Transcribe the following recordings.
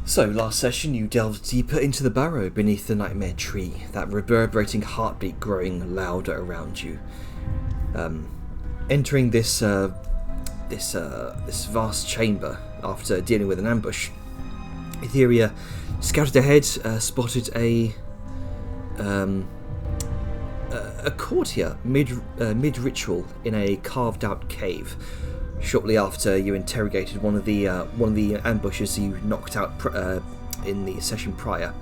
So, last session you delved deeper into the Barrow beneath the nightmare tree, that reverberating heartbeat growing louder around you. Entering this vast chamber after dealing with an ambush, Etheria scouted ahead, spotted a courtier mid ritual in a carved out cave. Shortly after you interrogated one of the ambushers you knocked out in the session prior,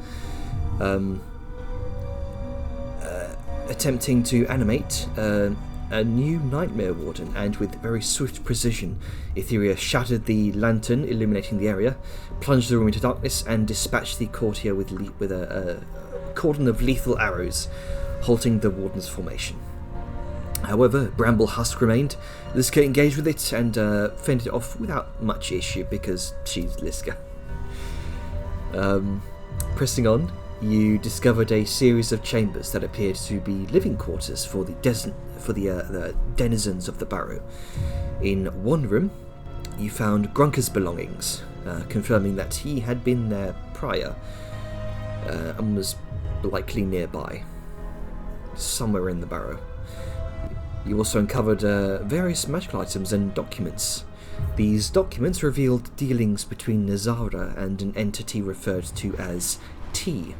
attempting to animate a new nightmare warden, and with very swift precision, Etheria shattered the lantern illuminating the area, plunged the room into darkness, and dispatched the courtier with a cordon of lethal arrows, halting the warden's formation. However, Bramble Husk remained. Liska engaged with it and fended it off without much issue because she's Liska. Pressing on, you discovered a series of chambers that appeared to be living quarters for the denizens of the Barrow. In one room, you found Grunker's belongings, confirming that he had been there prior and was likely nearby, somewhere in the Barrow. You also uncovered various magical items and documents. These documents revealed dealings between Nazara and an entity referred to as T,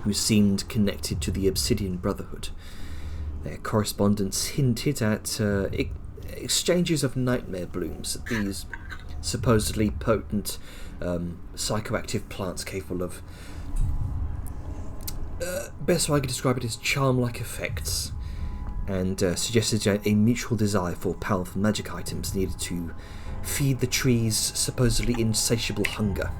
who seemed connected to the Obsidian Brotherhood. Their correspondence hinted at exchanges of nightmare blooms, these supposedly potent psychoactive plants capable of, best way I could describe it as charm-like effects, and suggested a mutual desire for powerful magic items needed to feed the tree's supposedly insatiable hunger.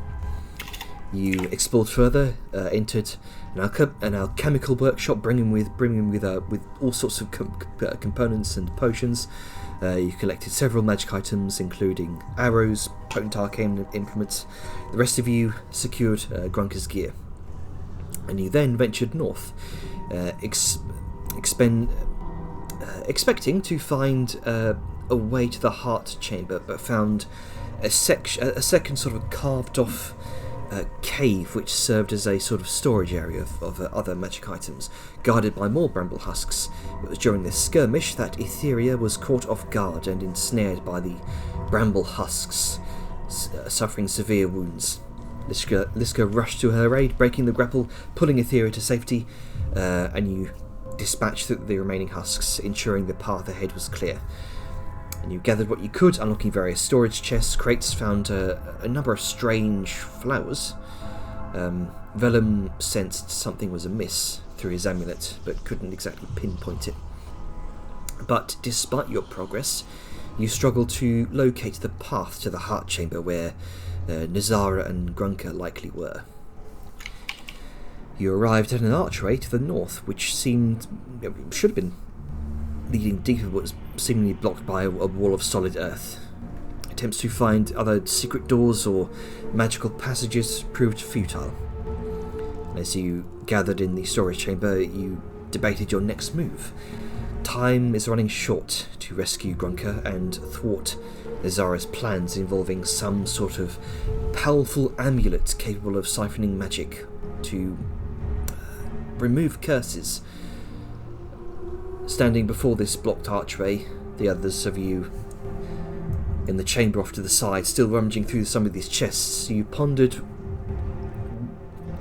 You explored further, entered an alchemical workshop, bringing with all sorts of components and potions. You collected several magic items, including arrows, potent arcane implements. The rest of you secured Grunker's gear, and you then ventured north, expecting to find a way to the heart chamber, but found a second sort of carved off cave which served as a sort of storage area of other magic items, guarded by more bramble husks. It was during this skirmish that Etheria was caught off guard and ensnared by the bramble husks, suffering severe wounds. Liska rushed to her aid, breaking the grapple, pulling Etheria to safety, and you dispatched the remaining husks, ensuring the path ahead was clear. And you gathered what you could, unlocking various storage chests, crates, found a number of strange flowers. Vellum sensed something was amiss through his amulet, but couldn't exactly pinpoint it. But despite your progress, you struggled to locate the path to the heart chamber where Nazara and Grunker likely were. You arrived at an archway to the north, which should have been leading deeper, but was seemingly blocked by a wall of solid earth. Attempts to find other secret doors or magical passages proved futile. As you gathered in the storage chamber, you debated your next move. Time is running short to rescue Grunker and thwart Nazara's plans involving some sort of powerful amulet capable of siphoning magic to remove curses. Standing before this blocked archway, the others of you in the chamber off to the side, still rummaging through some of these chests, you pondered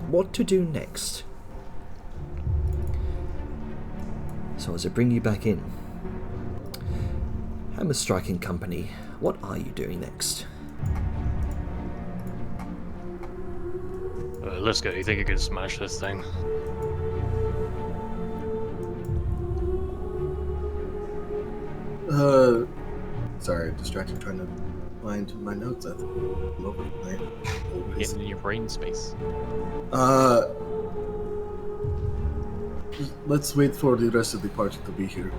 what to do next. So as I bring you back in, Hammer Striking Company, what are you doing next? Let's go. You think you can smash this thing? Sorry, distracted trying to find my notes. Getting in your brain space. Let's wait for the rest of the party to be here.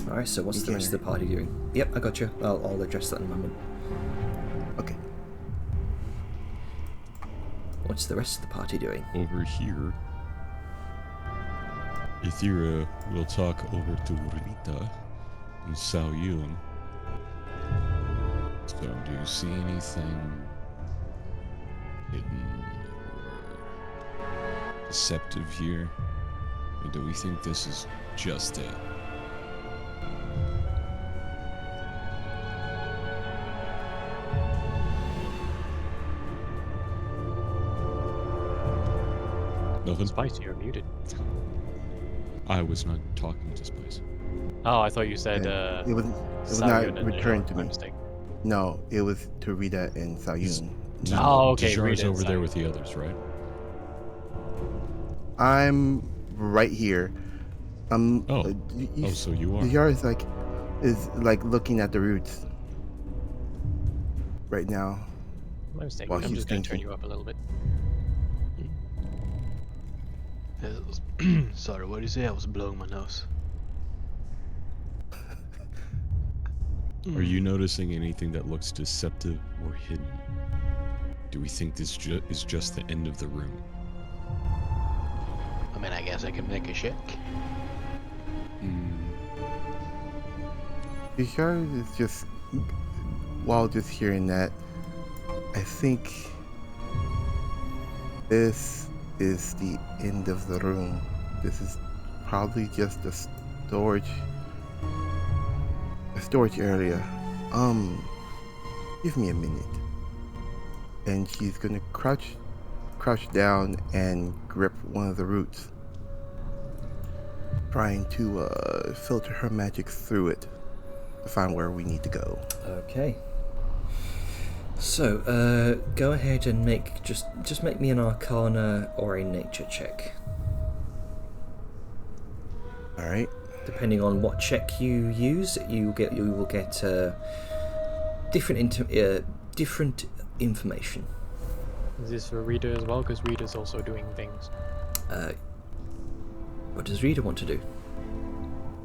Alright, so what's the rest of the party doing? Yep, I got you. I'll address that in a moment. Okay. What's the rest of the party doing? Over here, Etheria will talk over to Rita in Sao Yun. So, do you see anything hidden or deceptive here? Or do we think this is just it? Nothing? Spice, you're muted. I was not talking to Spice. Oh, I thought you said Yeah, it was Sayun not and returned Najor. to My me. mistake. No, it was to Rita and Sayun. Oh, okay, Dajar's Rita and over there Sayun. with the others, right? I'm right here. Oh. So you are. Dijar is like looking at the roots right now. My mistake. While I'm he's just going to turn thinking. you up a little bit. Sorry, what did you say? I was blowing my nose. Are you noticing anything that looks deceptive or hidden? Do we think this is just the end of the room? I mean, I guess I can make a check. Dijar is just, while just hearing that, I think this is the end of the room. This is probably just a storage area. Give me a minute. And she's gonna crouch down and grip one of the roots, trying to filter her magic through it to find where we need to go. Okay. So, go ahead and just make me an Arcana or a Nature check. All right. Depending on what check you use, you will get different information. Is this for Rita as well? Because Rita's also doing things. What does Rita want to do?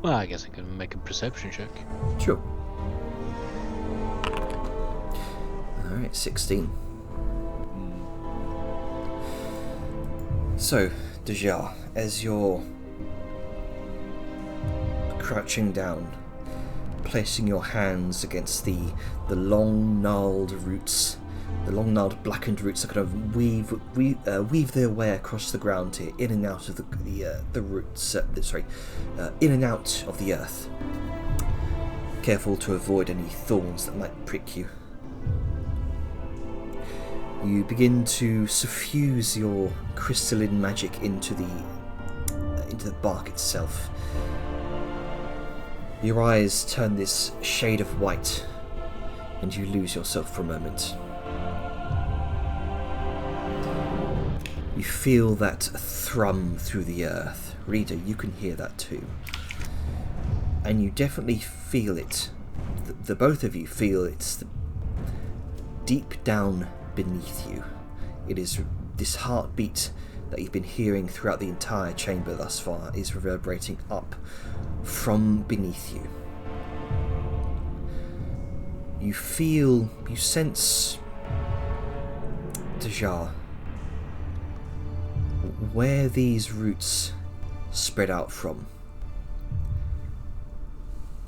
Well, I guess I can make a perception check. Sure. Alright, 16. So, Dajar, as you're crouching down, placing your hands against the long gnarled roots, the long gnarled blackened roots that kind of weave their way across the ground here, in and out of the roots. In and out of the earth. Careful to avoid any thorns that might prick you. You begin to suffuse your crystalline magic into the bark itself. Your eyes turn this shade of white, and you lose yourself for a moment. You feel that thrum through the earth. Rita, you can hear that too. And you definitely feel it. The both of you feel it's deep down beneath you. It is this heartbeat that you've been hearing throughout the entire chamber thus far is reverberating up from beneath you. You sense, Dajar, where these roots spread out from.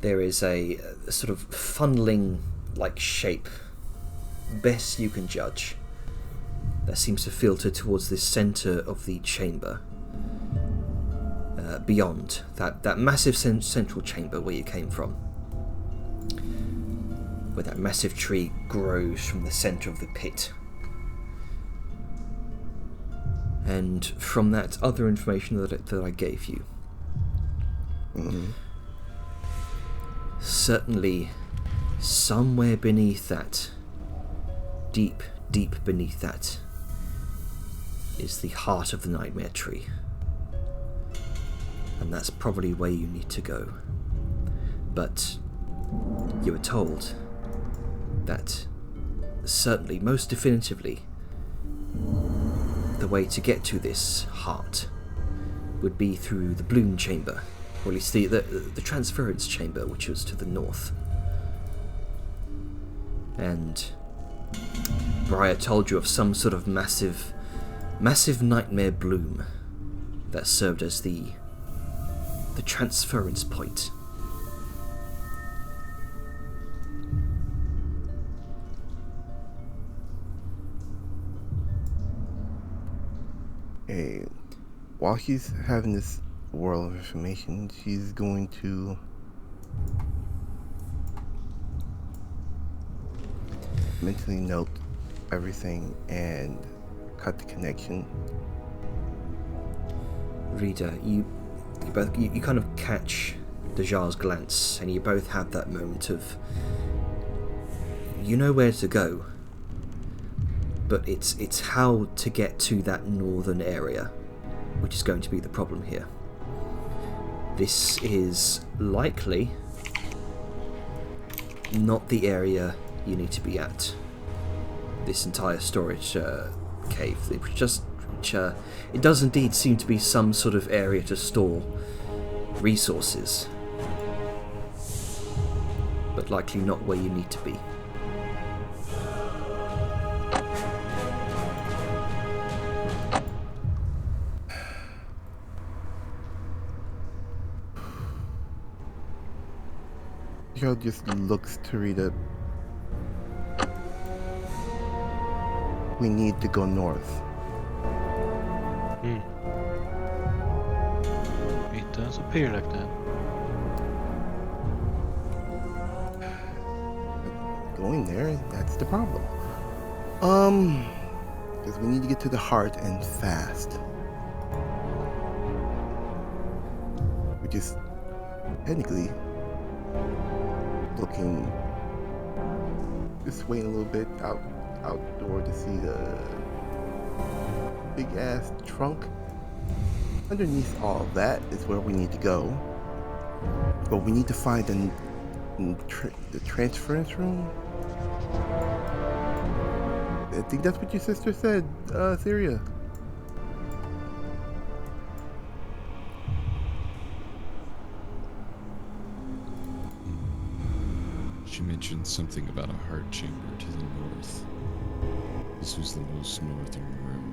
There is a sort of funneling like shape, best you can judge, that seems to filter towards the centre of the chamber. Beyond that massive central chamber where you came from, where that massive tree grows from the centre of the pit. And from that other information that I gave you, certainly somewhere beneath that, deep beneath that, is the heart of the nightmare tree. And that's probably where you need to go. But you were told that certainly, most definitively, the way to get to this heart would be through the Bloom Chamber, or at least the Transference Chamber, which was to the north. And Briar told you of some sort of massive nightmare bloom that served as the transference point. Hey, while she's having this whirl of information, she's going to mentally note everything and cut the connection. Reader, you kind of catch Dejar's glance, and you both have that moment of, you know where to go, but it's how to get to that northern area, which is going to be the problem here. This is likely not the area you need to be at. This entire storage cave, it does indeed seem to be some sort of area to store resources, but likely not where you need to be. Joe just looks to Rita. We need to go north. It does appear like that. Going there, that's the problem. Because we need to get to the heart and fast. Which is technically looking just waiting a little bit outdoor to see the big ass trunk. Underneath all of that is where we need to go. But we need to find the transference room. I think that's what your sister said, Syria. She mentioned something about a heart chamber to the north. This was the most northern room.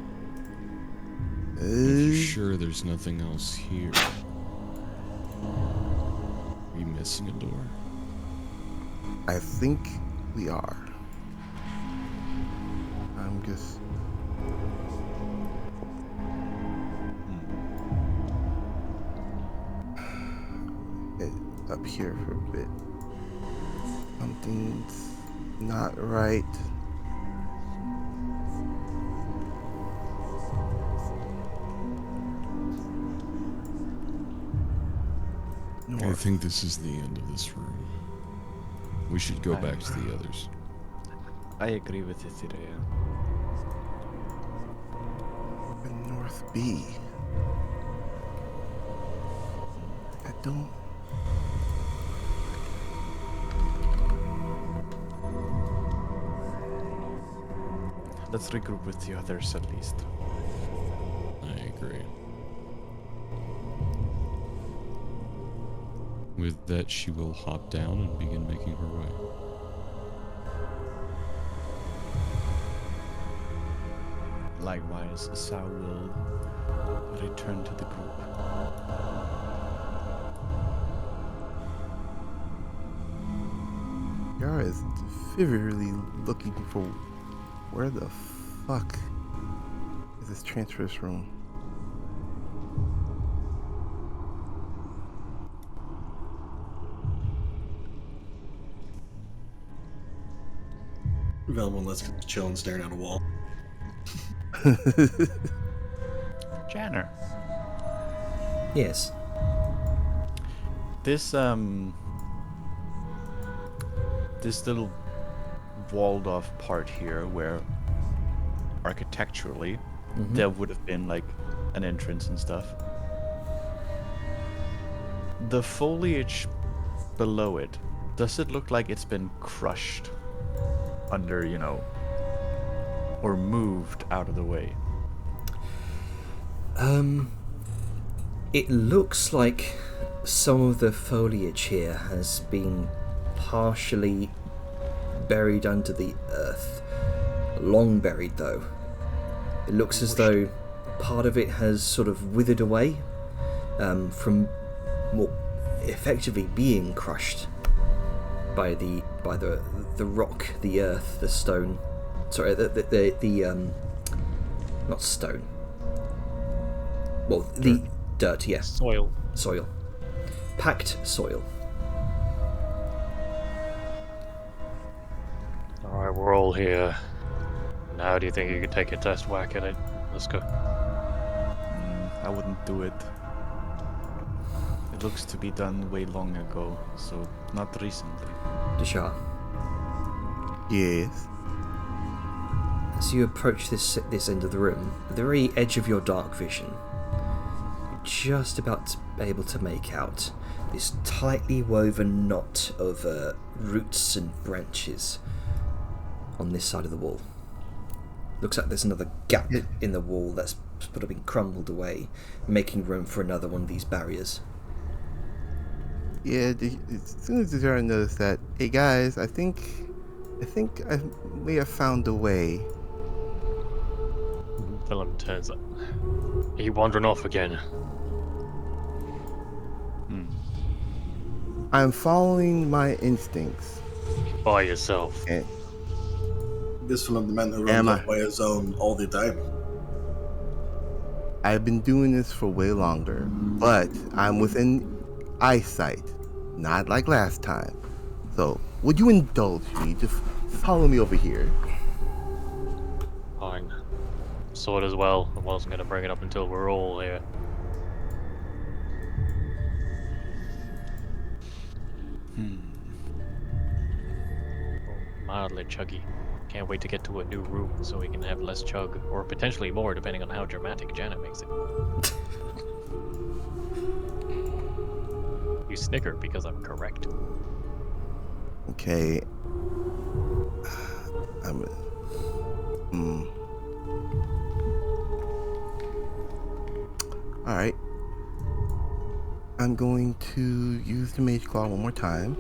Are you sure there's nothing else here? Are you missing a door? I think we are. I'm just... up here for a bit. Something's not right. I think this is the end of this room. We should go back to the others. I agree with you, Syria. North B. I don't... Let's regroup with the others at least. I agree. With that, she will hop down and begin making her way. Likewise, Sao will return to the group. Yara is vividly looking for where the fuck is this transference room? Velma let's chill and staring at a wall. Janner, Yes. this little walled off part here where architecturally there would have been like an entrance and stuff. The foliage below it, does it look like it's been crushed under, or moved out of the way? It looks like some of the foliage here has been partially buried under the earth. Long buried, though. It looks as though part of it has sort of withered away from more effectively being crushed by the rock, the earth, the stone. Sorry, the not stone. Well, the dirt, yes. Soil. Soil. Packed soil. Alright, we're all here. Now, do you think you could take a test whack at it? Let's go. I wouldn't do it. It looks to be done way long ago, so not recently. Deshar. Yes. As you approach this end of the room, at the very edge of your dark vision, you're just about able to make out this tightly woven knot of roots and branches on this side of the wall. Looks like there's another gap in the wall that's sort of been crumbled away, making room for another one of these barriers. Yeah, as soon as Zara noticed that, hey guys, I think I may have found a way. Philip turns up. Are you wandering off again? I'm following my instincts. By yourself. And This is one of the men who Am runs I? off by his own all the time. I've been doing this for way longer, but I'm within eyesight, not like last time. So, would you indulge me? Just follow me over here. Fine. Sword as well. I wasn't gonna bring it up until we're all here. Mildly chuggy. Can't wait to get to a new room so we can have less chug, or potentially more depending on how dramatic Janet makes it. You snicker because I'm correct. Okay. Alright. I'm going to use the Mage Claw one more time.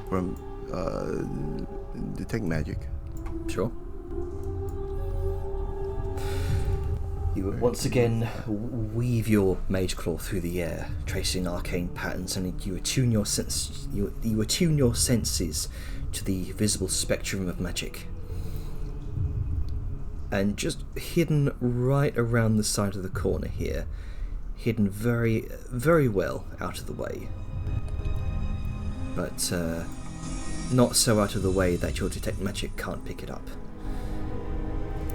From, Detect Magic. Sure. You once again weave your mage claw through the air, tracing arcane patterns, and you attune your senses to the visible spectrum of magic. And just hidden right around the side of the corner here, hidden very, very well out of the way, but not so out of the way that your detect magic can't pick it up,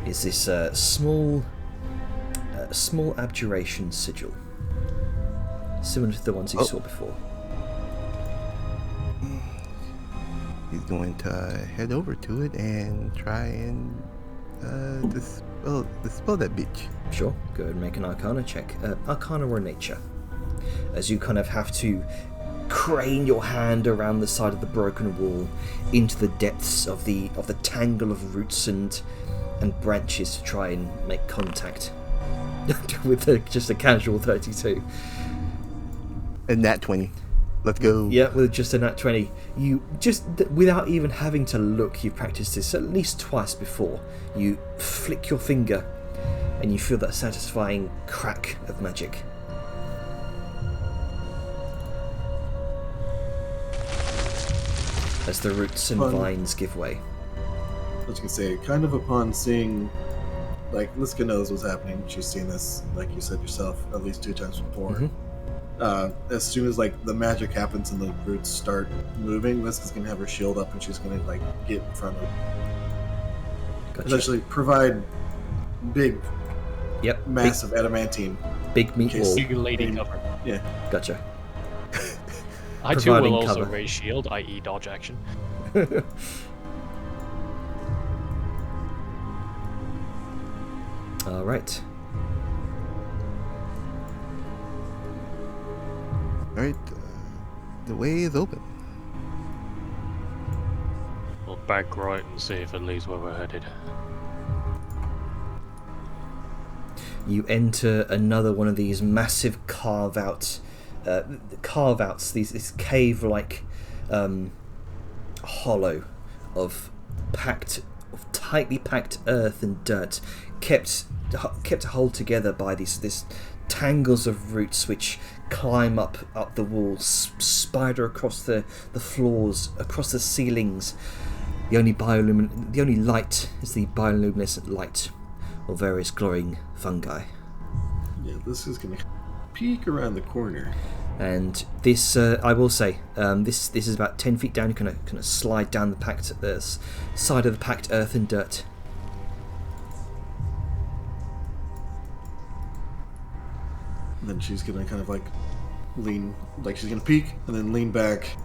is this small abjuration sigil, similar to the ones you saw before. He's going to head over to it and try and dispel that bitch. Sure, go ahead and make an Arcana check. Arcana or Nature. As you kind of have to crane your hand around the side of the broken wall into the depths of the tangle of roots and branches to try and make contact with just a casual 32. And that 20. Let's go. Yeah, with just a nat 20. You just, without even having to look, you've practiced this at least twice before. You flick your finger and you feel that satisfying crack of magic. As the roots and vines give way. I was gonna say, kind of upon seeing, like, Liska knows what's happening. She's seen this, like you said yourself, at least 2 times before. Mm-hmm. As soon as like the magic happens and the roots start moving, Liska's gonna have her shield up and she's gonna like get in front of, Gotcha. essentially provide big, Yep. massive adamantine. Big meat wall. Big lady cover. Yeah. Gotcha. I too Providing will also cover. raise shield, i.e. dodge action. All right. Alright, the way is open. We'll back right and see if it leads where we're headed. You enter another one of these massive carve-outs, this cave-like hollow of tightly packed earth and dirt, kept to hold together by these tangles of roots which climb up the walls, spider across the floors, across the ceilings. The only light is the bioluminescent light of various glowing fungi. Yeah, this is gonna peek around the corner. And this, I will say, this is about 10 feet down. You kind of slide down the side of the packed earth and dirt. And then she's gonna kind of like lean, like she's gonna peek and then lean back.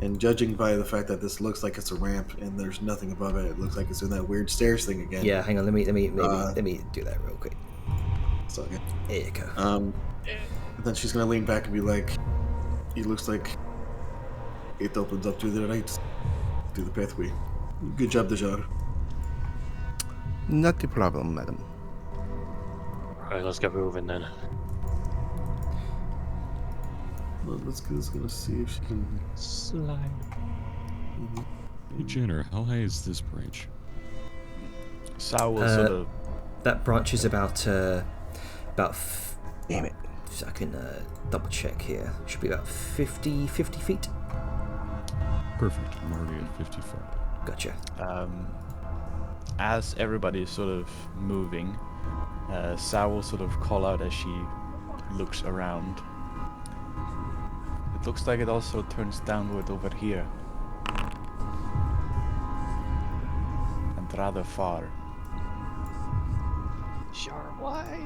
And judging by the fact that this looks like it's a ramp and there's nothing above it, it looks like it's doing that weird stairs thing again. Yeah, hang on. Let me do that real quick. So okay. There you go. And then she's gonna lean back and be like, "It looks like it opens up to the right, to the pathway. Good job, Dejar." Not a problem, madam. Alright, let's get moving then. Well, let's gonna see if she can. Slide. Hey, Jenner, how high is this branch? Sal will sort of. That branch is about Damn it. I can double check here. Should be about 50 feet. Perfect. I'm already at 55. Gotcha. As everybody is sort of moving, Sal will sort of call out as she looks around. It looks like it also turns downward over here. And rather far. Sure, why?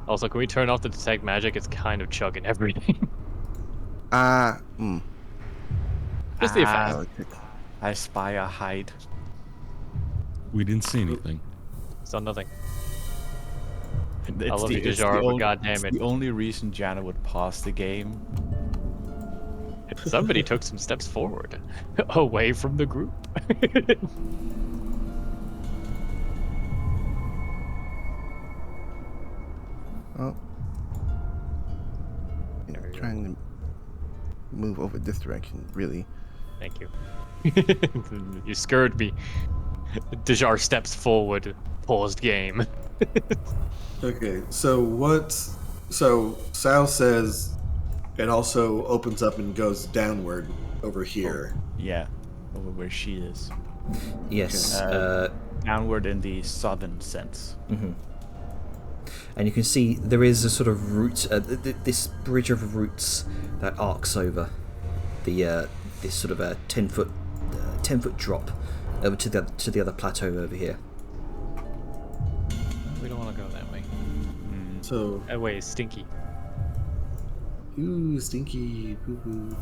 Also, can we turn off the detect magic? It's kind of chugging everything. Just the effect. I spy a hide. We didn't see anything. It's done nothing. It's love you, it's Dejar, but only- goddamn it's it. the only reason Jana would pause the game. Somebody took some steps forward, away from the group. Oh. Trying to move over this direction, really. Thank you. You scared me. Dejar steps forward, paused game. Okay, so Sal says it also opens up and goes downward over here. Yeah, over where she is. Yes. Downward in the southern sense. And you can see there is a sort of root, this bridge of roots that arcs over the this sort of a 10-foot drop over to the other plateau over here. We don't want to go that way. So, That way is stinky. ooh, stinky, boo boo.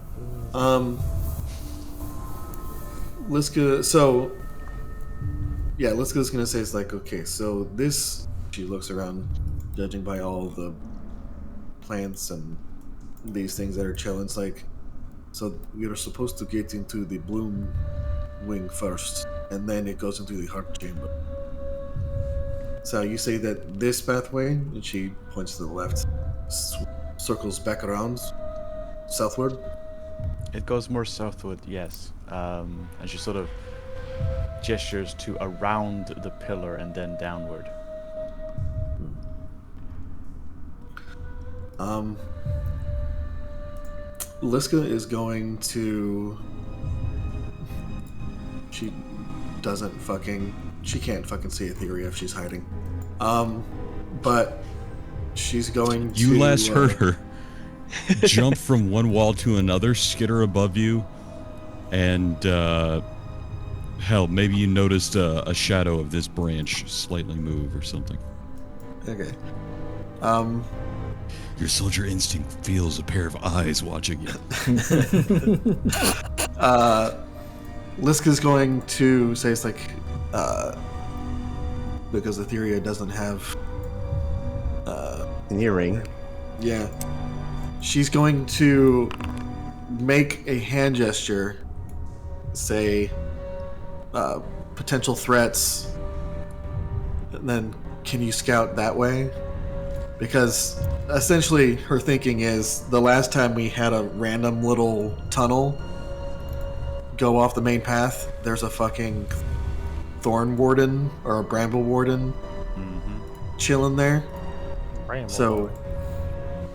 Liska. So, yeah, Liska's gonna say it's like, okay, so this. She looks around, judging by all the plants and these things that are chilling. It's like, so we are supposed to get into the bloom wing first, and then it goes into the heart chamber. So you say that this pathway, and she points to the left, circles back around southward. It goes more southward, yes. And she sort of gestures to around the pillar and then downward. Liska is going to. She can't fucking see Etheria if she's hiding. But she's going to. You last heard her jump from one wall to another, skitter above you, and hell, maybe you noticed a shadow of this branch slightly move or something. Okay. Your soldier instinct feels a pair of eyes watching you. Liska's going to say it's like, because Etheria doesn't have, An earring. yeah. She's going to make a hand gesture, say, potential threats, and then can you scout that way? Because essentially her thinking is the last time we had a random little tunnel go off the main path, there's a fucking thorn warden or a bramble warden chilling there. So,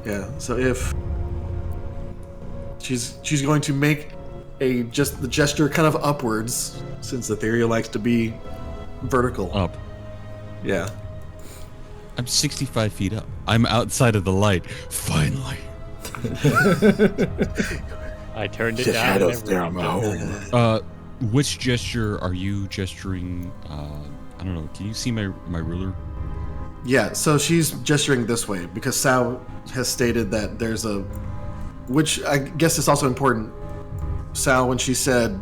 yeah. So if she's going to make the gesture kind of upwards, since Etheria likes to be vertical. Up. Yeah. I'm 65 feet up. I'm outside of the light. Finally. I turned it The down. shadows, And they're everything. my home. Which gesture are you gesturing? I don't know. Can you see my ruler? Yeah, so she's gesturing this way because Sal has stated that there's a, which I guess is also important. Sal, when she said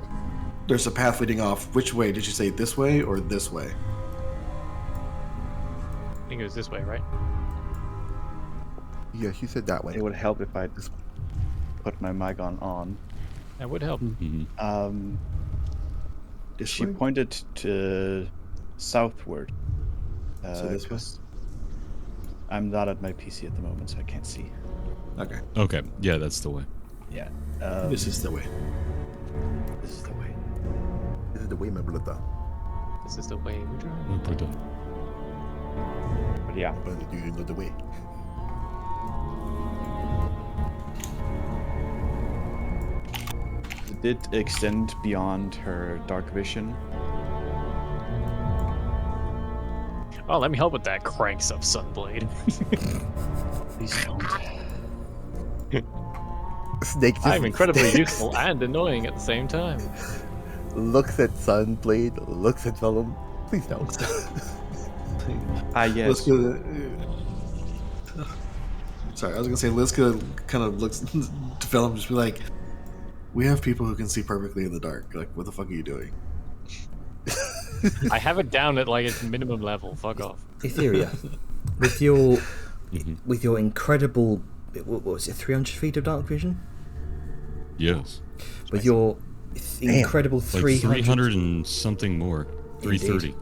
there's a path leading off, which way did she say, this way or this way? I think it was this way, right? Yeah, she said that way. It would help if I just put my mic on. That would help. Mm-hmm. This She way? pointed to southward. So this way? 'cause I'm not at my PC at the moment, so I can't see. Okay, Okay. Yeah, that's the way. Yeah. this is the way. This is the way. This is the way, my brother. This is the way we drive. Oh, brother. But yeah. Brother, do you know the way? It did extend beyond her dark vision. Oh, let me help with that. Cranks up Sunblade. Please don't. Snake just I'm incredibly useful and annoying at the same time. looks at Sunblade, looks at Vellum. Please don't. Yes. Liska, sorry, I was gonna say Liska kind of looks to Phil and just be like, "We have people who can see perfectly in the dark. Like, what the fuck are you doing?" I have it down at like its minimum level. Fuck off. Etheria, with your incredible, what was it, 300 feet of dark vision? Yes. With your incredible Like 300, 300 and something more. 330.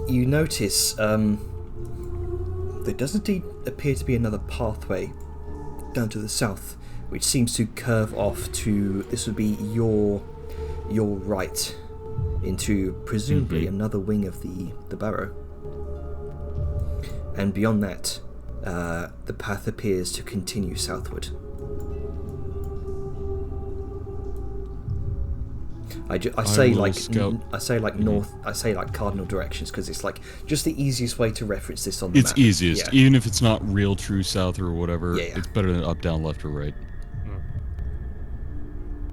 you notice there does indeed appear to be another pathway down to the south, which seems to curve off to, this would be your right, into presumably another wing of the Barrow. And beyond that, the path appears to continue southward. I say will like scout. I say like north. I say like cardinal directions because it's like just the easiest way to reference this on the It's map. easiest. Yeah. Even if it's not real true south or whatever, Yeah, yeah. it's better than up, down, left, or right. Hmm.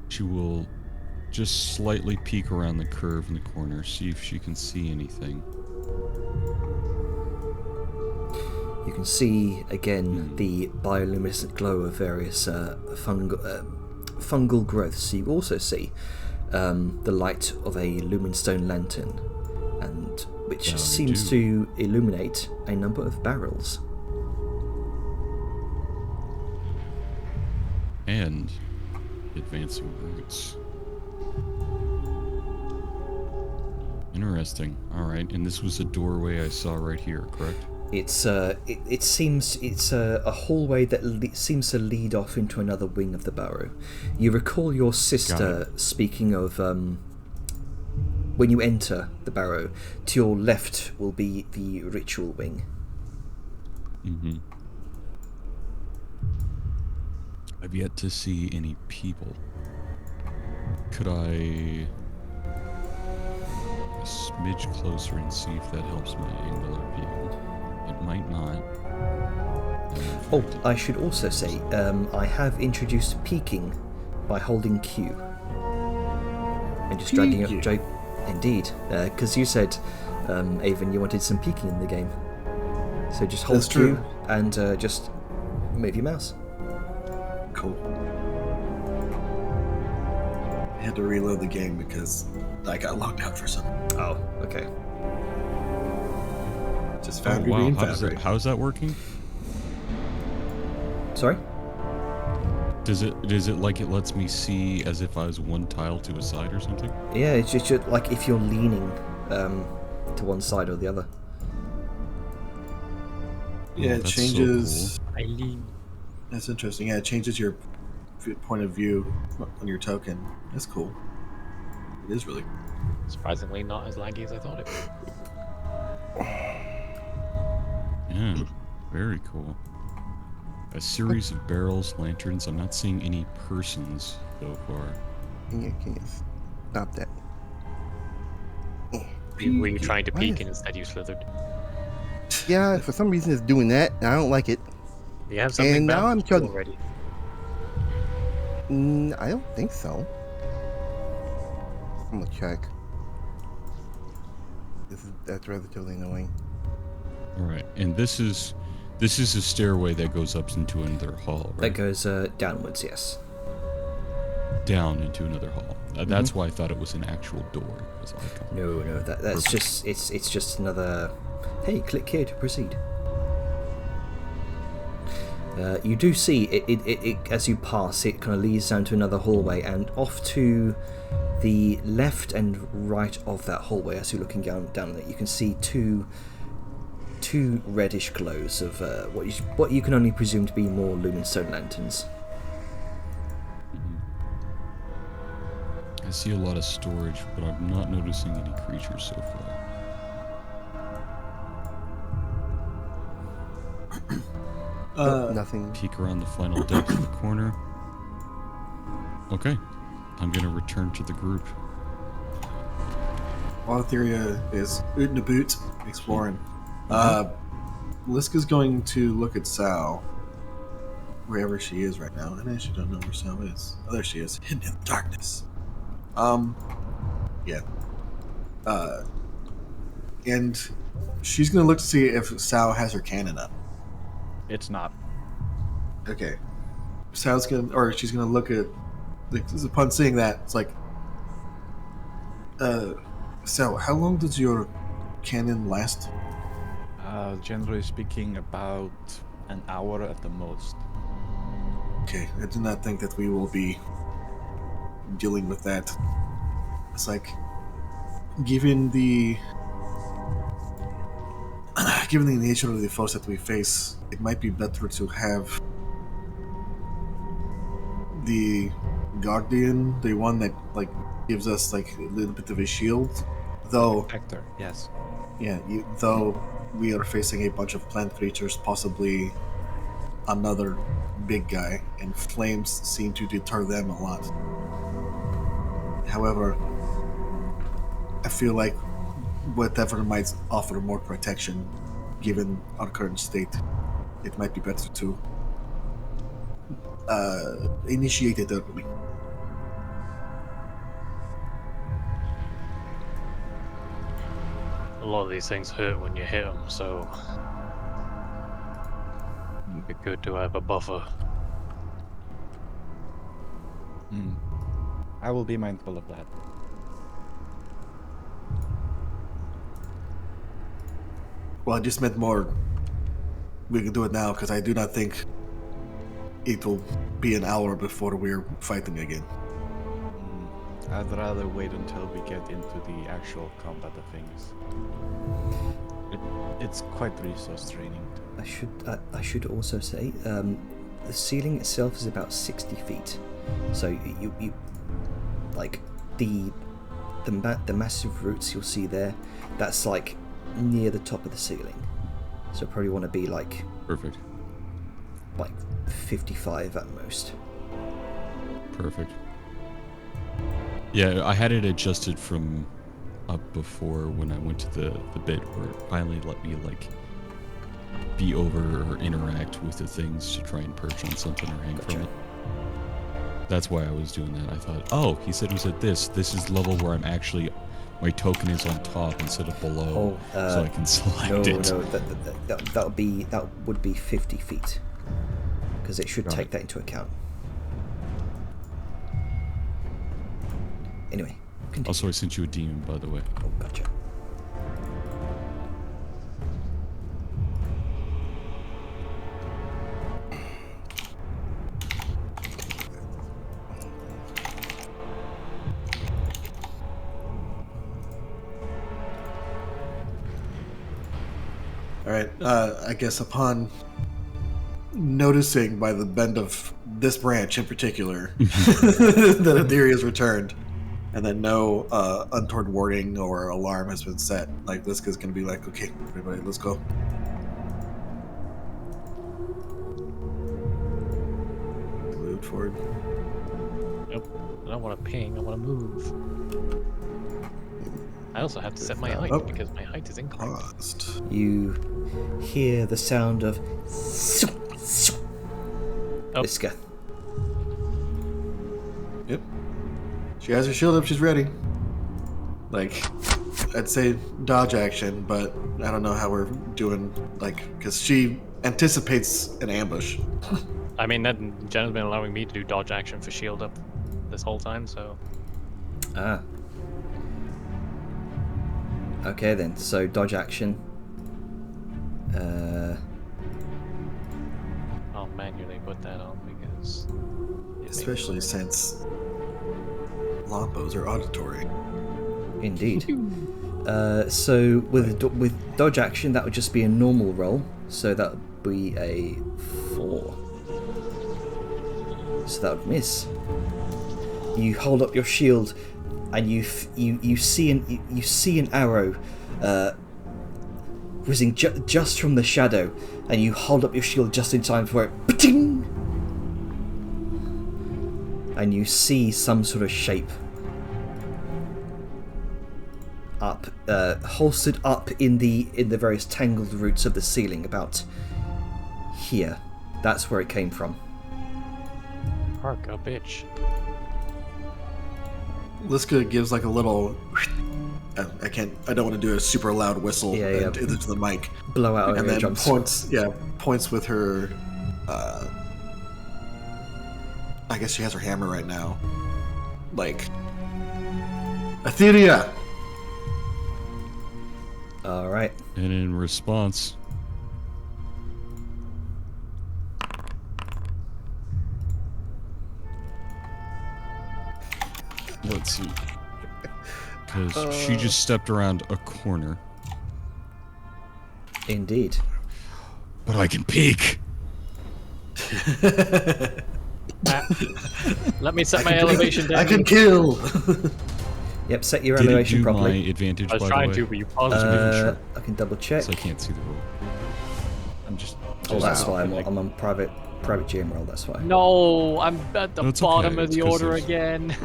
She will just slightly peek around the curve in the corner, see if she can see anything. You can see again the bioluminescent glow of various fungal growths. You also see the light of a lumenstone lantern, and which Now you seems to illuminate a number of barrels. And advancing roots. Interesting. Alright, and this was a doorway I saw right here, correct? It's it seems it's a hallway that seems to lead off into another wing of the Barrow. You recall your sister speaking of when you enter the Barrow, to your left will be the ritual wing. Mm-hmm. I've yet to see any people. Could I a smidge closer and see if that helps my angular view? It might not. Oh, I should also say, I have introduced peeking by holding Q and just dragging up J. Indeed, because you said, Avon, you wanted some peeking in the game. So just hold That's Q true. and just move your mouse. Cool. I had to reload the game because I got locked out for some. Oh, okay. Just Oh, found wow. green How's that working? Sorry? Does it like it lets me see as if I was one tile to a side or something? Yeah, it's just like if you're leaning to one side or the other. Yeah, Oh, it that's so changes. I lean. That's interesting. Yeah, it changes your point of view on your token. That's cool. It is really. Surprisingly, not as laggy as I thought it would. Yeah, very cool. A series of barrels, lanterns. I'm not seeing any persons so far. Can you stop that? Were you trying to Why peek is- and instead you slithered? Yeah, for some reason it's doing that, and I don't like it. You have something And now bound I'm to you chugging. already. I don't think so. I'm gonna check. That's relatively annoying. All right, and this is a stairway that goes up into another hall, That right? goes downwards, yes. Down into another hall. That's why I thought it was an actual door. I was like, No, that's just it's just another. Hey, click here to proceed. You do see it as you pass. It kind of leads down to another hallway, and off to the left and right of that hallway. As you're looking down it, you can see two reddish glows of what you can only presume to be more lumen stone lanterns. I see a lot of storage, but I'm not noticing any creatures so far. Nothing. Peek around the final depth of the corner. Okay, I'm gonna return to the group. Altheria is out in the boot, exploring. Liska's going to look at Sal, wherever she is right now. And I actually don't know where Sal is. Oh, there she is, hidden in the darkness. Yeah. And she's gonna look to see if Sal has her cannon up. It's not. Okay. Sal's gonna, or she's gonna look at, like, upon seeing that, it's like, Sal, how long does your cannon last? Generally speaking, about an hour at the most. Okay, I do not think that we will be dealing with that. It's like, given the nature of the foes that we face, it might be better to have the Guardian, the one that like gives us like a little bit of a shield. Though, Hector, yes. yeah, though we are facing a bunch of plant creatures, possibly another big guy, and flames seem to deter them a lot. However, I feel like whatever might offer more protection, given our current state, it might be better to initiate it early. A lot of these things hurt when you hit them, so it'd be good to have a buffer. I will be mindful of that. Well, I just meant more. We can do it now because I do not think it will be an hour before we're fighting again. I'd rather wait until we get into the actual combat of things. It's quite resource draining. I should also say the ceiling itself is about 60 feet. So you like the massive roots you'll see there. That's like near the top of the ceiling. So probably want to be like Perfect. like 55 at most. Perfect. Yeah, I had it adjusted from up before when I went to the bit where it finally let me like be over or interact with the things to try and perch on something or hang from it. That's why I was doing that. I thought, oh, he said it was at this. This is the level where I'm actually, my token is on top instead of below, so I can select it. No, that would be 50 feet, because it should take that into account. Anyway, continue. Also, I sent you a demon, by the way. Oh, gotcha. All right. I guess upon noticing by the bend of this branch in particular that Adiri has returned, and that no untoward warning or alarm has been set, like Liska's gonna be like, "Okay, everybody, let's go." Move forward. Nope. I don't want to ping, I want to move. I also have to set my height Up. because my height is incorrect. Paused. You hear the sound of Oh. Liska. Yep. She has her shield up. She's ready. Like, I'd say dodge action, but I don't know how we're doing. Like, because she anticipates an ambush. I mean, that Jenna's been allowing me to do dodge action for shield up this whole time, so Ah. Okay then. So dodge action. I'll manually put that on because. Especially since longbows are auditory. Indeed. So with dodge action, that would just be a normal roll. So that would be a 4. So that would miss. You hold up your shield, and you see an arrow whizzing just from the shadow, and you hold up your shield just in time for it. Ba-ting! And you see some sort of shape up, holstered up in the various tangled roots of the ceiling, about here. That's where it came from. Hark, a bitch. Liska gives like a little. I don't want to do a super loud whistle Yeah. into the mic. Blow out And your then drums. points with her. I guess she has her hammer right now. Like, Atheria. All right. And in response, let's see, because she just stepped around a corner, Indeed. but I can peek. Let me set my elevation down. I can kill. Yep. Set your Did it elevation do properly. my advantage, I was by trying the to, way? but you paused me. I can double check. So I can't see the roll. I'm just. Oh, that's Wow. why I'm on private GM roll. That's why. No, I'm at the No, it's bottom okay. of the It's 'cause order there's- again.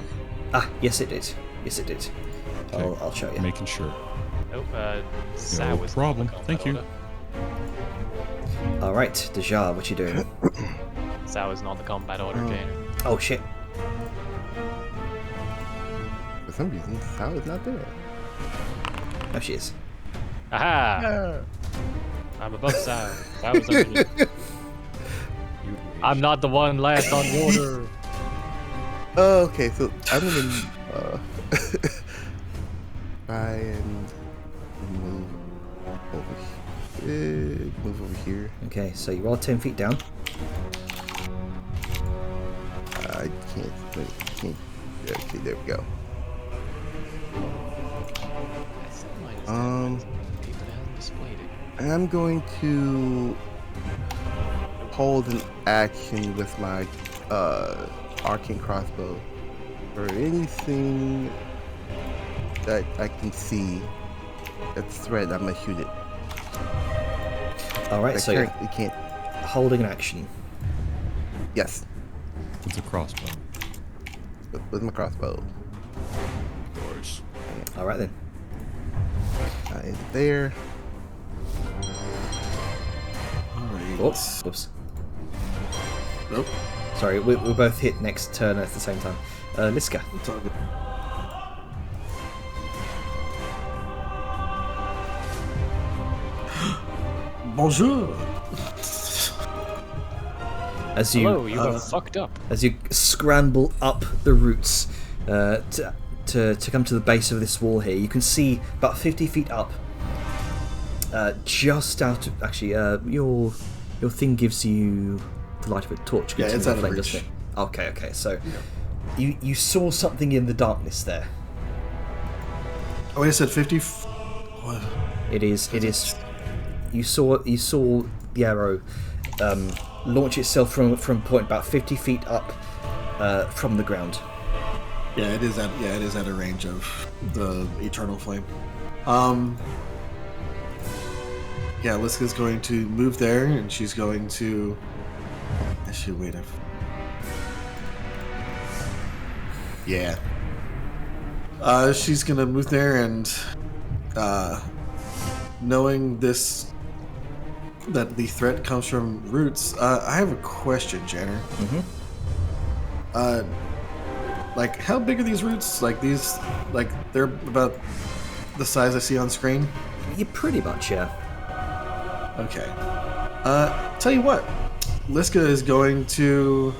Ah, yes it did. Yes it did. Okay. I'll show you. Making sure. Nope, Sao No is problem. not the Thank you. combat All right, Dejar, what you doing? order. Sao is not the combat order, Jane. Oh shit. For some reason, Sal is not there. Oh, she is. Aha! I'm above Sao. Sao is underneath. I'm not the one last on the order. Oh, okay, so I'm gonna try and move over here. Move over here. Okay, so you are 10 feet down. I can't. Okay, there we go. And I'm going to hold an action with my arcane crossbow for anything that I can see that's threat. I'm gonna shoot it. All right, I so you're currently can't. holding an action. Yes, It's a crossbow. with my crossbow. Doors. All right then. It's there. Alright. Oops. Oops. Nope. Sorry, we both hit next turn at the same time. Liska. It's all good. Bonjour. As you Hello, you got fucked up. as you scramble up the roots to come to the base of this wall here, you can see about 50 feet up, just out of, actually, your thing gives you the light of a torch. Yeah, gives it's you out the of flame, reach. doesn't it? Okay, so you saw something in the darkness there. Oh, wait, I said 50. What? It is. You saw the arrow launch itself from a point about 50 feet up from the ground. Yeah, it is at a range of the eternal flame. Yeah, Liska's going to move there, and she's going to. Actually, wait. Yeah. She's gonna move there and knowing this, that the threat comes from roots, I have a question, Janner. Like, how big are these roots? Like, they're about the size I see on screen? Yeah, pretty much, yeah. Okay. Tell you what, Liska is going to...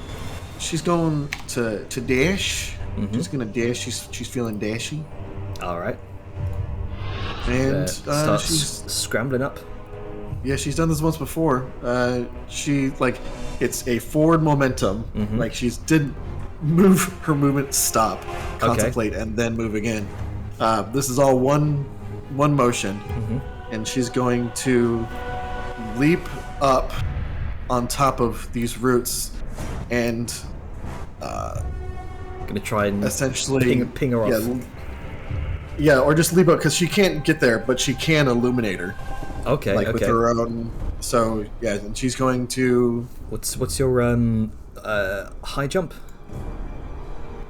She's going to dash. She's going to dash. She's feeling dashy. Alright. And starts she's... scrambling up. Yeah, she's done this once before. She, like, it's a forward momentum. Like, she didn't move her movement, stop, contemplate, and then move again. This is all one motion. And she's going to leap up on top of these roots and Gonna try and essentially ping her off. Yeah, or just leap up because she can't get there, but she can illuminate her. Okay, like with her own. So yeah, and she's going to. What's your high jump?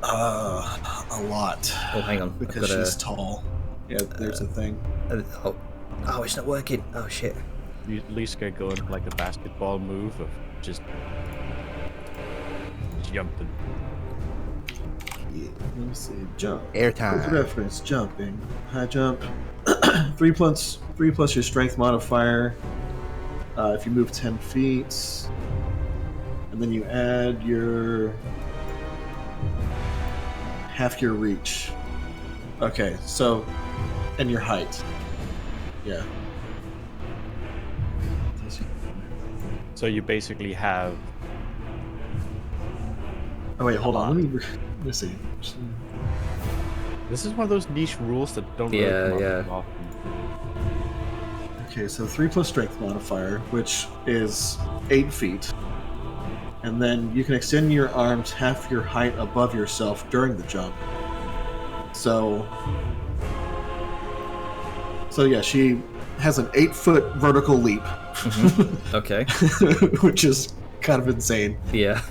A lot. Oh, hang on. Because she's tall. Yeah, there's a thing. Oh, it's not working. Oh shit. You at least get going like a basketball move of just jumping. Yeah, let me see. Jump. Airtime. Quick reference. Jumping. High jump. 3 plus your strength modifier. If you move 10 feet, and then you add your half your reach. Okay, so and your height. Yeah. So you basically have. Oh wait, hold on. Let me see. This is one of those niche rules that don't really come up often. Okay, so 3 plus strength modifier, which is 8 feet. And then you can extend your arms half your height above yourself during the jump. So yeah, she has an 8-foot vertical leap. Okay. Which is kind of insane. Yeah.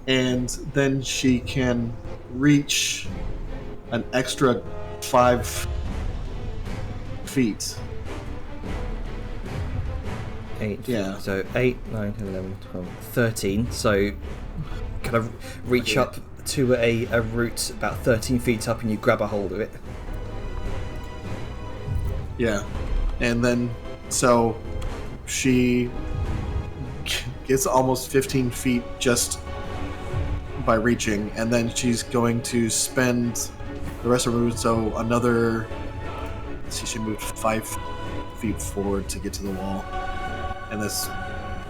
And then she can reach an extra 5 feet. 8. Yeah. So 8, 9, 10, 11, 12, 13. So kind of reach up to a root about 13 feet up and you grab a hold of it. Yeah. And then, so she gets almost 15 feet just by reaching, and then she's going to spend the rest of her movement, so another, let's see, she moved 5 feet forward to get to the wall. And this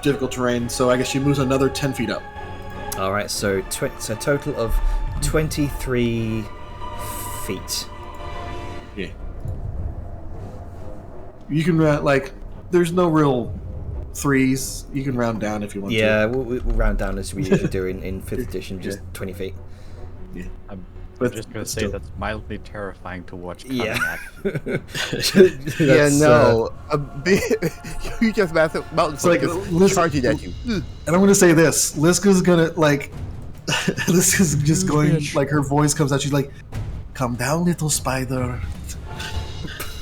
difficult terrain, so I guess she moves another 10 feet up. Alright, so a total of 23 feet. Yeah. You can, like, there's no real threes. You can round down if you want to. Yeah, we'll round down as we usually do in 5th edition, just 20 feet. Yeah. I'm But just going to say that's mildly terrifying to watch coming Yeah. Yeah, no. A bit, you just massive mountain like, charging at you. And I'm going to say this. Liska's going to, like, Liska's just going, like, her voice comes out. She's like, "Come down, little spider."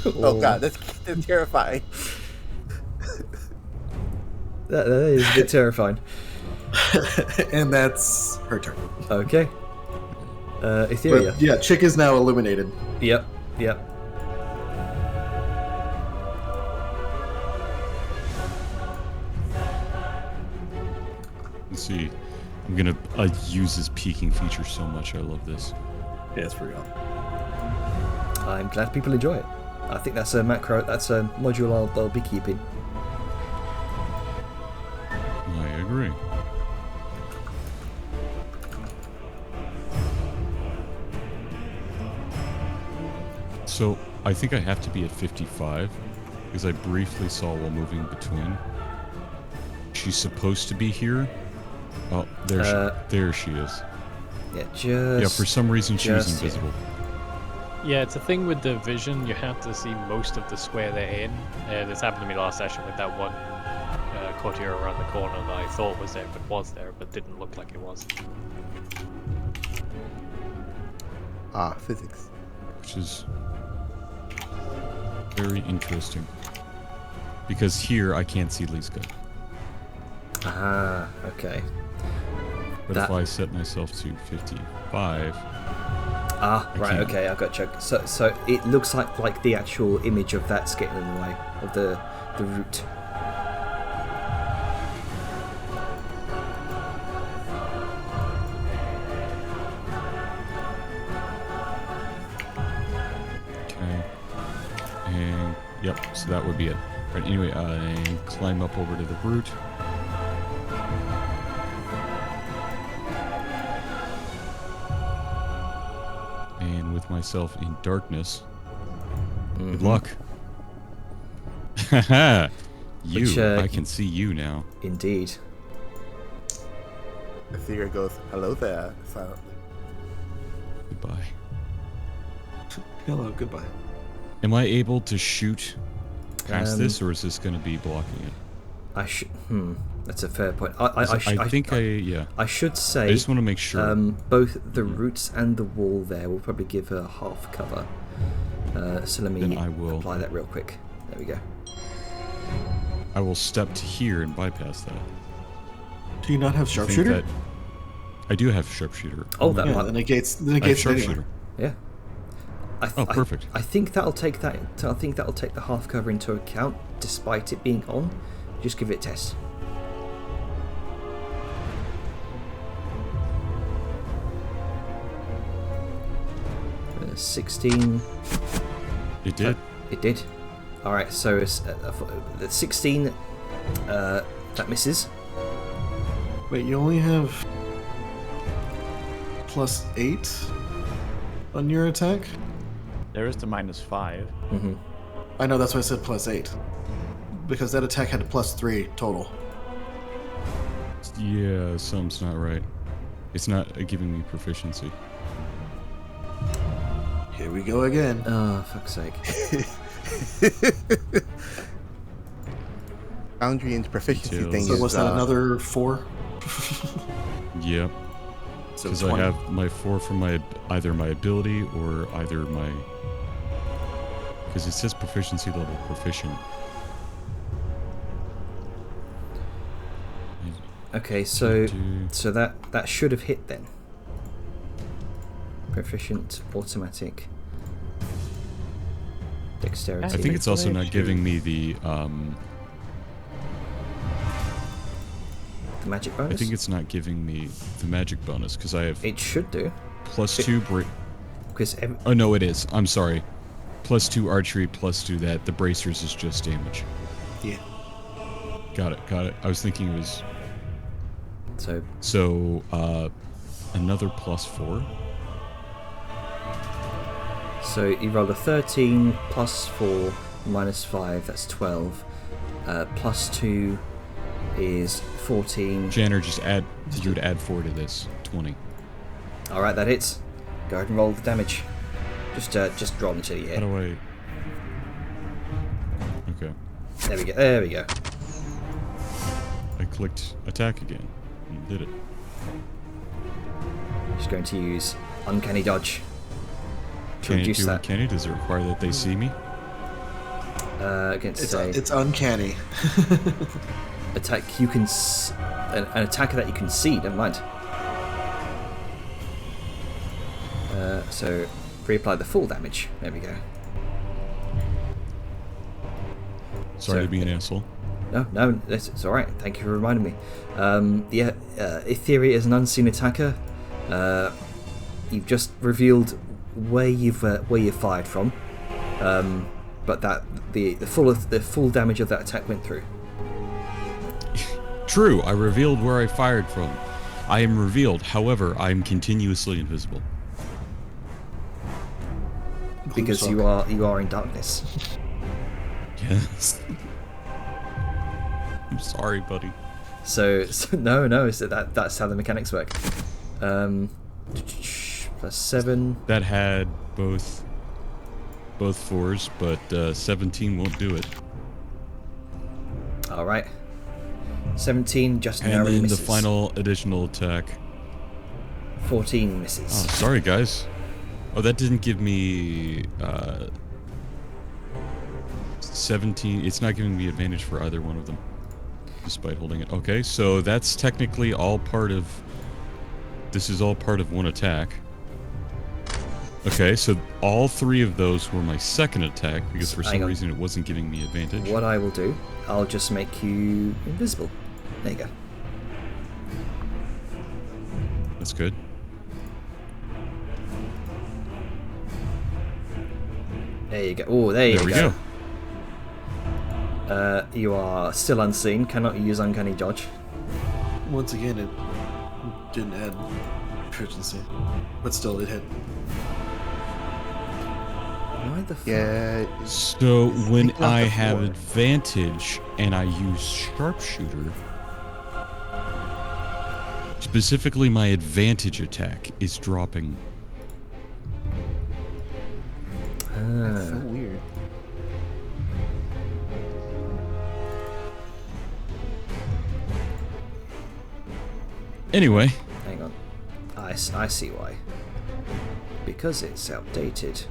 Oh god, that's terrifying. That is a bit terrifying. And that's her turn. Okay. Etheria. But, yeah, Chick is now illuminated. Yep. Let's see. I'm gonna use this peeking feature so much. I love this. Yeah, it's pretty awesome. I'm glad people enjoy it. I think that's a macro. That's a module I'll be keeping. I agree. So I think I have to be at 55 because I briefly saw while moving between. She's supposed to be here. Oh, there she is. Yeah, Yeah, for some reason she was invisible. Yeah, it's a thing with the vision. You have to see most of the square they're in. This happened to me last session with that one courtier around the corner that I thought was there, but was there, but didn't look like it was. Ah, physics. Which is Very interesting. Because here I can't see Liska. Ah, okay. But if I set myself to 55... Ah, I right, can't. okay, I got you. So it looks like the actual image of that's getting in the way of the route. Okay. And yep, so that would be it. Right, anyway, I climb up over to the brute. And with myself in darkness. Good luck. Haha. Which, I can see you now. Indeed. The figure goes, "Hello there," silently. Goodbye. Hello, goodbye. Am I able to shoot past Um, this, or is this going to be blocking it? I should. That's a fair point. I should say. I just want to make sure. Both the roots and the wall there will probably give her half cover. So let me Then I will. apply that real quick. There we go. I will step to here and bypass that. Do you not have I think sharpshooter? that- I do have sharpshooter. Oh, that Yeah, might. that negates I have it anyway. sharpshooter. Yeah. Oh, perfect. I think that'll take that. I think that'll take the half cover into account, despite it being on. Just give it a test. Uh, 16. It did. It did. All right. So it's, the 16. That misses. Wait, you only have +8 on your attack? There is the -5. Mm-hmm. I know, that's why I said +8. Because that attack had a +3 total. Yeah, something's not right. It's not giving me proficiency. Here we go again. Oh, fuck's sake. Boundary and proficiency Details. thing So is, was that another 4? Yep. So Because I 20. have my 4 from either my ability or either my... Because it says proficiency level proficient. Okay, so Do- that should have hit then. Proficient, automatic, dexterity. I think it's also not giving me the... the magic I bonus. think it's not giving me the magic bonus because I have It should do +2 because Oh no, it is. I'm sorry. +2 archery, +2 that. The bracers is just damage. Yeah. Got it. I was thinking it was... so Another +4. So you rolled a 13 plus 4 minus 5. That's 12. Plus 2 is 14. Janner, you would add 4 to this. 20. All right, that hits. Go ahead and roll the damage. Just roll until you How hit. do I... Okay. There we go. There we go. I clicked attack again. And did it. Just going to use uncanny dodge to Can it reduce do that. uncanny? Does it require that they see me? Against It's uncanny. attack you can an attacker that you can see. Never mind. So reapply the full damage. There we go. Sorry So- to be an asshole. No, it's all right. Thank you for reminding me. Etheria is an unseen attacker. You've just revealed where you've fired from, but that the full damage of that attack went through. True, I revealed where I fired from. I am revealed, however, I am continuously invisible. Because you are in darkness. Yes. I'm sorry, buddy. So no. So that's how the mechanics work. +7. That had both 4s, but 17 won't do it. All right. 17 just And narrowly then misses. the final additional attack. 14 Oh, misses. sorry, guys. Oh, that didn't give me 17. It's not giving me advantage for either one of them, despite holding it. Okay, so that's technically all part of... This is all part of one attack. Okay, so all 3 of those were my second attack, because for some reason it wasn't giving me advantage. What I will do, I'll just make you invisible. There you go. That's good. There you go. Oh, there you There we go. You are still unseen. Cannot use uncanny dodge. Once again, it didn't add proficiency, but still it hit. Why the fuck? Yeah. So when Speaking of I the have floor. advantage and I use sharpshooter, specifically my advantage attack is dropping. That's so weird. Anyway, Hang on. I see why. Because it's outdated.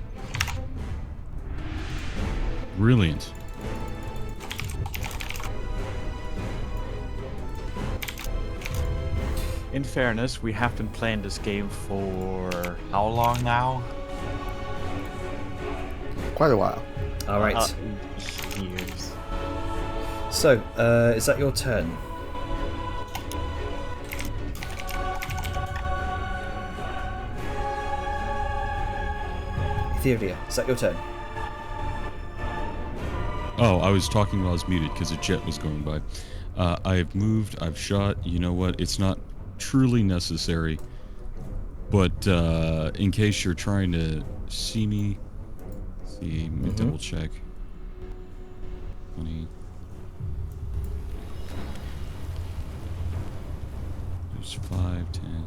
brilliant. In fairness, we have been playing this game for how long now? Quite a while. All right. Years. So, is that your turn? Etheria, is that your turn? Oh, I was talking while I was muted because a jet was going by. I've moved, I've shot. You know what? It's not truly necessary. But in case you're trying to see me, let me double check. 20. There's 5, 10.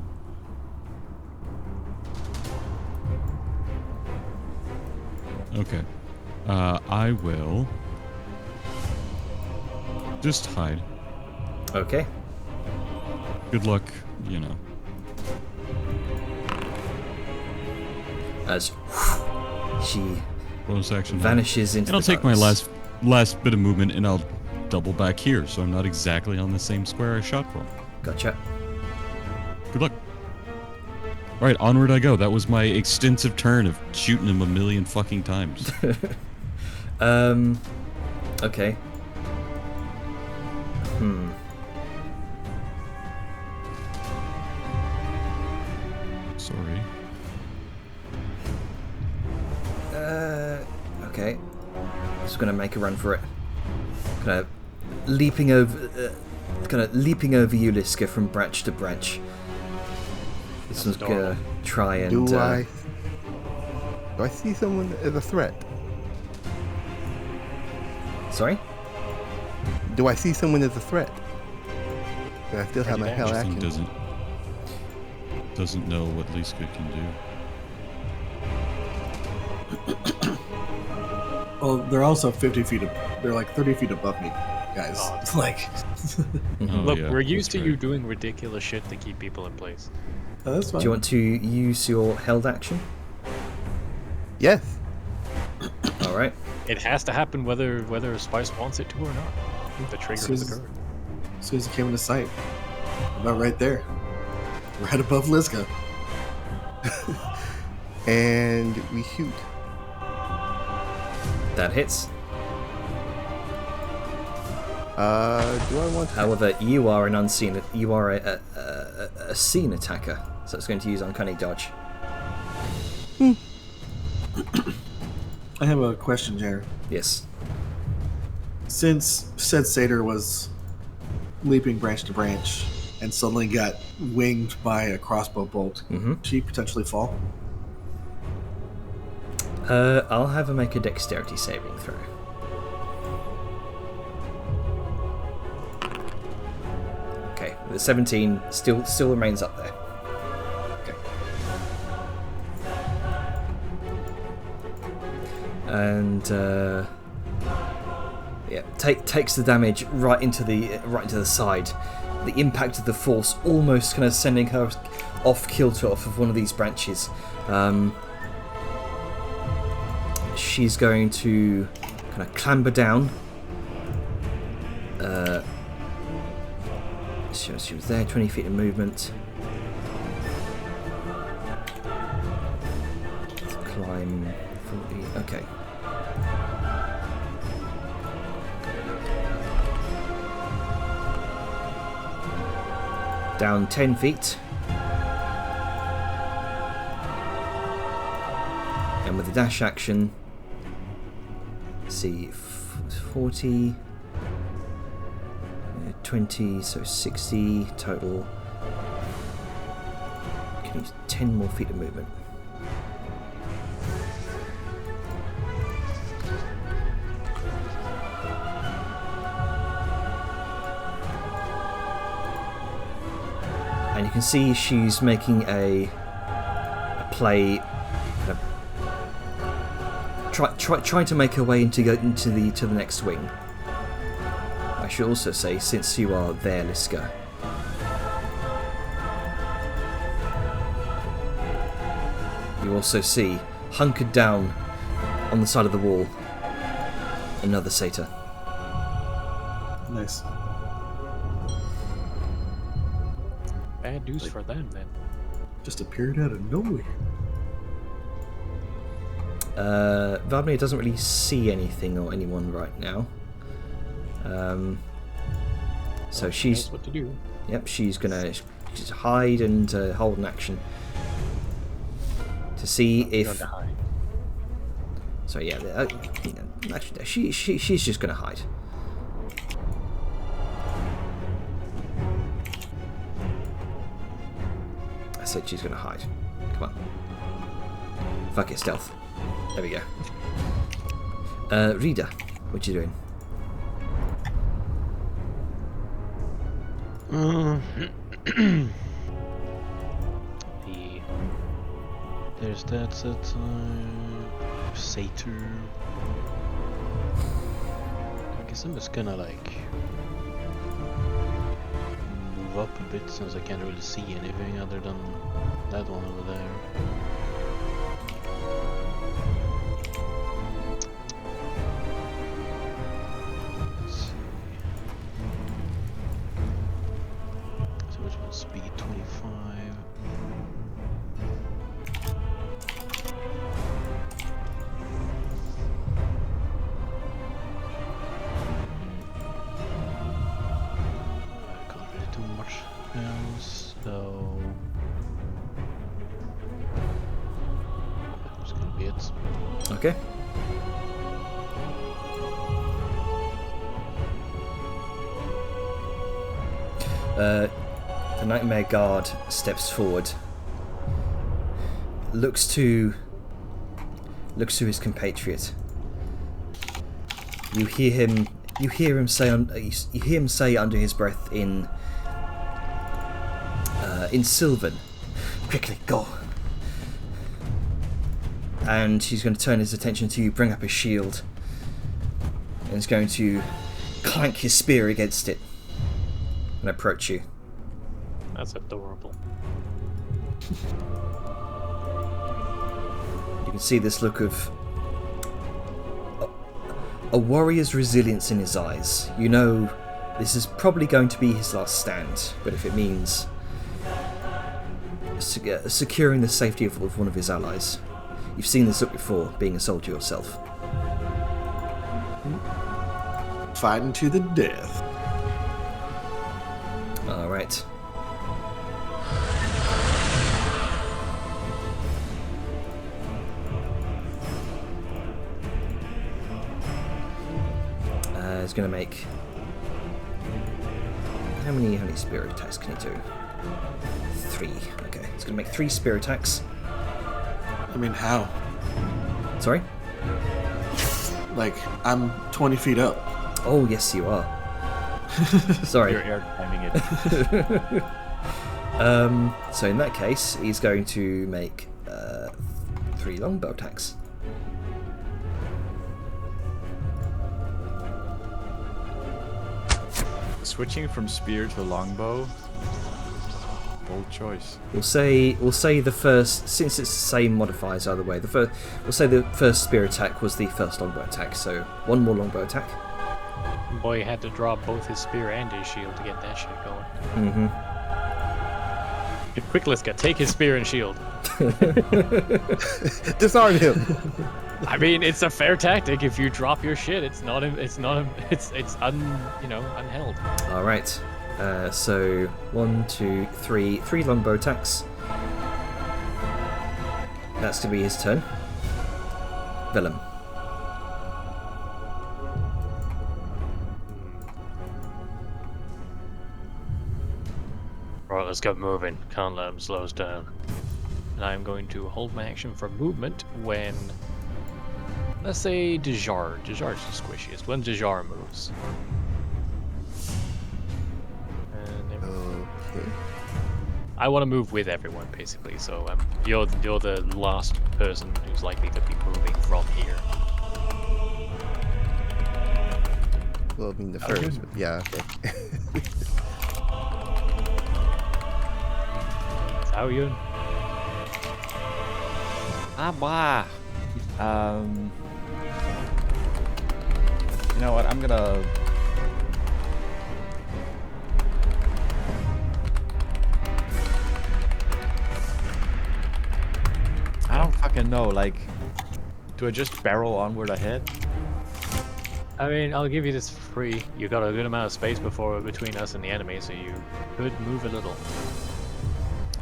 Okay. I will just hide. Okay. Good luck, you know. As she Bonus action. vanishes into And I'll the take my darkness. last bit of movement and I'll double back here, so I'm not exactly on the same square I shot from. Gotcha. Good luck. All right, onward I go. That was my extensive turn of shooting him a million fucking times. Okay. Sorry. Okay. Just gonna make a run for it. Kind of leaping over you, Liska, from branch to branch. This one's gonna try and. Do I see someone as a threat? Sorry. Do I see someone as a threat? But I still have my hell Interesting, action. doesn't know what Liska can do. Well, they're also 50 feet. They're like 30 feet above me, guys. It's like, Oh, Look, yeah, we're used to that's you right. doing ridiculous shit to keep people in place. that's fine. Do you want to use your held action? Yes. All right. It has to happen whether Spice wants it to or not. The trigger is Susan- occurred. As soon as it came into sight, about right there, right above Liska. And we shoot. That hits. Do I want to? However, you are an unseen. You are a seen attacker, so it's going to use uncanny dodge. I have a question, Jared. Yes. Since said satyr was leaping branch to branch and suddenly got winged by a crossbow bolt, Mhm. she potentially fall? I'll have her make a dexterity saving throw. Okay, the 17 still remains up there. Okay. And yeah, takes the damage right into the side. The impact of the force almost kind of sending her off kilter off of one of these branches. She's going to kind of clamber down. She was there, 20 feet of movement. Climb 40. Okay. Down 10 feet. And with the dash action, see 40, 20, so 60 total. Can use 10 more feet of movement. And you can see she's making a play, trying to make her way into the next wing. I should also say, since you are there, Liska, you also see, hunkered down on the side of the wall, another satyr. Nice. Bad news for them, then. Just appeared out of nowhere. Vladimir doesn't really see anything or anyone right now. So she's. Knows what to do. Yep, she's gonna just hide and hold an action to see if. So yeah, actually, she's just gonna hide. I said she's gonna hide. Come on. Fuck it, stealth. There we go. Rita, what you doing? There's that satyr. I guess I'm just gonna like move up a bit since I can't really see anything other than that one over there. Speed 25. I can't really do much else, so that's gonna be it. Okay. The Nightmare Guard steps forward, looks to his compatriot. You hear him say under his breath in Sylvan, "Quickly, go!" And he's going to turn his attention to you, bring up his shield, and he's going to clank his spear against it and approach you. That's adorable. You can see this look of a warrior's resilience in his eyes. You know this is probably going to be his last stand, but if it means securing the safety of one of his allies. You've seen this look before, being a soldier yourself. Fighting to the death. Alright. He's going to make... How many spear attacks can he do? 3. Okay, he's going to make 3 spear attacks. I mean, how? Sorry? Like, I'm 20 feet up. Oh, yes, you are. Sorry. You're air timing it. So in that case, he's going to make 3 longbow attacks. Switching from spear to longbow Bold choice. We'll say the first, since it's the same modifiers either way. We'll say the first spear attack was the first longbow attack. So one more longbow attack. Boy had to drop both his spear and his shield to get that shit going. Mm-hmm. Quick, Liska, take his spear and shield. Disarm him. I mean, it's a fair tactic. If you drop your shit, it's unheld. All right. So 1, 2, 3 longbow attacks. That's to be his turn. Willem. Alright, let's get moving. Can't let him slow us down. And I'm going to hold my action for movement when, let's say, Dejar. Dejar's the squishiest. When Dejar moves. And there we go. Okay. I want to move with everyone, basically. So you're the last person who's likely to be moving from here. Well, I mean the first, but yeah. Okay. How are you? Bah. You know what? I'm gonna. I don't fucking know. Like, do I just barrel onward ahead? I mean, I'll give you this for free. You got a good amount of space between us and the enemy, so you could move a little.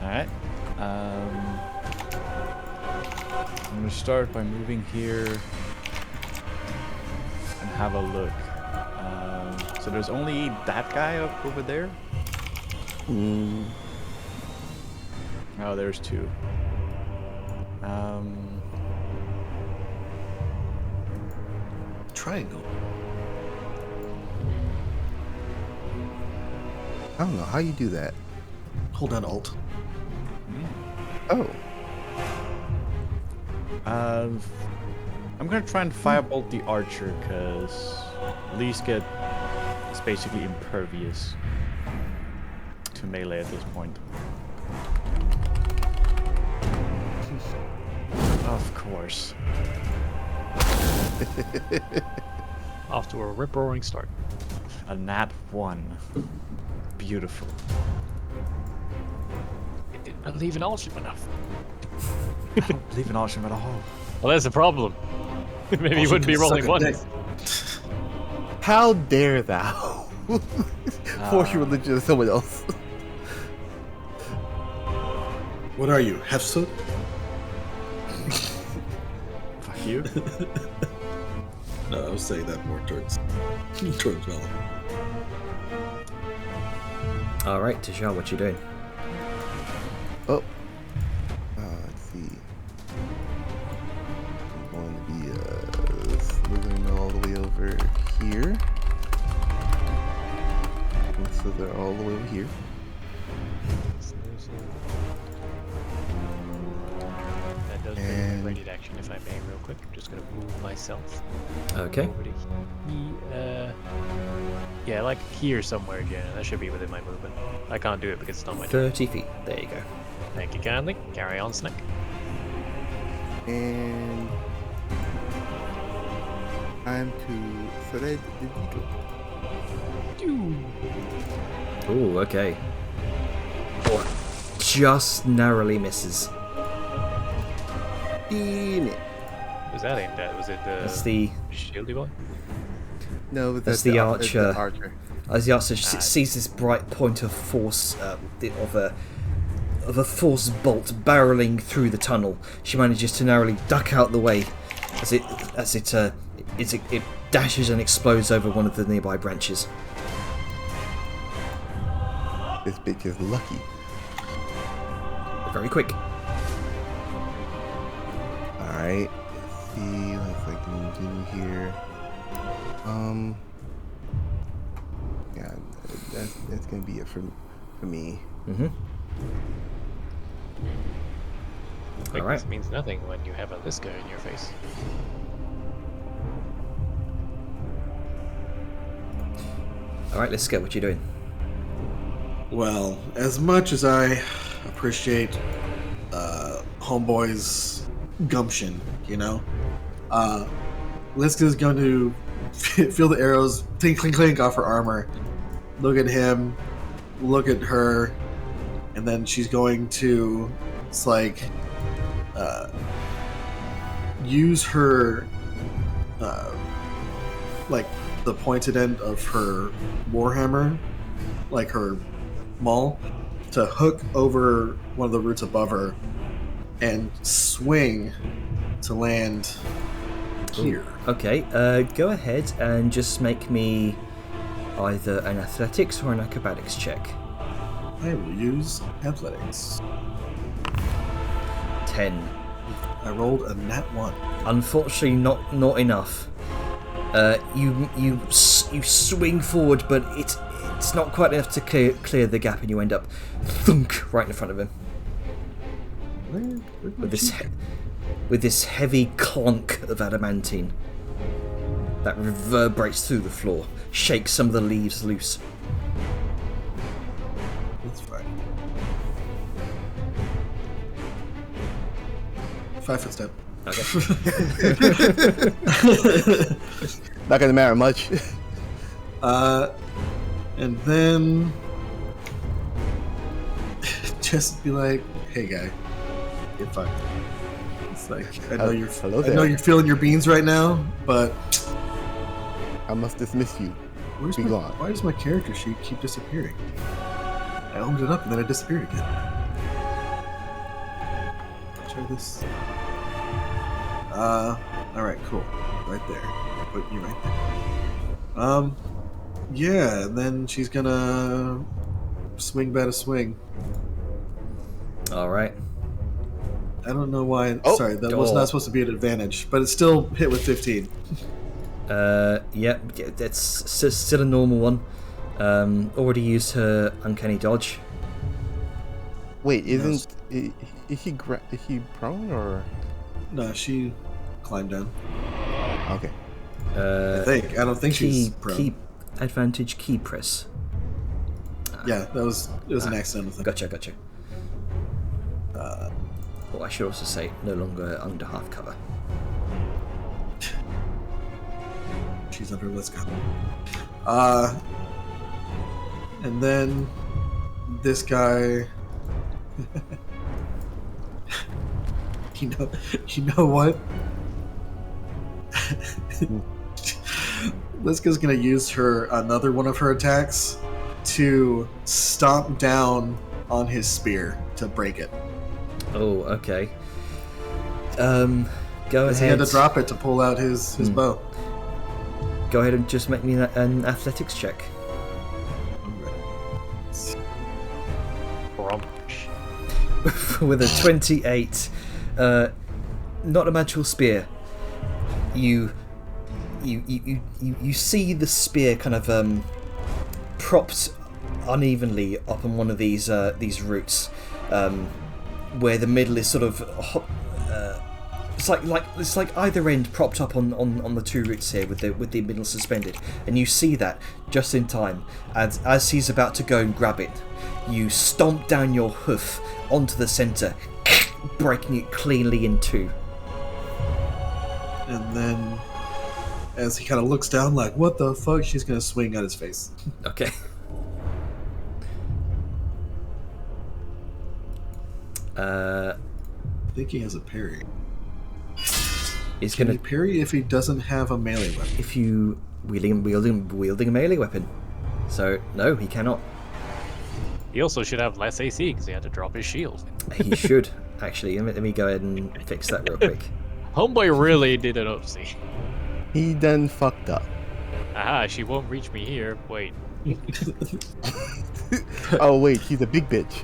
Alright. I'm gonna start by moving here and have a look. So there's only that guy up over there? Oh, there's two. Triangle. I don't know how you do that. Hold down Alt. Oh. I'm gonna try and firebolt the archer, because Liska is basically impervious to melee at this point. Of course. Off to a rip-roaring start. A nat 1. Beautiful. It didn't believe in Alsham enough. I don't believe in Alsham at all. Well, that's the problem. Maybe you wouldn't be rolling ones. How dare thou force your religion to someone else? What are you, Hefsut? Fuck you. No, I was saying that more towards Vela. All right, Dejar, what you doing? Oh. Let's see. I'm going to be slithering all the way over here. And slither all the way over here. That does bring me ready to action if I may, real quick. I'm just gonna move myself Okay. over to yeah, like here somewhere, Jenna. That should be within my movement. I can't do it because it's not my turn. 30 feet. There you go. Thank you kindly. Carry on, Snick. And time to thread the needle. Ooh, okay. Just narrowly misses. Damn it. Was that aimed at? Was it That's the the shieldy boy? No, That's the archer. The archer. as the archer sees this bright point of force of a force bolt barreling through the tunnel. She manages to narrowly duck out the way as it dashes and explodes over one of the nearby branches. This bitch is lucky. Very quick. Alright, let's see what else I can do here. Yeah, that's gonna be it for me. Mm-hmm. Quickness Alright. means nothing when you have a Liska in your face. Alright, let's get what you're doing. Well, as much as I appreciate Homeboy's gumption, Liska's going to feel the arrows clink, clink, clink off her armor, look at him, look at her, and then she's going to, use her, the pointed end of her warhammer, like her maul, to hook over one of the roots above her and swing to land here. Okay, go ahead and just make me either an athletics or an acrobatics check. I will use athletics. 10. I rolled a nat 1. Unfortunately, not enough. You swing forward, but it's not quite enough to clear the gap, and you end up thunk right in front of him with this heavy clunk of adamantine that reverberates through the floor, shakes some of the leaves loose. That's fine. 5-foot step. Okay. Not gonna matter much. And then just be like, "Hey, guy, get fucked." It's like I know you're feeling your beans right now, but I must dismiss you. Be gone. Why does my character sheet keep disappearing? I opened it up and then it disappeared again. Try this. Alright, cool. Right there. Put you right there. Yeah, and then she's gonna swing back a swing. Alright. I don't know why. Oh. Sorry, that was not supposed to be an advantage, but it's still hit with 15. Yeah, that's still a normal one. Already used her uncanny dodge. Wait, is he prone or? No, she climbed down. Okay. I don't think she's prone. Key advantage key press. Yeah, it was an accidental thing. Gotcha. I should also say no longer under half cover. She's under Liska. And then this guy. You know what? Liska's gonna use another one of her attacks to stomp down on his spear to break it. Oh, okay. Go ahead. He had to drop it to pull out his bow. Go ahead and just make me an athletics check. With a 28, not a magical spear. You see the spear kind of propped unevenly up on one of these roots, where the middle is sort of it's like either end propped up on the two roots here with the middle suspended, and you see that just in time, and as he's about to go and grab it, you stomp down your hoof onto the center, breaking it cleanly in two. And then, as he kind of looks down, like, "What the fuck?" she's gonna swing at his face. Okay. I think he has a parry. He's Can gonna he parry if he doesn't have a melee weapon? if you wielding a melee weapon. So no, he cannot. He also should have less AC because he had to drop his shield. He should actually. Let me go ahead and fix that real quick. Homeboy really did an oopsie. He done fucked up. Aha, she won't reach me here. Wait. Oh wait, he's a big bitch.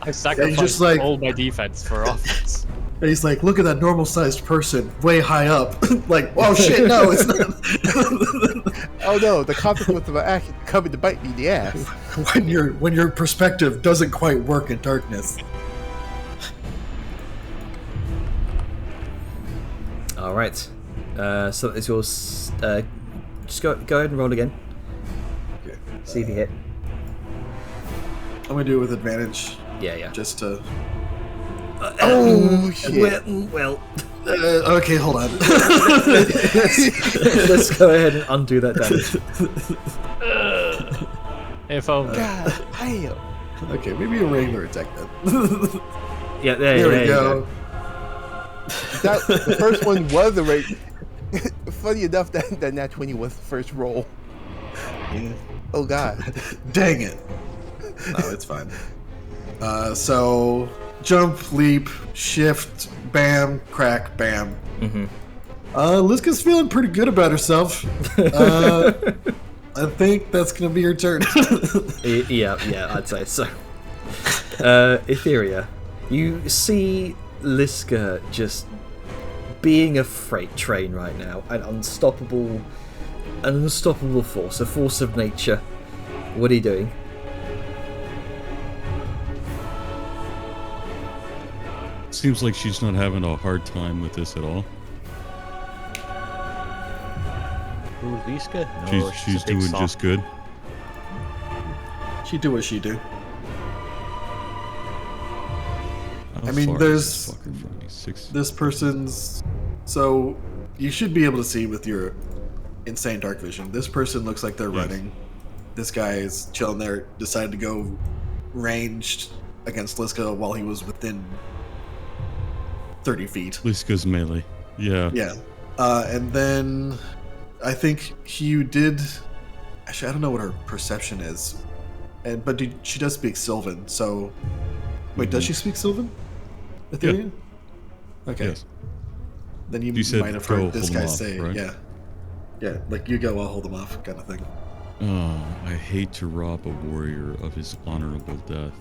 I sacrificed just like- all my defense for offense. And he's like, "Look at that normal-sized person, way high up." Like, "Oh shit, no, it's not." Oh no, the consequence of an action coming to bite me in the ass. when your perspective doesn't quite work in darkness. All right. So it's yours. Just go ahead and roll again. Okay. See if you hit. I'm gonna do it with advantage, Yeah. just to. Oh shit! Well, Okay, hold on. let's go ahead and undo that damage. If only. God damn! Okay, maybe a regular attack then. Yeah, There there we you go. The first one was a rate. Funny enough, that nat 20 was the first roll. Oh god. Dang it. No, it's fine. So jump, leap, shift, bam, crack, bam. Mm-hmm. Liska's feeling pretty good about herself. I think that's gonna be her turn. Yeah, I'd say so. Etheria, you see Liska just being a freight train right now, an unstoppable force, a force of nature. What are you doing? Seems like she's not having a hard time with this at all. Who's Liska? No, She's a big doing soft- just good. She do what she do. How I mean, far there's- is this fucker from me? 6. This person's. So you should be able to see with your insane dark vision. This person looks like they're Yes. running. This guy is chilling there. Decided to go ranged against Liska while he was within 30 feet. Liska's melee. Yeah. Yeah. And then I think you did. Actually, I don't know what her perception is. But she does speak Sylvan, so. Wait, does she speak Sylvan? Etheria? Okay. Yes. Then you said might have go heard this hold 'em guy off, say, right? yeah. Yeah, like you go, I'll hold him off, kind of thing. Oh, I hate to rob a warrior of his honorable death.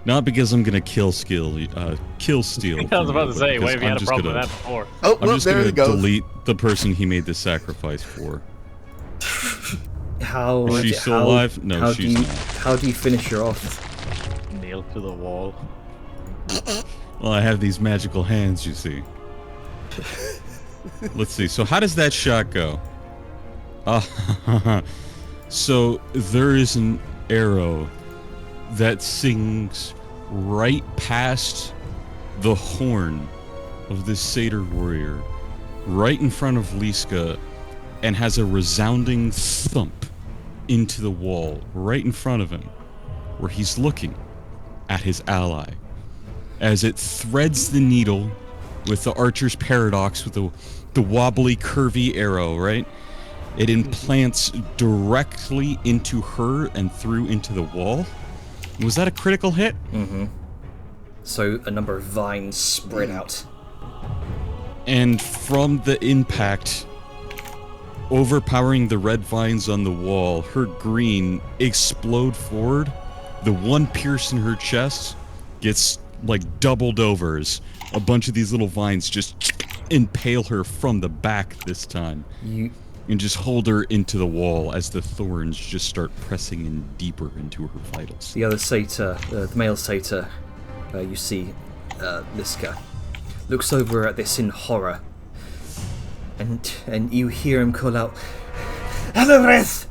Not because I'm gonna kill steal. I was about to say, why have you had a problem with that before? Oh, I'm well, just there gonna it goes. delete the person he made the sacrifice for. How Is she still alive? No, how she's do you, not. How do you finish her off? Nailed to the wall. Well, I have these magical hands, you see. Let's see. So how does that shot go? So there is an arrow that sings right past the horn of this satyr warrior, right in front of Liska, and has a resounding thump into the wall right in front of him, where he's looking at his ally. As it threads the needle with the archer's paradox with the wobbly, curvy arrow, right? It implants directly into her and through into the wall. Was that a critical hit? Mm-hmm. So a number of vines spread out. And from the impact, overpowering the red vines on the wall, her green explode forward. The one pierce in her chest gets like doubled over as a bunch of these little vines just impale her from the back this time. And just hold her into the wall as the thorns just start pressing in deeper into her vitals. The other satyr, the male satyr, you see, Liska, looks over at this in horror, and you hear him call out, "Eloreth!"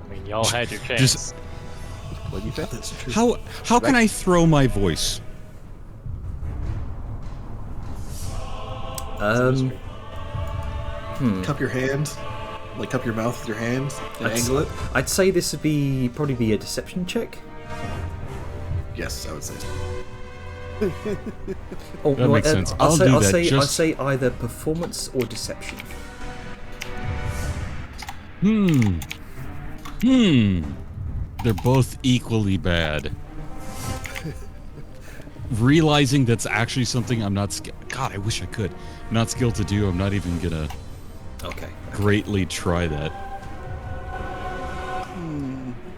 I mean, y'all had your chance. Just What do you say? That's true. how can I throw my voice? Cup your hand, like cup your mouth with your hand and angle it. I'd say this would probably be a deception check. Yes, I would say so. Oh, That makes sense. I'll do that, I'll just- say either performance or deception. They're both equally bad. Realizing that's actually something I'm not God, I wish I could. I'm not skilled to do. I'm not even gonna Okay. greatly try that.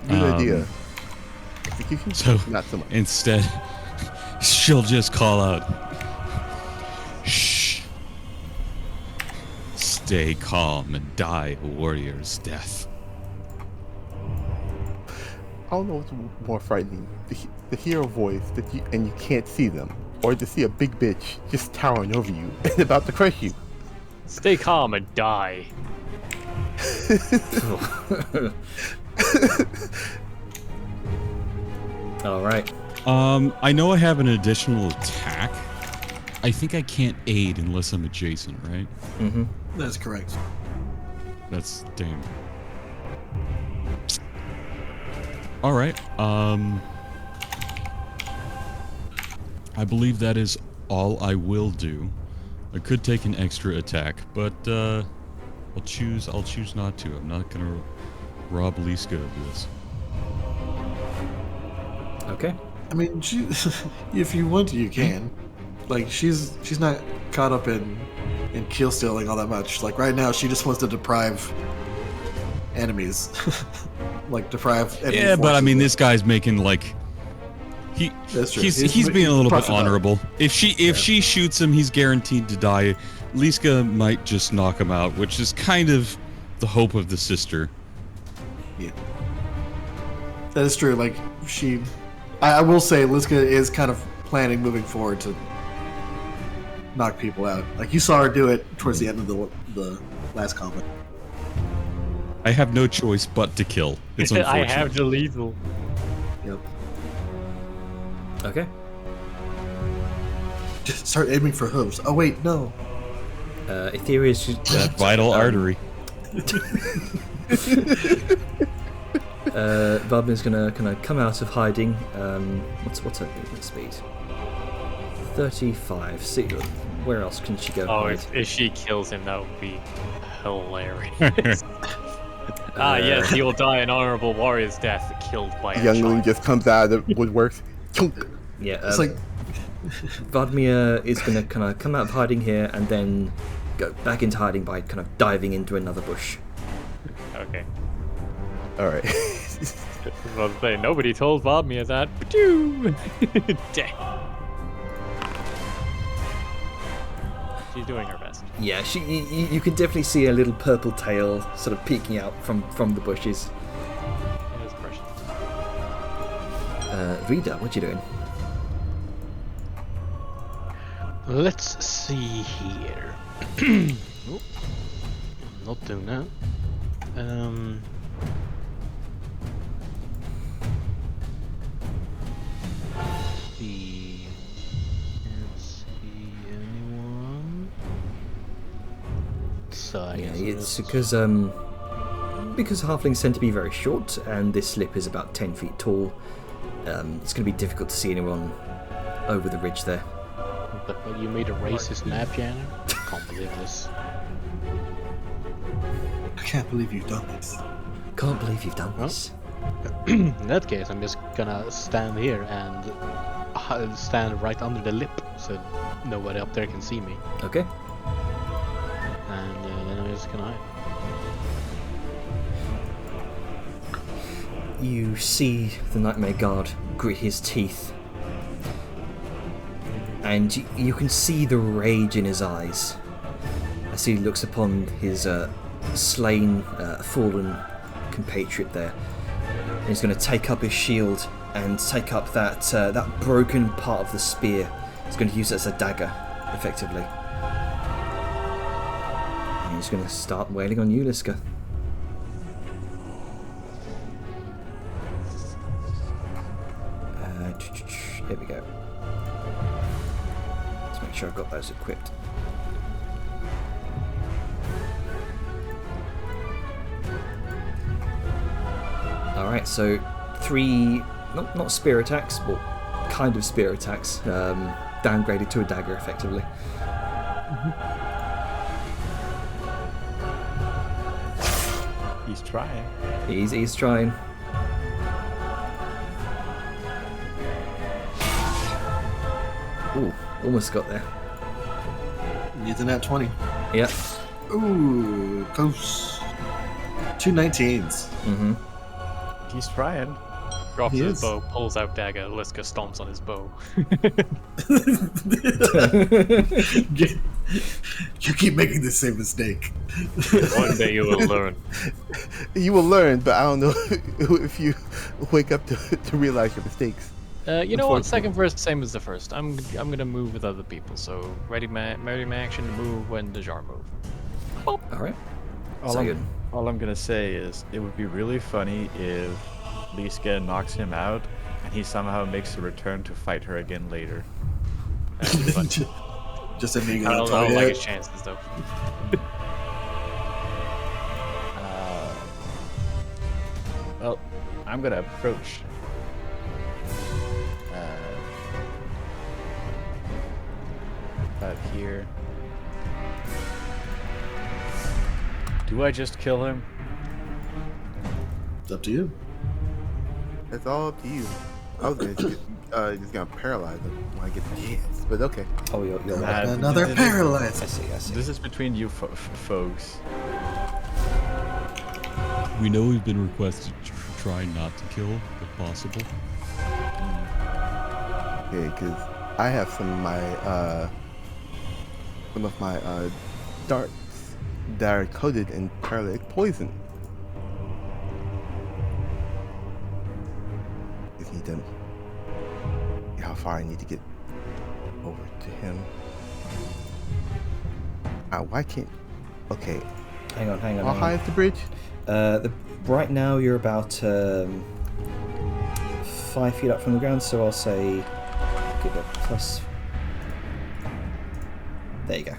Good idea. Execution? So Not so much. instead, she'll just call out, "Shh. Stay calm and die a warrior's death." I don't know what's more frightening: to hear a voice that you can't see them, or to see a big bitch just towering over you and about to crush you. Stay calm and die. All right. I know I have an additional attack. I think I can't aid unless I'm adjacent, right? Mm-hmm. That's correct. That's damn. All right. I believe that is all I will do. I could take an extra attack, but I'll choose not to. I'm not gonna rob Liska of this. Okay. I mean, if you want to, you can. Like, she's not caught up in kill stealing all that much. Like, right now, she just wants to deprive enemies. Like, deprive enemy Yeah, but I forces. mean, this guy's making like That's true. he's being a little bit puffing up. honorable. If she shoots him, he's guaranteed to die. Liska might just knock him out, which is kind of the hope of the sister. Yeah. That is true. Like, I will say Liska is kind of planning moving forward to knock people out. Like, you saw her do it towards the end of the last combat. I have no choice but to kill. It's unfortunate. I have the lethal. Yep. Okay. Just start aiming for hooves. Oh wait, no. Etherea's That vital artery. Vardmia's gonna kind of come out of hiding. What's her movement speed? 35. See, where else can she go? Oh, hide? if she kills him, that would be hilarious. Yes, he will die an honorable warrior's death, killed by a Youngling child. just comes out of the woodworks. Chunk. Yeah, It's like Vardmia is gonna kind of come out of hiding here and then go back into hiding by kind of diving into another bush. Okay. All right. I was saying, nobody told Vardmia that. Pachoo! Dang. She's doing her best. Yeah, you can definitely see a little purple tail sort of peeking out from the bushes. It is precious. Rita, what you doing? Let's see here. Oh, not doing that. Can't see anyone. So I Yeah, guess it's let's- because halflings tend to be very short, and this slip is about 10 feet tall. It's going to be difficult to see anyone over the ridge there. But you made a racist map, Janner? Can't believe this. I can't believe you've done this. Can't believe you've done Huh? this. In that case, I'm just gonna stand here and stand right under the lip so nobody up there can see me. Okay. And then I'm just gonna hide. You see the Nightmare Guard grit his teeth, and you can see the rage in his eyes as he looks upon his slain, fallen compatriot there. And he's going to take up his shield and take up that broken part of the spear. He's going to use it as a dagger, effectively. And he's going to start wailing on you, Liska. Here we go. Let's make sure I've got those equipped. Alright, so 3, not spear attacks, but kind of spear attacks, downgraded to a dagger effectively. He's trying. He's trying. Ooh, almost got there. Needs a nat 20. Yep. Ooh, close. 2 19s. Mm-hmm. He's trying. Drops He his is. bow, pulls out dagger, Liska stomps on his bow. You keep making the same mistake. One day you will learn. You will learn, but I don't know if you wake up to realize your mistakes. You know what? Second verse, same as the first. I'm gonna move with other people, so ready my action to move when the jar move. Alright. All So I'm good. All I'm gonna say is it would be really funny if Liska knocks him out and he somehow makes a return to fight her again later. That'd be fun. Just admitting I on don't like target. his chances though. Well, I'm gonna approach. About here. Do I just kill him? It's up to you. That's all up to you. I was just gonna paralyze him when I get the chance, but okay. Oh, you're Nah, Another th- th- paralyze. I see. This is between you folks. We know we've been requested to try not to kill, if possible. Okay, because I have some of my darts that are coated in paralytic poison. Just need to see how far I need to get over to him. Why can't? Okay, Hang on. how high is the bridge? Right now you're about 5 feet up from the ground, so I'll say give it plus. There you go.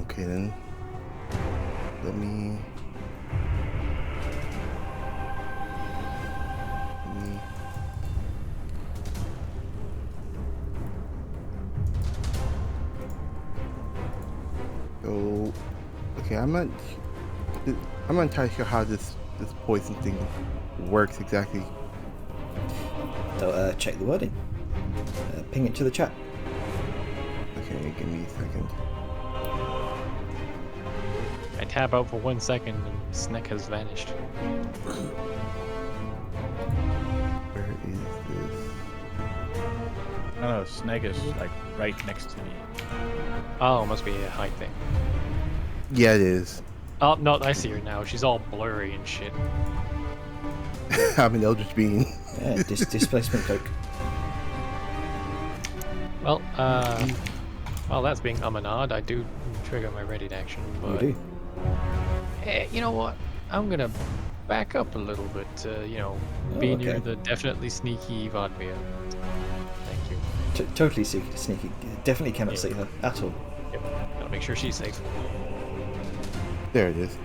Okay then. Let me. So, okay, I'm not entirely sure how this poison thing works exactly. So check the wording. Ping it to the chat. Okay, give me a second. I tab out for 1 second and Sneck has vanished. Where is this? No, Snake is like right next to me. Oh, must be a height thing. Yeah, it is. Oh, no, I see her now. She's all blurry and shit. I'm an eldritch being. Yeah, displacement cloak. Well, while that's being and I do trigger my ready to action. But, You do. Hey, you know what? I'm gonna back up a little bit to, be near okay. the definitely sneaky Vodmia. Thank you. Totally sneaky. Definitely cannot Yeah. see her at all. Yep. Gotta make sure she's safe. There it is.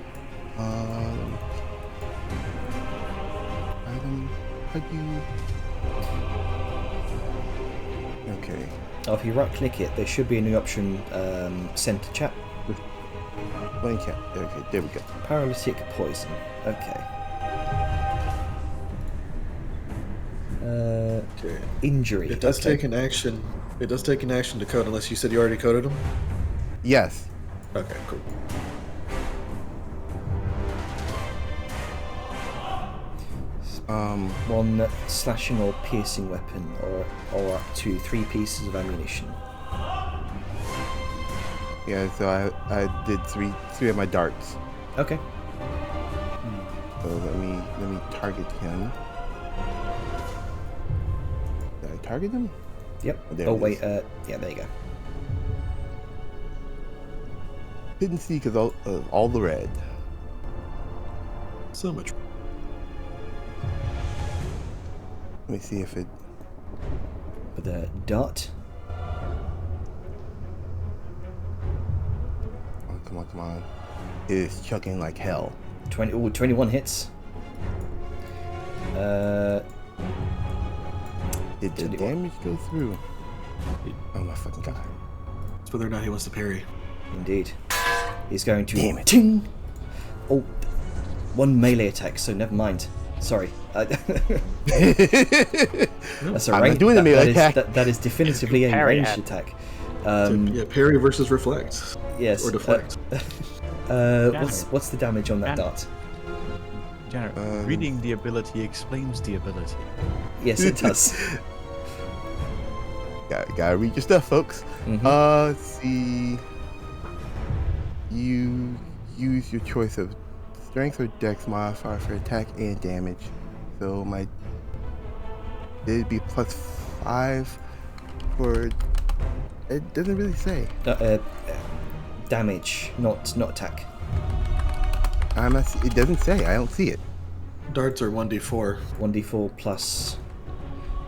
Item. How do you? Okay. Oh, if you right click it, there should be a new option, send to chat. Blank cat. Okay, there we go. Paralytic poison. Okay. Okay. Injury. It does okay. take an action. It does take an action to code, unless you said you already coded them. Yes. Okay, cool. One slashing or piercing weapon, or up to 3 pieces of ammunition. Yeah. So I did three of my darts. Okay. So let me target him. Did I target him? Yep. There Oh it wait. is. Yeah. There you go. Didn't see because of all the red. So much. Let me see if it. With a dart. Oh, come on. It is chucking like hell. 21 hits. Did the 21. damage go through? Oh my fucking god. It's whether or not he wants to parry. Indeed. He's going to. Damn it. Ting! Oh, 1 melee attack. So never mind. Sorry. That's a I'm range. not doing the melee attack. That is definitively a Parry ranged at. attack. Yeah, parry versus reflect. Yes. Or deflect. What's the damage on that dart? Janet, reading the ability explains the ability. Yes, it does. Gotta read your stuff, folks. Mhm. Let's see. You use your choice of strength or dex modifier for attack and damage. So it'd be +5 for. It doesn't really say. Damage, not attack. It doesn't say. I don't see it. Darts are 1d4. 1d4 plus.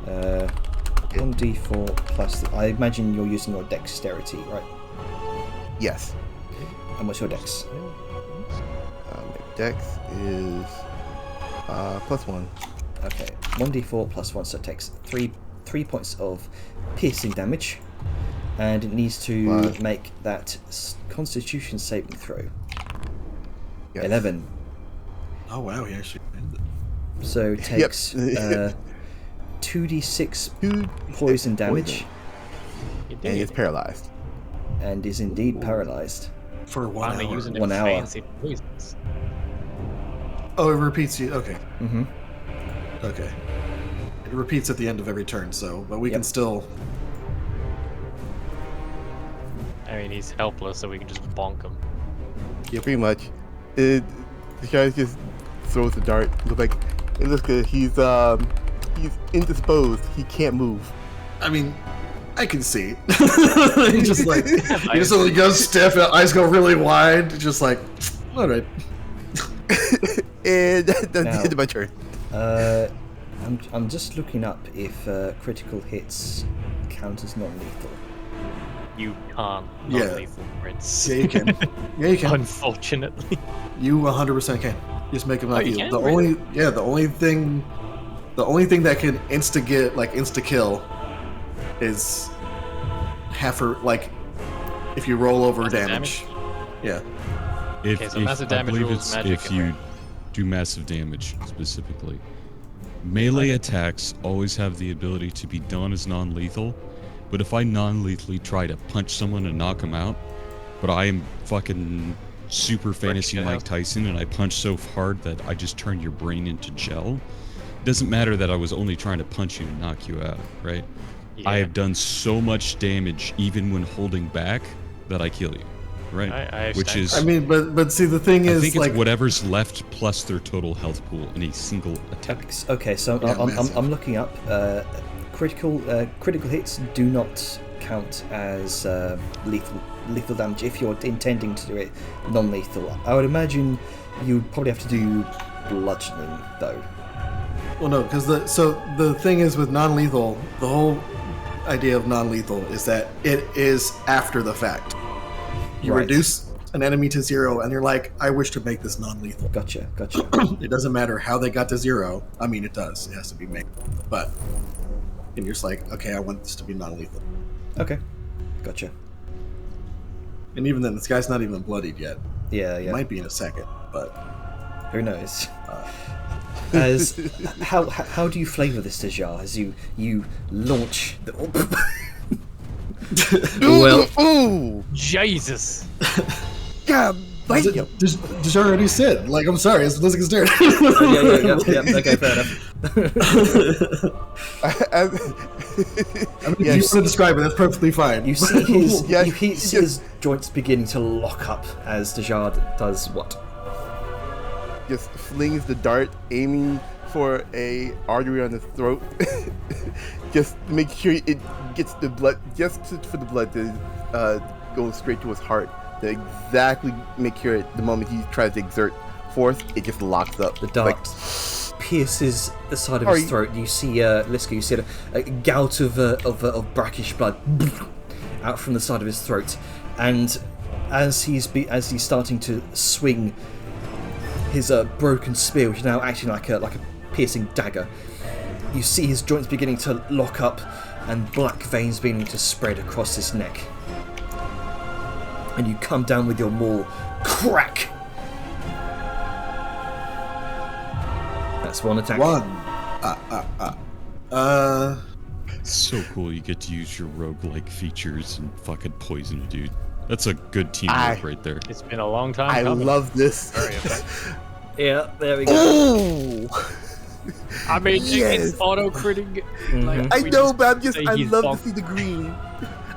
1d4 plus. I imagine you're using your dexterity, right? Yes. And what's your dex? My dex is +1. Okay, 1d4 plus 1, so it takes 3 points of piercing damage, and it needs to make that Constitution saving throw. Yes. 11. Oh wow, he actually. So it takes 2d6 poison damage, And it's paralyzed. and is indeed paralyzed. For 1 Finally hour. using 1 them hour. fancy poisons. Oh, it repeats you. Okay. Mm-hmm. Okay. It repeats at the end of every turn, but we can still. I mean, he's helpless, so we can just bonk him. Yeah, pretty much. The guy just throws the dart. It looks good. He's indisposed. He can't move. I mean, I can see. He just like he just suddenly goes stiff, eyes go really wide, just like, all right. And that's the Now- end of my turn. I'm just looking up if critical hits count as non-lethal. You can't. Yeah. Non-lethal Prince. Yeah, you can. Yeah, you can. Unfortunately. You 100% can. Just make them Oh, not you you. can? The Really? only thing that can insta kill is if you roll over Massive damage. Yeah. Okay, so massive I damage believe rules it's magic if and you range. do massive damage specifically. Melee attacks always have the ability to be done as non-lethal, but if I non-lethally try to punch someone and knock them out, but I am fucking super fantasy shit Mike out. Tyson and I punch so hard that I just turn your brain into gel, it doesn't matter that I was only trying to punch you and knock you out, right? Yeah. I have done so much damage even when holding back that I kill you, right? I Which understand. is I mean, but see, the thing I is, think it's like, whatever's left plus their total health pool in a single attack. Okay, so Yeah, I'm massive. looking up. Critical hits do not count as lethal damage if you're intending to do it non-lethal. I would imagine you'd probably have to do bludgeoning though. well, no, because the thing is with non-lethal, the whole idea of non-lethal is that it is after the fact. You Right. reduce an enemy to 0, and you're like, I wish to make this non-lethal. Gotcha. It doesn't matter how they got to 0. I mean, it does. It has to be made. But and you're just like, okay, I want this to be non-lethal. Okay, gotcha. And even then, this guy's not even bloodied yet. Yeah. It might be in a second, but Who knows? As how do you flavour this Dejar as you launch the? Well, Ooh! Jesus! God, bite you! Just already said. Like, I'm sorry, it's losing his turn. yeah. Okay, fair enough. I mean, if you want to describe it, that's perfectly fine. You see his Yeah, you see his joints beginning to lock up as Dejar does what? Just flings the dart, aiming for a artery on his throat. Just make sure it gets the blood, for the blood to go straight to his heart. To exactly make sure the moment he tries to exert force, it just locks up. The dart pierces the side of his throat. You see, Liska, you see a gout of brackish blood out from the side of his throat, and as he's starting to swing his broken spear, which is now acting like a piercing dagger, you see his joints beginning to lock up, and black veins beginning to spread across his neck. And you come down with your maul, crack. That's one attack. So cool you get to use your roguelike features and fucking poison a dude. That's a good teamwork right there. It's been a long time I coming. love this. Very effective. Yeah, there we go. Oh! I mean, Yes. it's auto-critting. Like, I we know, just but say I he's love bonk- to see the green.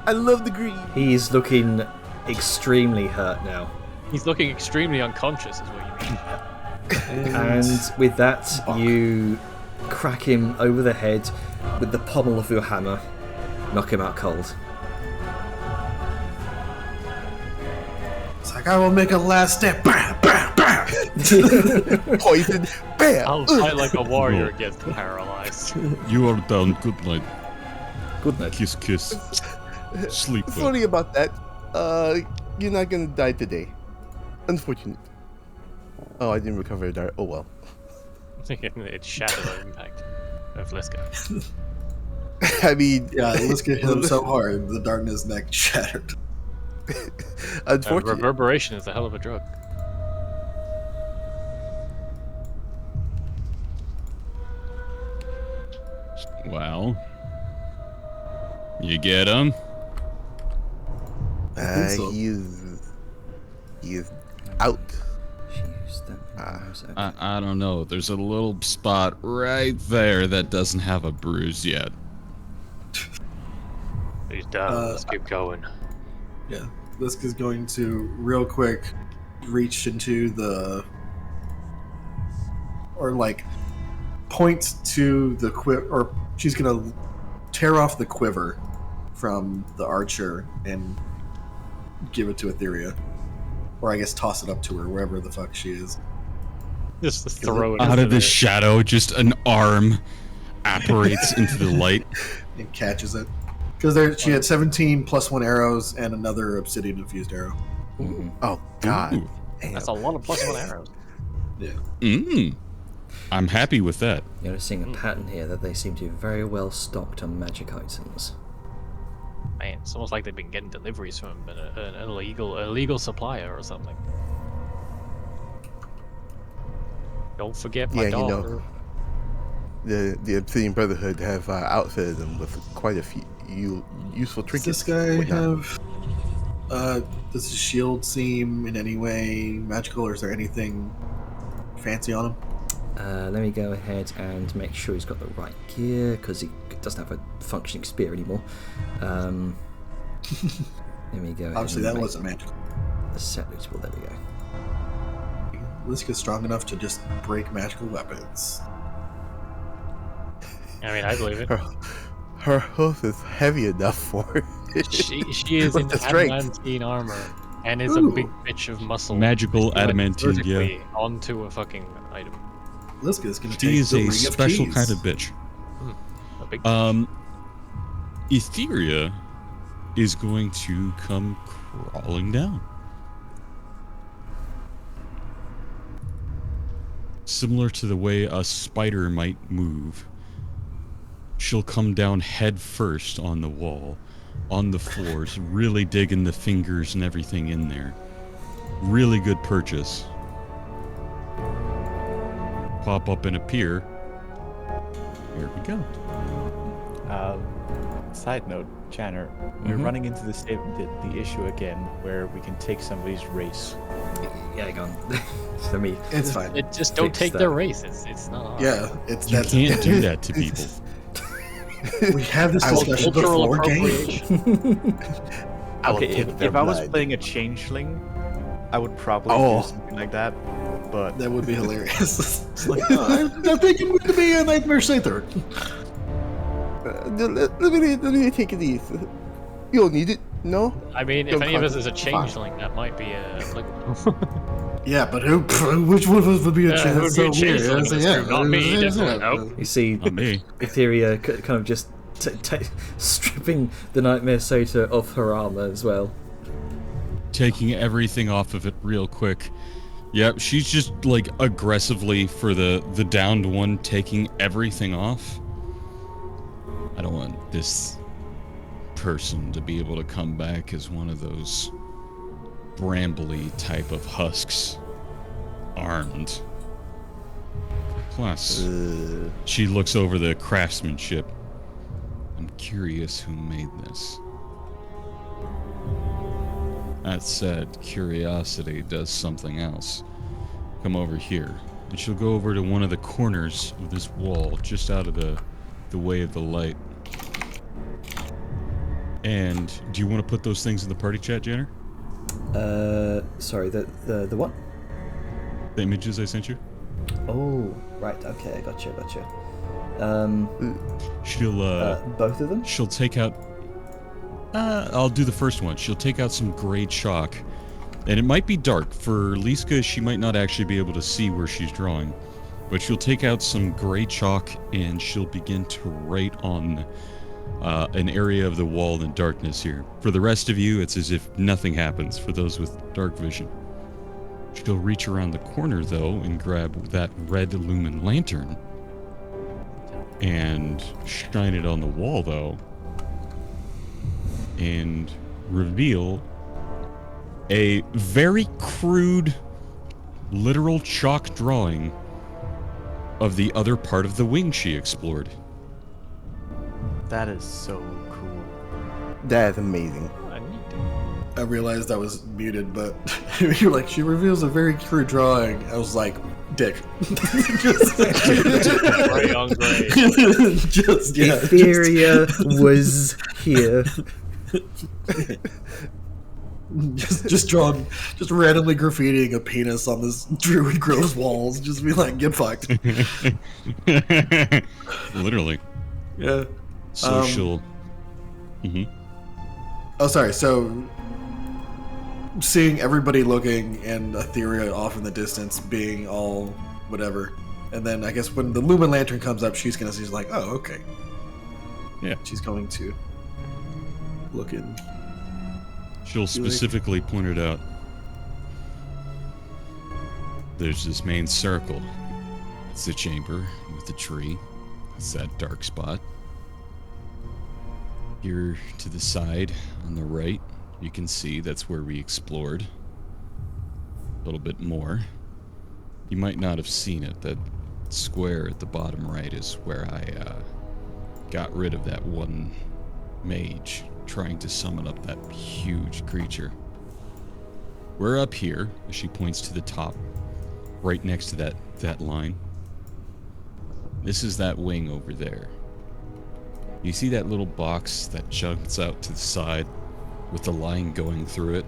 I love the green. He's looking extremely hurt now. He's looking extremely unconscious, is what you mean. And with that, you crack him over the head with the pommel of your hammer, knock him out cold. It's like, I will make a last step. Bam, bam, bam. Poison. Bam. I'll fight like a warrior gets paralyzed. You are down. Good night. Good night. Kiss, kiss. Sleep well. Sorry about that. You're not gonna die today. Unfortunate. Oh, I didn't recover a dart. Oh well. It shattered the impact of Liska. I mean, Yeah, Liska hit him so hard, the darkness neck shattered. unfortunate. Reverberation is a hell of a drug. Well, you get him. think so. He is out. Jeez, that I don't know. There's a little spot right there that doesn't have a bruise yet. He's down. Let's keep going. Yeah, Liska's going to real quick reach into the, or like point to the or she's gonna tear off the quiver from the archer and give it to Etheria, or I guess toss it up to her wherever the fuck she is. Just throw it Out into of the there. shadow, just an arm apparates into the light. And catches it because she had 17 plus 1 arrows and another obsidian infused arrow. Oh God. Ooh. Damn. That's a lot of +1 arrows. Mm. I'm happy with that. You're noticing a pattern here that they seem to be very well stocked on magic items. Man, it's almost like they've been getting deliveries from an illegal supplier or something. Don't forget my Yeah, you daughter. know, the Obsidian Brotherhood have outfitted them with quite a few useful Does trinkets. this guy whatnot. have? Does his shield seem in any way magical, or is there anything fancy on him? Let me go ahead and make sure he's got the right gear, because he doesn't have a functioning spear anymore. Let me go ahead Obviously, and that make wasn't magical. the set lootable. There we go. Liska's strong enough to just break magical weapons. I mean, I believe it. Her hoof is heavy enough for it. She is in With the strength. adamantine armor and is a Ooh. big bitch of muscle. Magical She went adamantine, vertically yeah. onto a fucking item. Liska's gonna take She is the a ring of special keys. kind of bitch. A big Etheria is going to come crawling down. Similar to the way a spider might move, she'll come down head first on the wall, on the floors, really digging the fingers and everything in there. Really good purchase. Pop up and appear. Here we go. Side note, Channer, we're running into the issue again where we can take somebody's race. Yeah, go on. For me, It's fine. It just don't Fix take that. their race. It's not hard. Yeah, it's You that's can't do that to people. We had this I will discussion Cultural before, gang. appropriation. I will Okay, take their if I was blood. playing a changeling, I would probably Oh. do something like that. But That would be hilarious. It's like, I think I'm going to be a Nightmare Satyr. Let me take it easy. You don't need it, no? I mean, if Don't any of us call is a it. changeling, that might be applicable. Yeah, but which one of us would be a Yeah, chance? who would be a So weird. changeling in It's this like, group? Not me, definitely. Nope. you see Not me. Etheria kind of just stripping the Nightmare Satyr off her armor as well. Taking everything off of it real quick. Yep, she's just like aggressively for the downed one, taking everything off. I don't want this person to be able to come back as one of those brambly type of husks, armed. Plus, she looks over the craftsmanship. I'm curious who made this. That said, curiosity does something else. Come over here. And she'll go over to one of the corners of this wall, just out of the way of the light. And do you want to put those things in the party chat, Jenner? Sorry, the what? The images I sent you? Oh, right. Okay, I gotcha. She'll Both of them? she'll take out I'll do the first one. She'll take out some gray chalk And it might be dark. For Liska, she might not actually be able to see where she's drawing. But she'll take out some gray chalk and she'll begin to write on an area of the wall in darkness here. For the rest of you, it's as if nothing happens for those with dark vision. She'll reach around the corner, though, and grab that red lumen lantern and shine it on the wall, though, and reveal a very crude, literal chalk drawing of the other part of the wing she explored. That is so cool. That is amazing. I realized I was muted, but you're like, she reveals a very crude drawing. I was like, dick. Gray on gray. Just, yeah. Etheria was here. Just randomly graffitiing a penis on this Druid Grove's walls. Just be like, get fucked. Literally. Yeah. Social. Oh, sorry. So, seeing everybody looking and Etheria off in the distance being all whatever. And then I guess when the Lumen Lantern comes up, she's going to see, like, oh, okay. Yeah. She's going to look in. She'll specifically point it out. There's this main circle. It's the chamber with the tree. It's that dark spot. Here to the side on the right, you can see that's where we explored. A little bit more. You might not have seen it. That square at the bottom right is where I got rid of that one mage trying to summon up that huge creature. We're up here, as she points to the top, right next to that line. This is that wing over there. You see that little box that juts out to the side with the line going through it?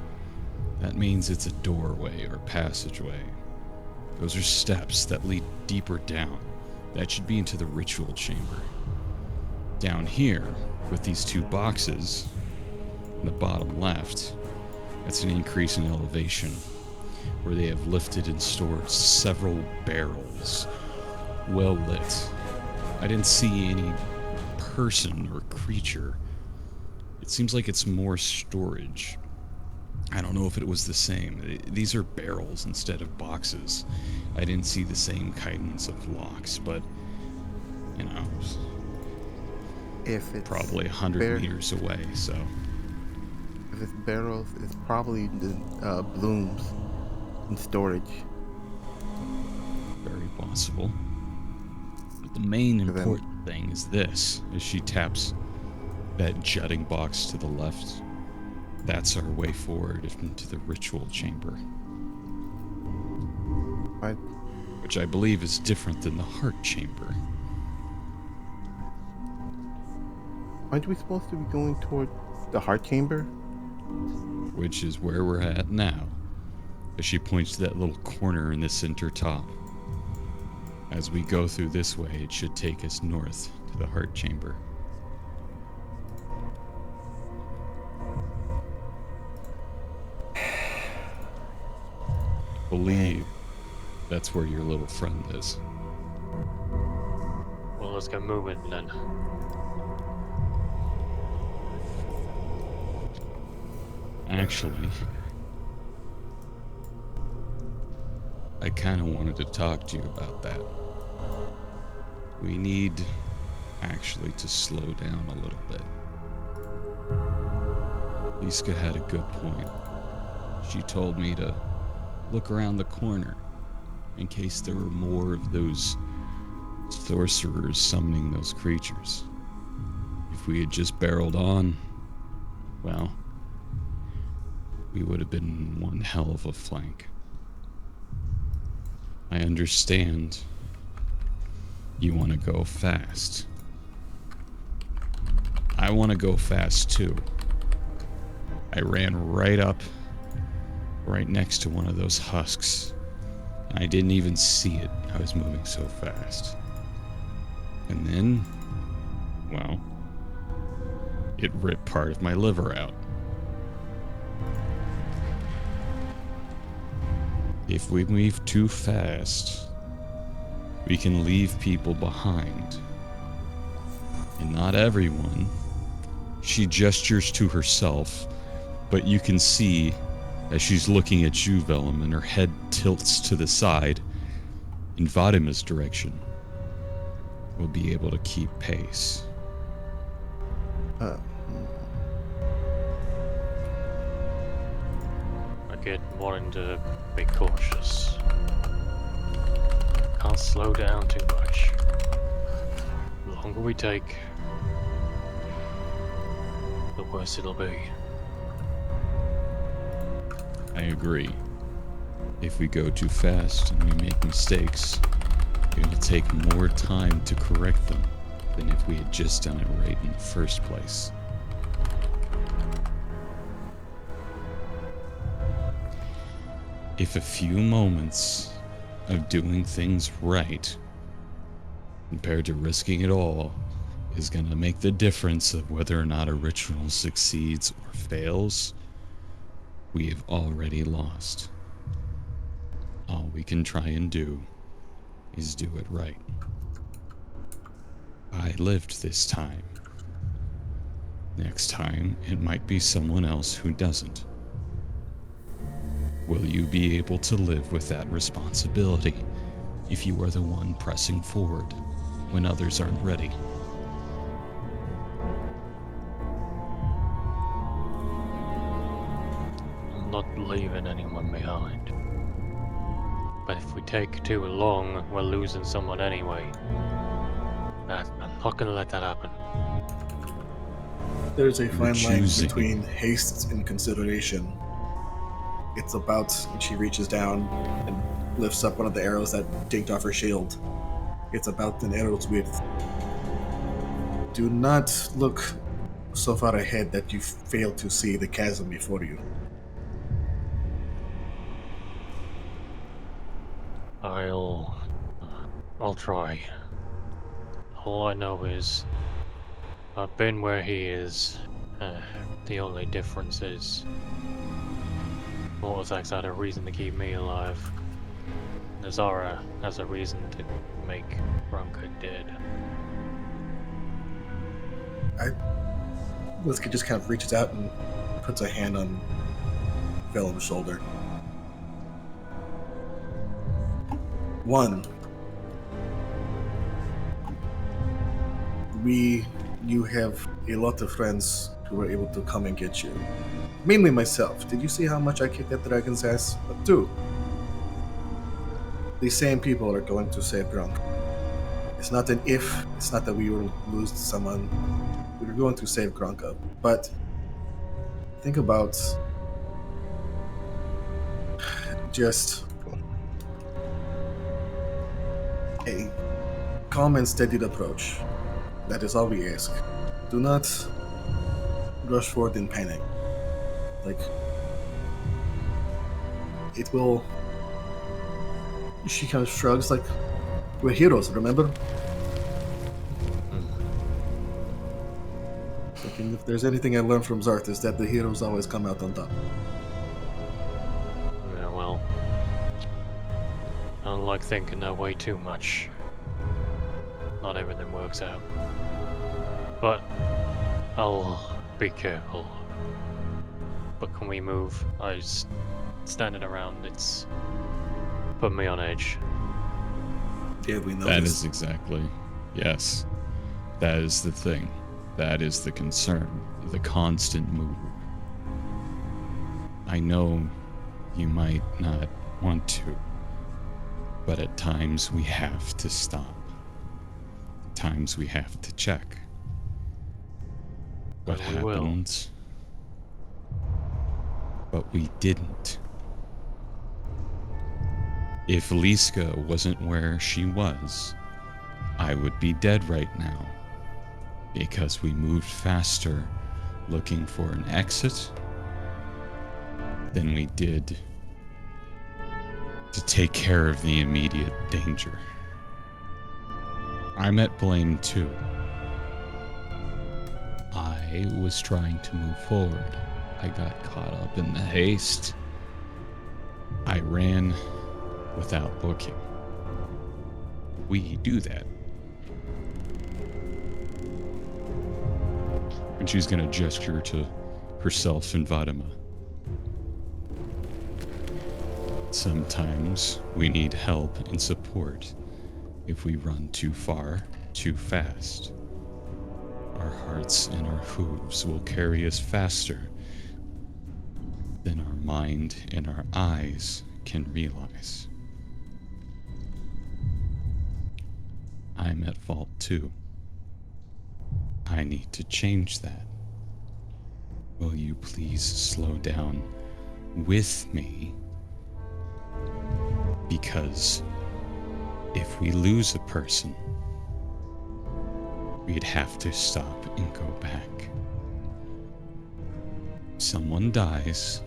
That means it's a doorway or passageway. Those are steps that lead deeper down. That should be into the ritual chamber. Down here, with these two boxes, in the bottom left, that's an increase in elevation, where they have lifted and stored several barrels, well lit. I didn't see any person or creature. It seems like it's more storage. I don't know if it was the same. These are barrels instead of boxes. I didn't see the same kinds of locks, but, you know, If it's probably 100 meters away, so. If it's barrels, it's probably the blooms in storage. Very possible. But the main important thing is this, as she taps that jutting box to the left. That's our way forward into the ritual chamber. Right. Which I believe is different than the heart chamber. Aren't we supposed to be going toward the heart chamber? Which is where we're at now. As she points to that little corner in the center top. As we go through this way, it should take us north to the heart chamber. Believe that's where your little friend is. Well, let's get moving then. Actually, I kind of wanted to talk to you about that. We need actually to slow down a little bit. Liska had a good point. She told me to look around the corner in case there were more of those sorcerers summoning those creatures. If we had just barreled on, well, we would have been one hell of a flank. I understand you want to go fast. I want to go fast too. I ran right up, right next to one of those husks. And I didn't even see it. I was moving so fast. And then, well, it ripped part of my liver out. If we move too fast, we can leave people behind. And not everyone. She gestures to herself, but you can see as she's looking at you, Vellum, and her head tilts to the side in Vadima's direction. Will be able to keep pace. Uh, I get wanting to be cautious. Can't slow down too much. The longer we take, the worse it'll be. I agree. If we go too fast and we make mistakes, it'll take more time to correct them than if we had just done it right in the first place. If a few moments of doing things right compared to risking it all is going to make the difference of whether or not a ritual succeeds or fails, we have already lost. All we can try and do is do it right. I lived this time. Next time, it might be someone else who doesn't. Will you be able to live with that responsibility if you are the one pressing forward when others aren't ready? I'm not leaving anyone behind. But if we take too long, we're losing someone anyway. I'm not gonna let that happen. There's a fine line choosing. between haste and consideration. It's about when she reaches down and lifts up one of the arrows that dinked off her shield. It's about an arrow's width. Do not look so far ahead that you fail to see the chasm before you. I'll try. All I know is I've been where he is. The only difference is Morthax had a reason to keep me alive. Nazara has a reason to make Bronca dead. Liska just kind of reaches out and puts a hand on Vellum's shoulder. One, you have a lot of friends who were able to come and get you. Mainly myself. Did you see how much I kicked that dragon's ass? But two, these same people are going to save Grunk. It's not an if, it's not that we will lose someone. We were going to save Grunka. But think about just a calm and steady approach. That is all we ask. Do not rush forward in panic. Like, it will... She kind of shrugs like, we're heroes, remember? Like, and if there's anything I learned from Zarth, is that the heroes always come out on top. Yeah, well, I don't like thinking that way too much. Not everything works out. But I'll be careful. But can we move? Standing around, it's put me on edge. Yeah, we know That this. is exactly, yes. That is the thing. That is the concern. The constant move. I know you might not want to, but at times we have to stop. At times we have to check. What And we will. happened? But we didn't. If Liska wasn't where she was, I would be dead right now. Because we moved faster looking for an exit than we did to take care of the immediate danger. I'm at blame too. I was trying to move forward. I got caught up in the haste. I ran without looking. We do that. And she's going to gesture to herself and Vadima. Sometimes we need help and support if we run too far, too fast. Our hearts and our hooves will carry us faster than our mind and our eyes can realize. I'm at fault too. I need to change that. Will you please slow down with me? Because if we lose a person, we'd have to stop and go back. If someone dies,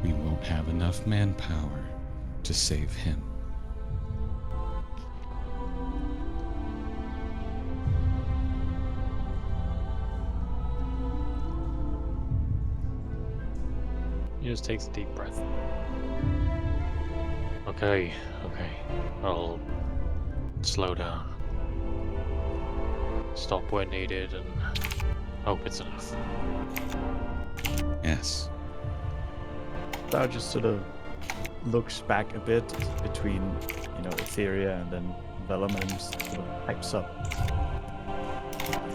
we won't have enough manpower to save him. He just takes a deep breath. Okay. I'll slow down. Stop where needed and hope it's enough. Yes. Thou just sort of looks back a bit between, Etheria and then Vellum and sort of pipes up.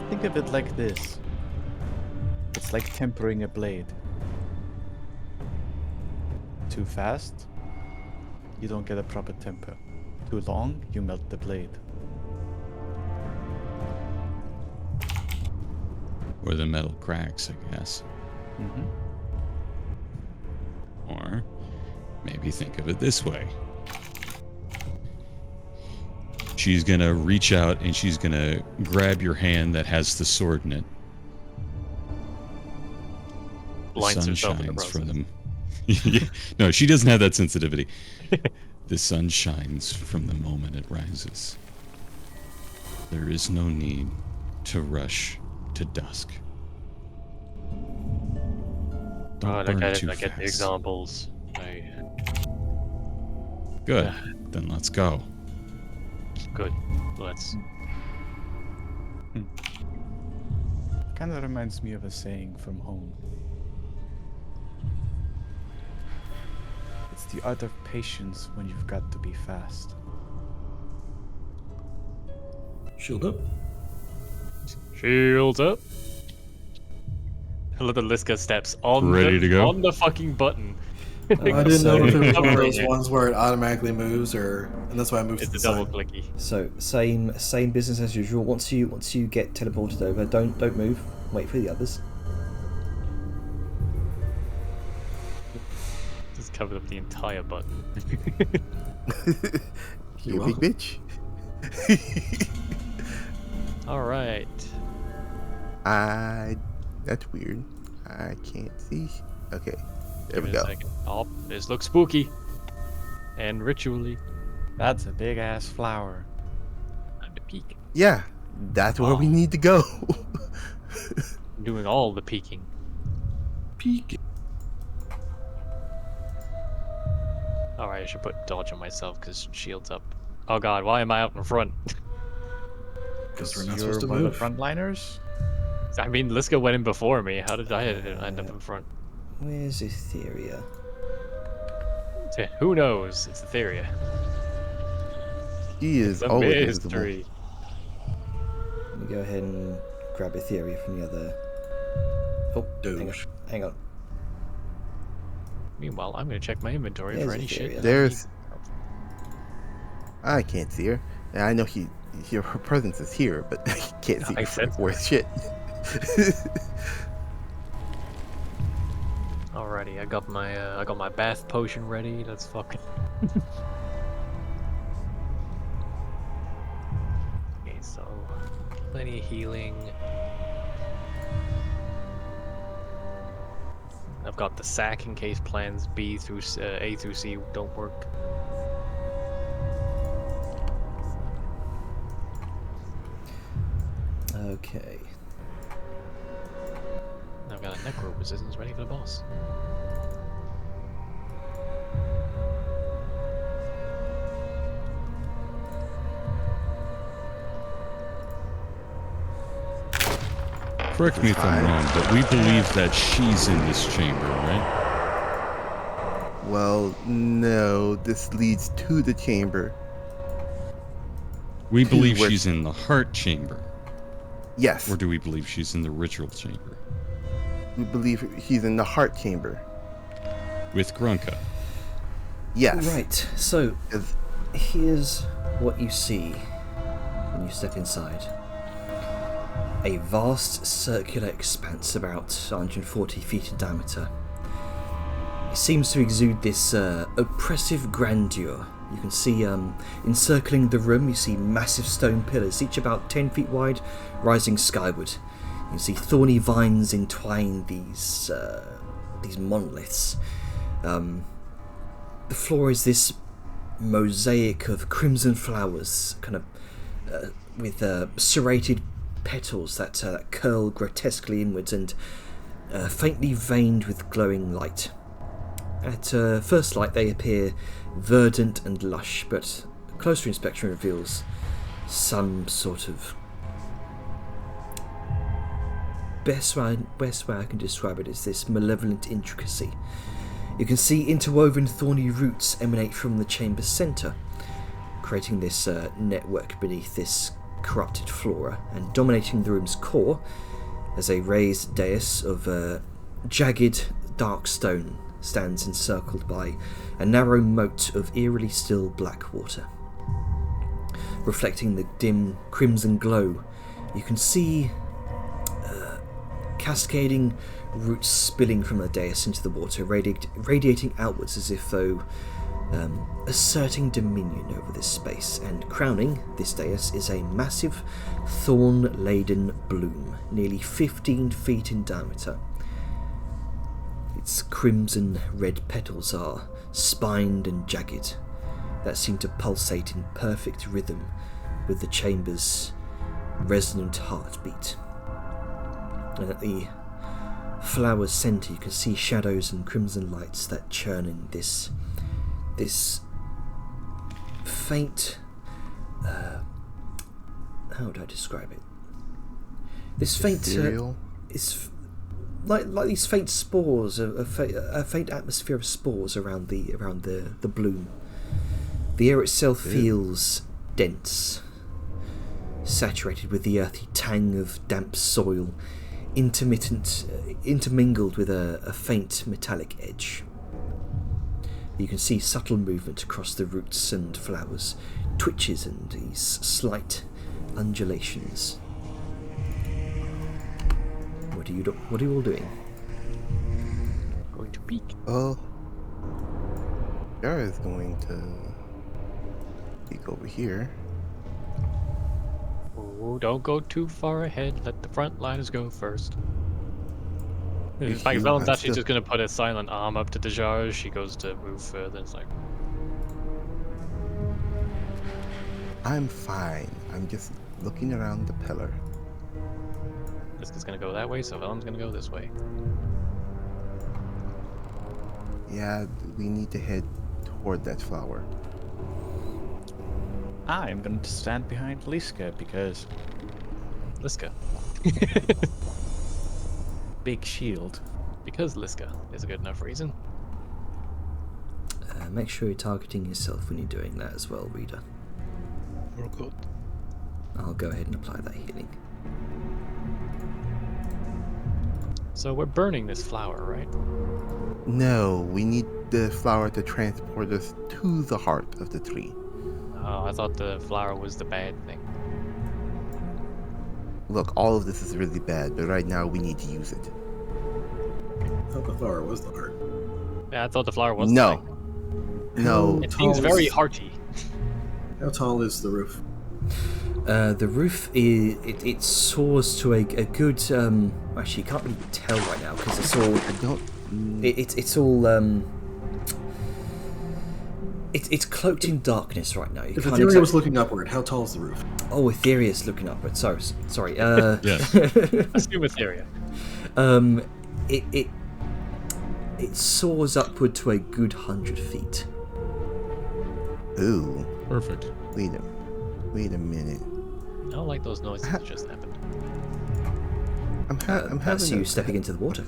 Think of it like this. It's like tempering a blade. Too fast, you don't get a proper temper. Too long, you melt the blade. Or the metal cracks, I guess. Mm-hmm. Or maybe think of it this way. She's gonna reach out and she's gonna grab your hand that has the sword in it. The Blinds sun herself in the shines process. from them. Yeah. No, she doesn't have that sensitivity. The sun shines from the moment it rises. There is no need to rush to dusk. Don't Alright, burn I too get fast. the examples. Good. Then let's go. Good. Let's. Kind of reminds me of a saying from home. It's the art of patience when you've got to be fast. Shield up. Shields up. I love the Liska steps on Ready to go? on the fucking button. I didn't know if it was one of Covering those it. ones where it automatically moves, and that's why I moved to It's the a double side. clicky. So same business as usual. Once you get teleported over, don't move. Wait for the others. Just covered up the entire button. You big bitch. Alright. That's weird. I can't see. Okay, there Give we it go. a second. Oh, this looks spooky. And ritually. That's a big ass flower. Time to peek. Yeah, that's where we need to go. Doing all the peeking. Peek. Alright, I should put dodge on myself because shield's up. Oh god, why am I out in front? Because we're not You're supposed to one move. of the frontliners? I mean, Liska went in before me. How did I end up in front? Where's Etheria? Who knows? It's Etheria. He is It's a always invisible. mystery. Let me go ahead and grab Etheria from the other. Oh, Doge. hang on. Meanwhile, I'm gonna check my inventory There's for any shit. Etheria. There's. I can't see her. And I know her presence is here, but I can't see I her said for worth shit. Alrighty, I got my bath potion ready. Let's fucking. Okay, so plenty of healing. I've got the sack in case plans A through C don't work. Okay. I've got a necro resistance ready for the boss. Correct me if I'm Fine. wrong, but we believe that she's in this chamber, right? Well, no, this leads to the chamber. We To believe where- she's in the heart chamber. Yes, Or do we believe she's in the ritual chamber? we believe she's in the heart chamber. With Grunka. Yes. Right, so Is- here's what you see when you step inside. A vast circular expanse about 140 feet in diameter. It seems to exude this oppressive grandeur. You can see encircling the room, you see massive stone pillars, each about 10 feet wide, rising skyward. You can see thorny vines entwine these monoliths. The floor is this mosaic of crimson flowers, kind of with serrated petals that curl grotesquely inwards and faintly veined with glowing light. At first light, they appear verdant and lush, but closer inspection reveals some sort of... Best way I can describe it is this malevolent intricacy. You can see interwoven thorny roots emanate from the chamber's centre, creating this network beneath this corrupted flora, and dominating the room's core as a raised dais of jagged dark stone stands encircled by a narrow moat of eerily still black water. Reflecting the dim crimson glow, you can see cascading roots spilling from the dais into the water, radiating outwards as if though asserting dominion over this space. And crowning this dais is a massive thorn-laden bloom, nearly 15 feet in diameter. Its crimson red petals are spined and jagged, that seem to pulsate in perfect rhythm with the chamber's resonant heartbeat. And at the flower's centre you can see shadows and crimson lights that churn in this faint... how would I describe it? This faint... Ethereal? It's like these faint spores, a faint atmosphere of spores around the bloom. The air itself feels dense, saturated with the earthy tang of damp soil, intermingled with a faint metallic edge. You can see subtle movement across the roots and flowers, twitches and these slight undulations. What are you all doing? Going to peek. Well, Yara is going to peek over here. Oh, don't go too far ahead. Let the front liners go first. In fact, Velen's actually just going to put a silent arm up to Dejar as she goes to move further. It's like, I'm fine. I'm just looking around the pillar. this is going to go that way, so Velen's going to go this way. Yeah, we need to head toward that flower. I'm going to stand behind Liska because Liska. big shield. Because Liska is a good enough reason. Make sure you're targeting yourself when you're doing that as well, reader. We're good. I'll go ahead and apply that healing. So we're burning this flower, right? No, we need the flower to transport us to the heart of the tree. Oh, I thought the flower was the bad thing. Look, all of this is really bad, but right now we need to use it. I thought the flower was the heart. Yeah, I thought the flower was the No. thing. No. It seems tall very is- hearty. How tall is the roof? The roof it soars to a good. Actually, you can't really tell right now because it's all. I don't. It's all. It's cloaked in darkness right now. You If can't Etheria was exact- looking upward, how tall is the roof? Oh, Etheria's looking upward. Sorry. Yes. Assume Etheria. It soars upward to a good 100 feet. Ooh. Perfect. Wait a minute. I don't like those noises that just happened. I'm That's having you a stepping into the water.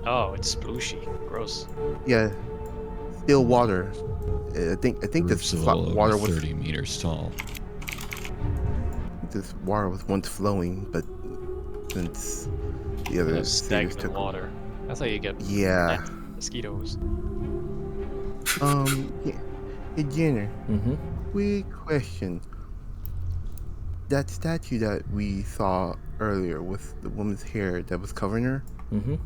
Oh, it's splooshy. Gross. yeah, still water. I think The roof's this a little water over was 30 meters tall. once flowing, but since the other sailors Stagnant took water. That's how you get yeah. mosquitoes. Yeah. Hey, Jenner, Mm-hmm. quick question. That statue that we saw earlier with the woman's hair that was covering her, Mm-hmm.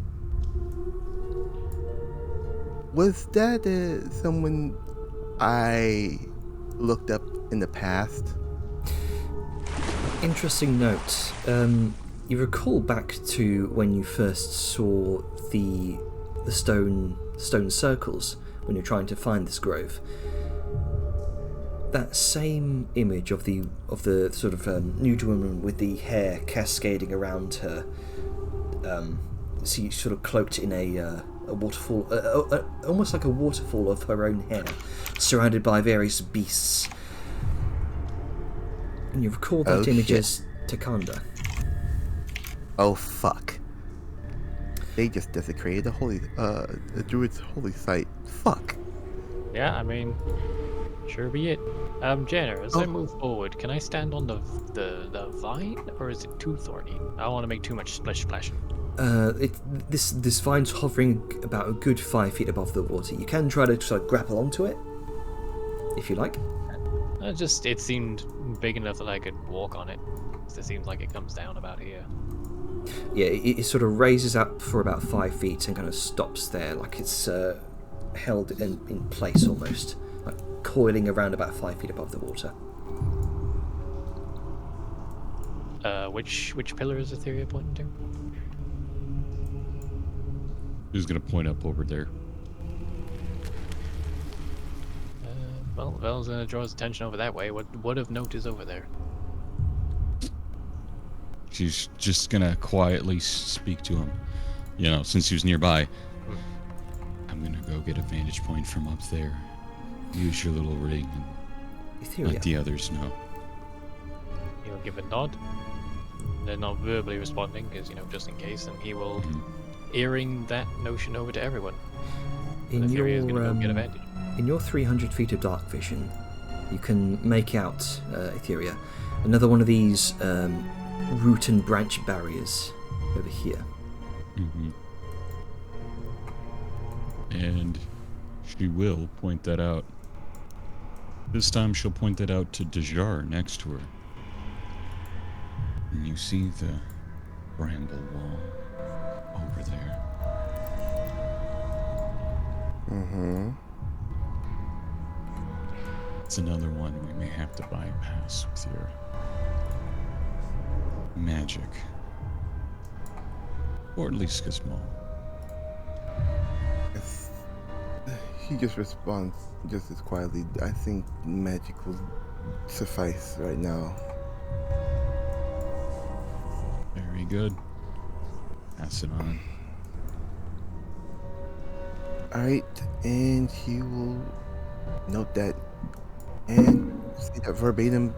was that someone I looked up in the past? Interesting note. You recall back to when you first saw the stone circles when you're trying to find this grove. That same image of the sort of nude woman with the hair cascading around her, see, sort of cloaked in a waterfall, almost like a waterfall of her own hair, surrounded by various beasts. And you recall that Oh, image shit. as Takanda. Oh fuck! They just desecrated the druid's holy site. Fuck. Yeah, I mean, sure be it. Jenner, as I move forward, can I stand on the vine, or is it too thorny? I don't want to make too much splashing. This vine's hovering about a good 5 feet above the water. You can try to sort of grapple onto it, if you like. It seemed big enough that I could walk on it. It seems like it comes down about here. Yeah, it sort of raises up for about 5 feet and kind of stops there, like it's held in place almost, like coiling around about 5 feet above the water. Which pillar is Etheria pointing to? Who's gonna point up over there? Well, Vel's gonna draw his attention over that way. What of note is over there? She's just gonna quietly speak to him. You know, since he was nearby. I'm gonna go get a vantage point from up there. Use your little ring and Etheria. let the others know. He'll give a nod. They're not verbally responding, because, just in case, and he will earring that notion over to everyone. In And your Etheria is gonna go get a vantage. in your 300 feet of dark vision, you can make out, Etheria, another one of these root and branch barriers over here. And she will point that out. This time she'll point that out to Dejar next to her. And you see the bramble wall over there. It's another one we may have to bypass with your magic. Or at least Gizmo. He just responds just as quietly. I think magic will suffice right now. Very good. Pass it on. Alright, and he will note that and say that verbatim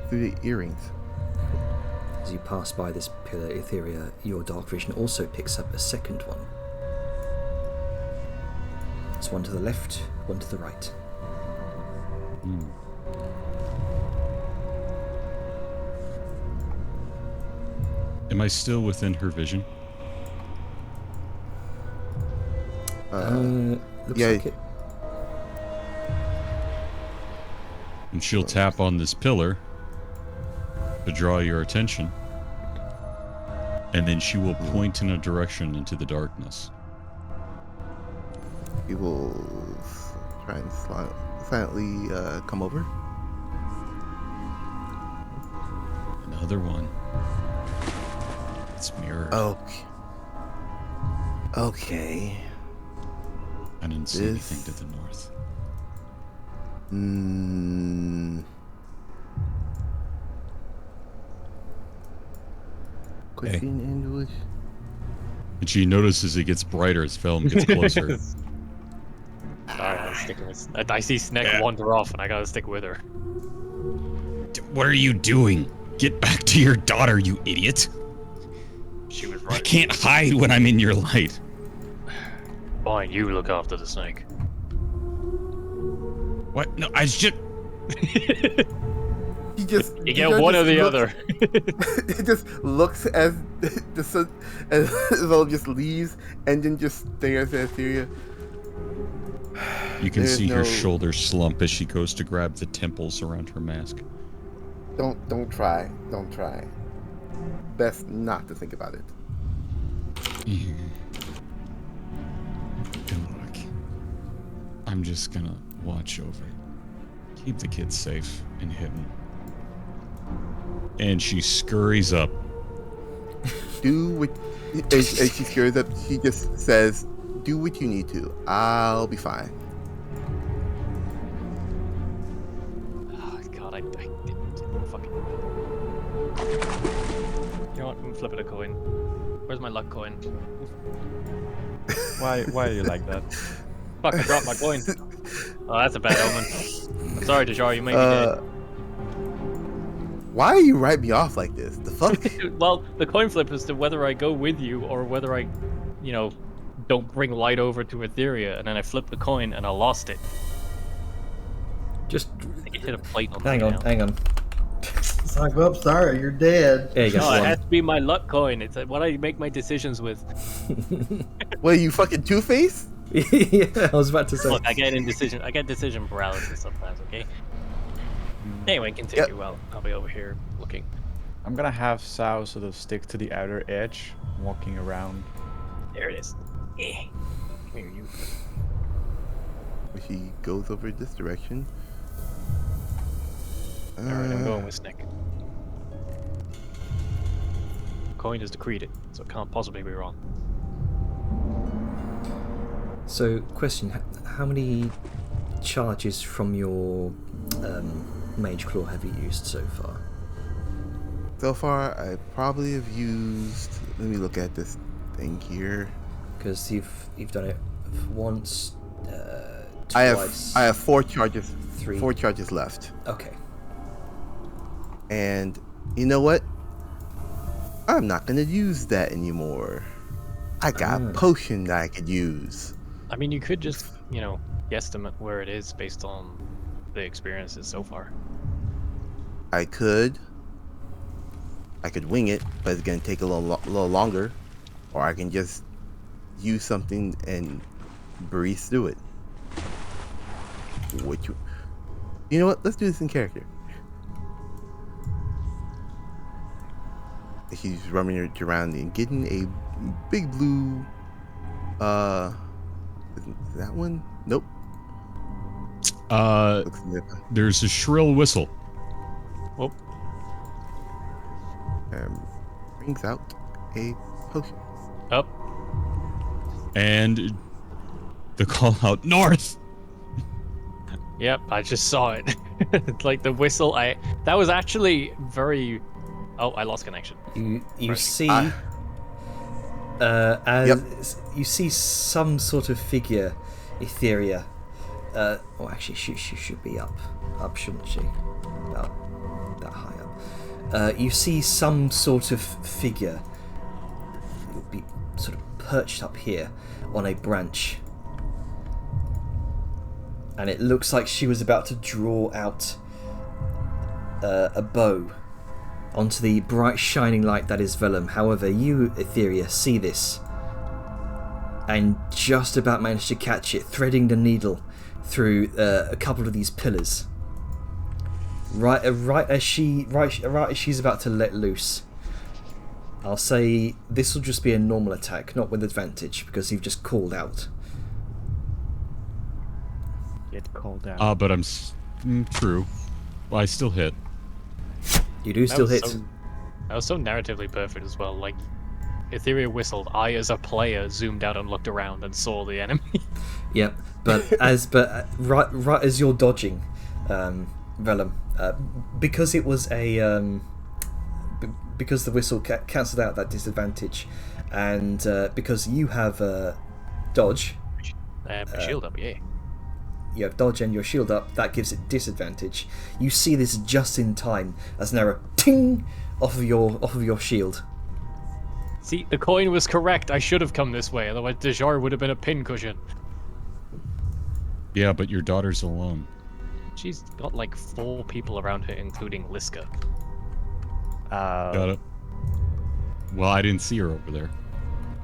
through the earrings. As you pass by this pillar, Etheria, your dark vision also picks up a second one. It's one to the left, one to the right. Am I still within her vision? Looks yeah. like it. And she'll tap on this pillar to draw your attention. And then she will point in a direction into the darkness. He will try and silently come over. Another one. It's mirrored. Okay. I didn't see anything to the north. Question English. And she notices it gets brighter as film gets closer. I see Sneck wander off, and I gotta stick with her. What are you doing? Get back to your daughter, you idiot. She was I right. can't hide when I'm in your light. Fine, you look after the snake. What? No, I just... He just You get one or the other. He just looks as though just leaves and then just stares at Etheria. You can There's see her no- shoulders slump as she goes to grab the temples around her mask. Don't try. Don't try. Best not to think about it. And look, I'm just gonna watch over it. Keep the kids safe and hidden. And she scurries up. Do what. As she scurries up, she just says, "Do what you need to. I'll be fine." Oh, God, I fucking. You know what? I'm flipping a coin. Where's my luck coin? Why are you like that? Fuck, I dropped my coin. Oh, that's a bad omen. I'm sorry, Deshar, you may be dead. Why are you writing me off like this? The fuck? Well, the coin flip is to whether I go with you or whether I, don't bring light over to Etheria, and then I flipped the coin and I lost it. Just I think it hit a plate on hang my on, account. hang on. It's like, well, sorry, you're dead. There you go. No, it one. has to be my luck coin. It's what I make my decisions with. What are you fucking Two-Face? Yeah, I was about to say. Look, I get decision paralysis sometimes. Okay. Anyway, continue. Well, I'll be over here looking. I'm gonna have Sao sort of stick to the outer edge, walking around. There it is. Eh. Here you. He goes over this direction. All right, I'm going with Snick. Coin is decreed it, so it can't possibly be wrong. So, question: how many charges from your Mage Claw have you used so far? So far, I probably have used. Let me look at this thing here. Because you've done it once, I twice. have 4 charges. 3. 4 charges left. Okay. And you know what? I'm not gonna use that anymore. I got a potion that I could use. I mean, you could just, guesstimate where it is based on the experiences so far. I could wing it, but it's gonna take a little longer, or I can just use something and breeze through it. You know what? Let's do this in character. He's running around and getting a big blue. Is that one? Nope. Looks different. There's a shrill whistle. Whoop. Brings out a potion. Up. And the call out, north! Yep, I just saw it. It's like the whistle. That was actually very. Oh, I lost connection. You Right. see, Ah. as you see some sort of figure, Etheria. Well, actually, she should be up, shouldn't she? About that high up. You see some sort of figure. You'll be sort of perched up here on a branch, and it looks like she was about to draw out a bow onto the bright shining light that is Vellum. However, you, Etheria, see this and just about manage to catch it, threading the needle through a couple of these pillars. Right as she's about to let loose. I'll say this will just be a normal attack, not with advantage, because you've just called out. Get called out. But I'm... true. Well, I still hit. You do still hit. That was so narratively perfect as well. Like, Etheria whistled. I, as a player, zoomed out and looked around and saw the enemy. Yep, but right as you're dodging, Vellum, because it was a because the whistle cancelled out that disadvantage, and because you have dodge, Shield up, yeah. you have dodge and your shield up. That gives it disadvantage. You see this just in time as an arrow ting off of your shield. See, the coin was correct. I should have come this way, otherwise Dejar would have been a pincushion. Yeah, but your daughter's alone. She's got like 4 people around her, including Liska. Got it. Well, I didn't see her over there.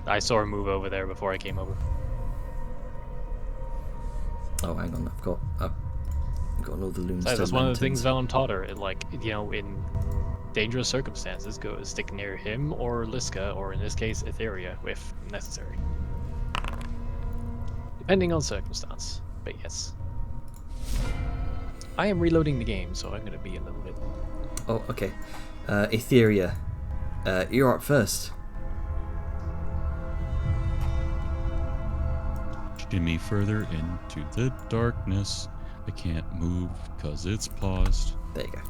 I saw her move over there before I came over. Oh, hang on, I've got all the loons. So that's one of the things Vellum taught her. Like, you know, in dangerous circumstances, go stick near him or Liska, or in this case, Etheria, if necessary. Depending on circumstance. But yes. I am reloading the game, so I'm going to be a little bit... Oh, okay. Etheria, you're up first. Shimmy further into the darkness. I can't move because it's paused. There you go.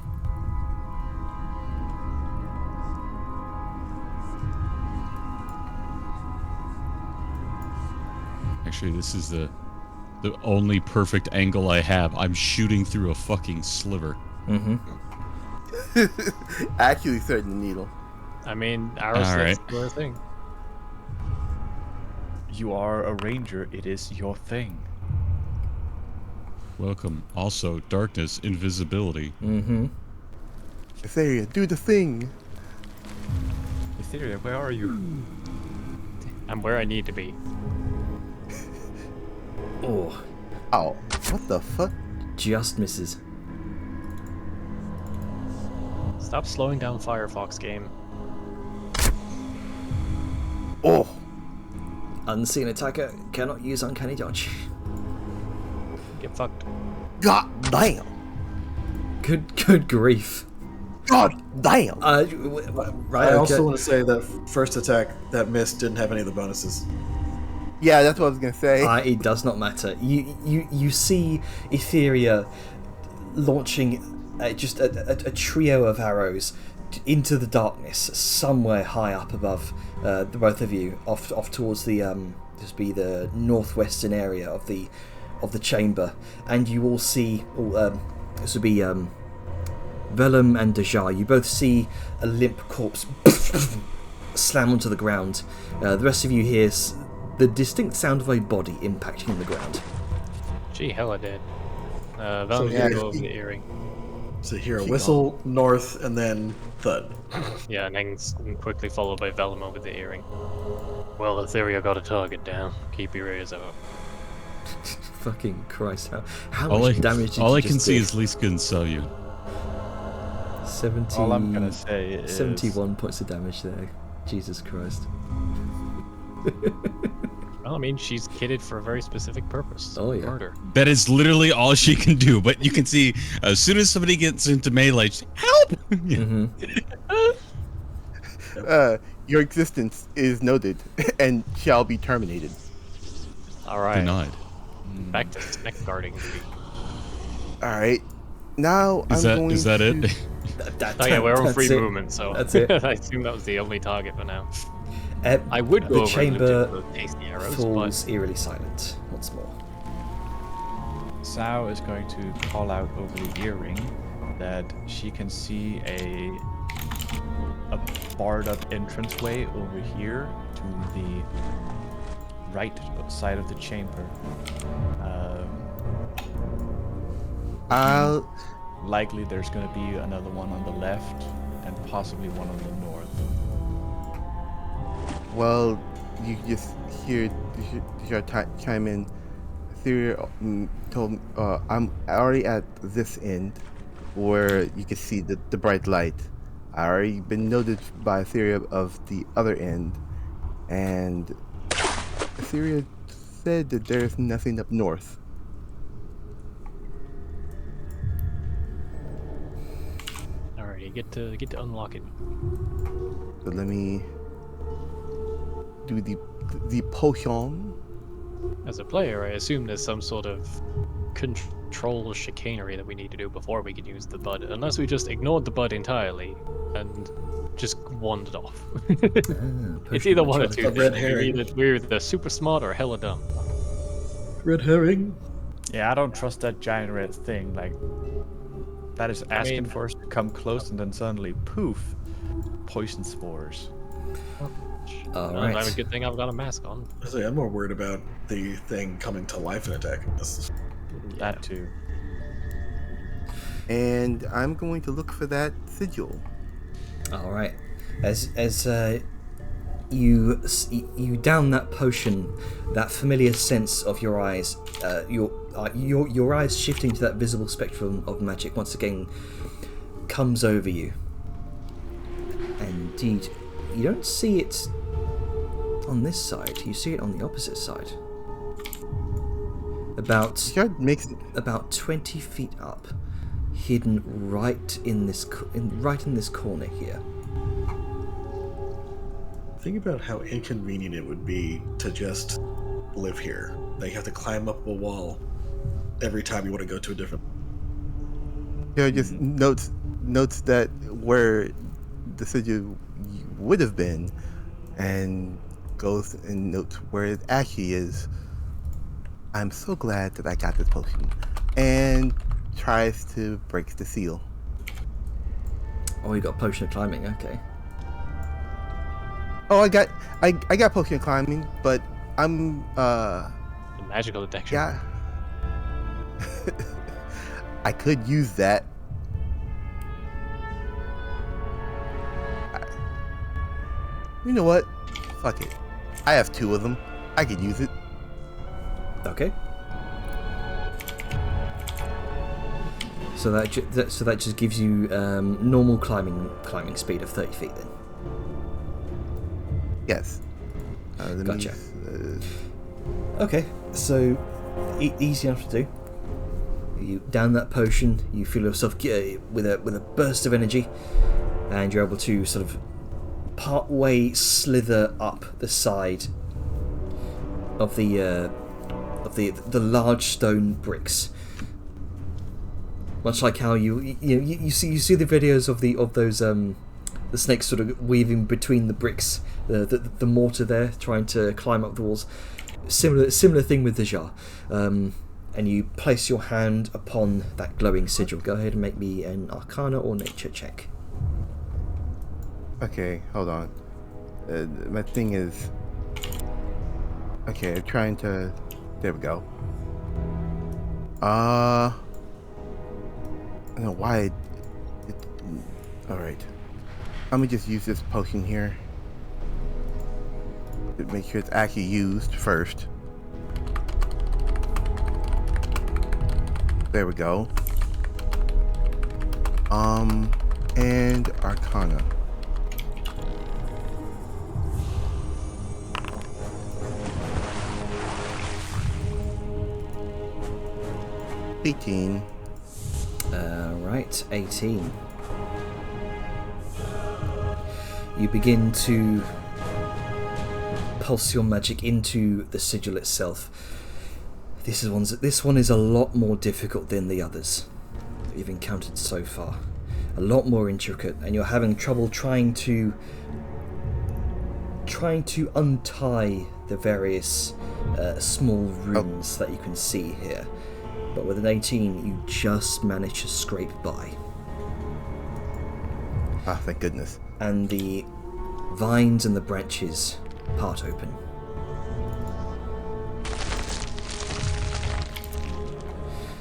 Actually, this is the only perfect angle I have. I'm shooting through a fucking sliver. Mm-hmm. Actually threading the needle. I mean, arrows Alright. that's their thing. You are a ranger. It is your thing. Welcome. Also, darkness, invisibility. Mm-hmm. Etheria, do the thing. Etheria, where are you? I'm where I need to be. Oh, Oh, what the fuck? just misses. Stop slowing down Firefox game. Oh, Unseen attacker cannot use uncanny dodge. Get fucked. god damn. Good grief. God damn. Right. I also okay. want to say that first attack that missed didn't have any of the bonuses. Yeah, that's what I was gonna say. It does not matter. You see Etheria launching just a trio of arrows into the darkness somewhere high up above the both of you, off towards the just be the northwestern area of the chamber, and you all see this would be Vellum and Dejar. You both see a limp corpse slam onto the ground. The rest of you hear the distinct sound of a body impacting the ground. Gee, hella dead. Vellum's yeah, gonna go over the earring. So here, whistle north and then thud. Yeah, and then quickly followed by Vellum over the earring. Well, Etheria got a target down. Keep your ears out. Fucking Christ! How All much I, damage did all you I just can see do? is Liska and Selyu. 70. All I'm gonna say is 71 points of damage there. Jesus Christ. Well, I mean, she's kitted for a very specific purpose. Oh, yeah. Murder. That is literally all she can do. But you can see as soon as somebody gets into melee, she's like, help! Mm-hmm. Your existence is noted and shall be terminated. Alright. Denied. Back to neck guarding duty. All right. Now Is I'm going that to... it? Oh yeah, we're on That's free it. movement, so That's it. I assume that was the only target for now. I would The go over chamber and look at the tasty arrows, falls eerily silent once more. Sao is going to call out over the earring that she can see a barred up entranceway over here to the right side of the chamber. I'll... Likely there's going to be another one on the left and possibly one on the north. Well, you just hear chime in. Etheria told me, I'm already at this end where you can see the bright light. I already been noted by Etheria of the other end, and Etheria said that there's nothing up north. Alright, get to unlock it. So let me do the potion. As a player, I assume there's some sort of control chicanery that we need to do before we can use the bud, unless we just ignored the bud entirely and just wandered off. It's either one or two. A red things. herring. We're either super smart or hella dumb. Red herring. Yeah, I don't trust that giant red thing. Like, that is asking mean- for us to come close and then suddenly, poof, poison spores. All Well, right. a good thing I've got a mask on. I say, I'm more worried about the thing coming to life and attacking us. That too. And I'm going to look for that sigil. All right. As you down that potion, that familiar sense of your eyes, your eyes shifting to that visible spectrum of magic once again comes over you. And indeed, you don't see it on this side. You see it on the opposite side. About Shard makes it. about 20 feet up, hidden right in this corner here. Think about how inconvenient it would be to just live here. Like, you have to climb up a wall every time you want to go to a different. Shard just notes that where the sigil would have been, and goes and notes where it actually is. I'm so glad that I got this potion, and tries to break the seal. Oh, you got a potion of climbing. Okay. Oh, I got potion of climbing, but I'm The magical detection. yeah. I could use that. You know what? Fuck it. I have 2 of them. I could use it. Okay. So that just gives you normal climbing speed of 30 feet then. Yes. Let me, Gotcha. Okay, so easy enough to do. You down that potion, you feel yourself with a burst of energy, and you're able to sort of part way slither up the side of the large stone bricks. Much like how you see the videos of those the snakes sort of weaving between the bricks, the mortar there, trying to climb up the walls. Similar thing with the jar. And you place your hand upon that glowing sigil. Go ahead and make me an Arcana or Nature check. Okay, hold on. My thing is. Okay, I'm trying to. There we go. I don't know why. All right. Let me just use this potion here. To make sure it's actually used first. There we go. And Arcana. $18. Right, 18. You begin to pulse your magic into the sigil itself. This one is a lot more difficult than the others that you've encountered so far. A lot more intricate, and you're having trouble trying to untie the various small runes that you can see here. But with an 18, you just manage to scrape by. Ah, thank goodness. And the vines and the branches part open.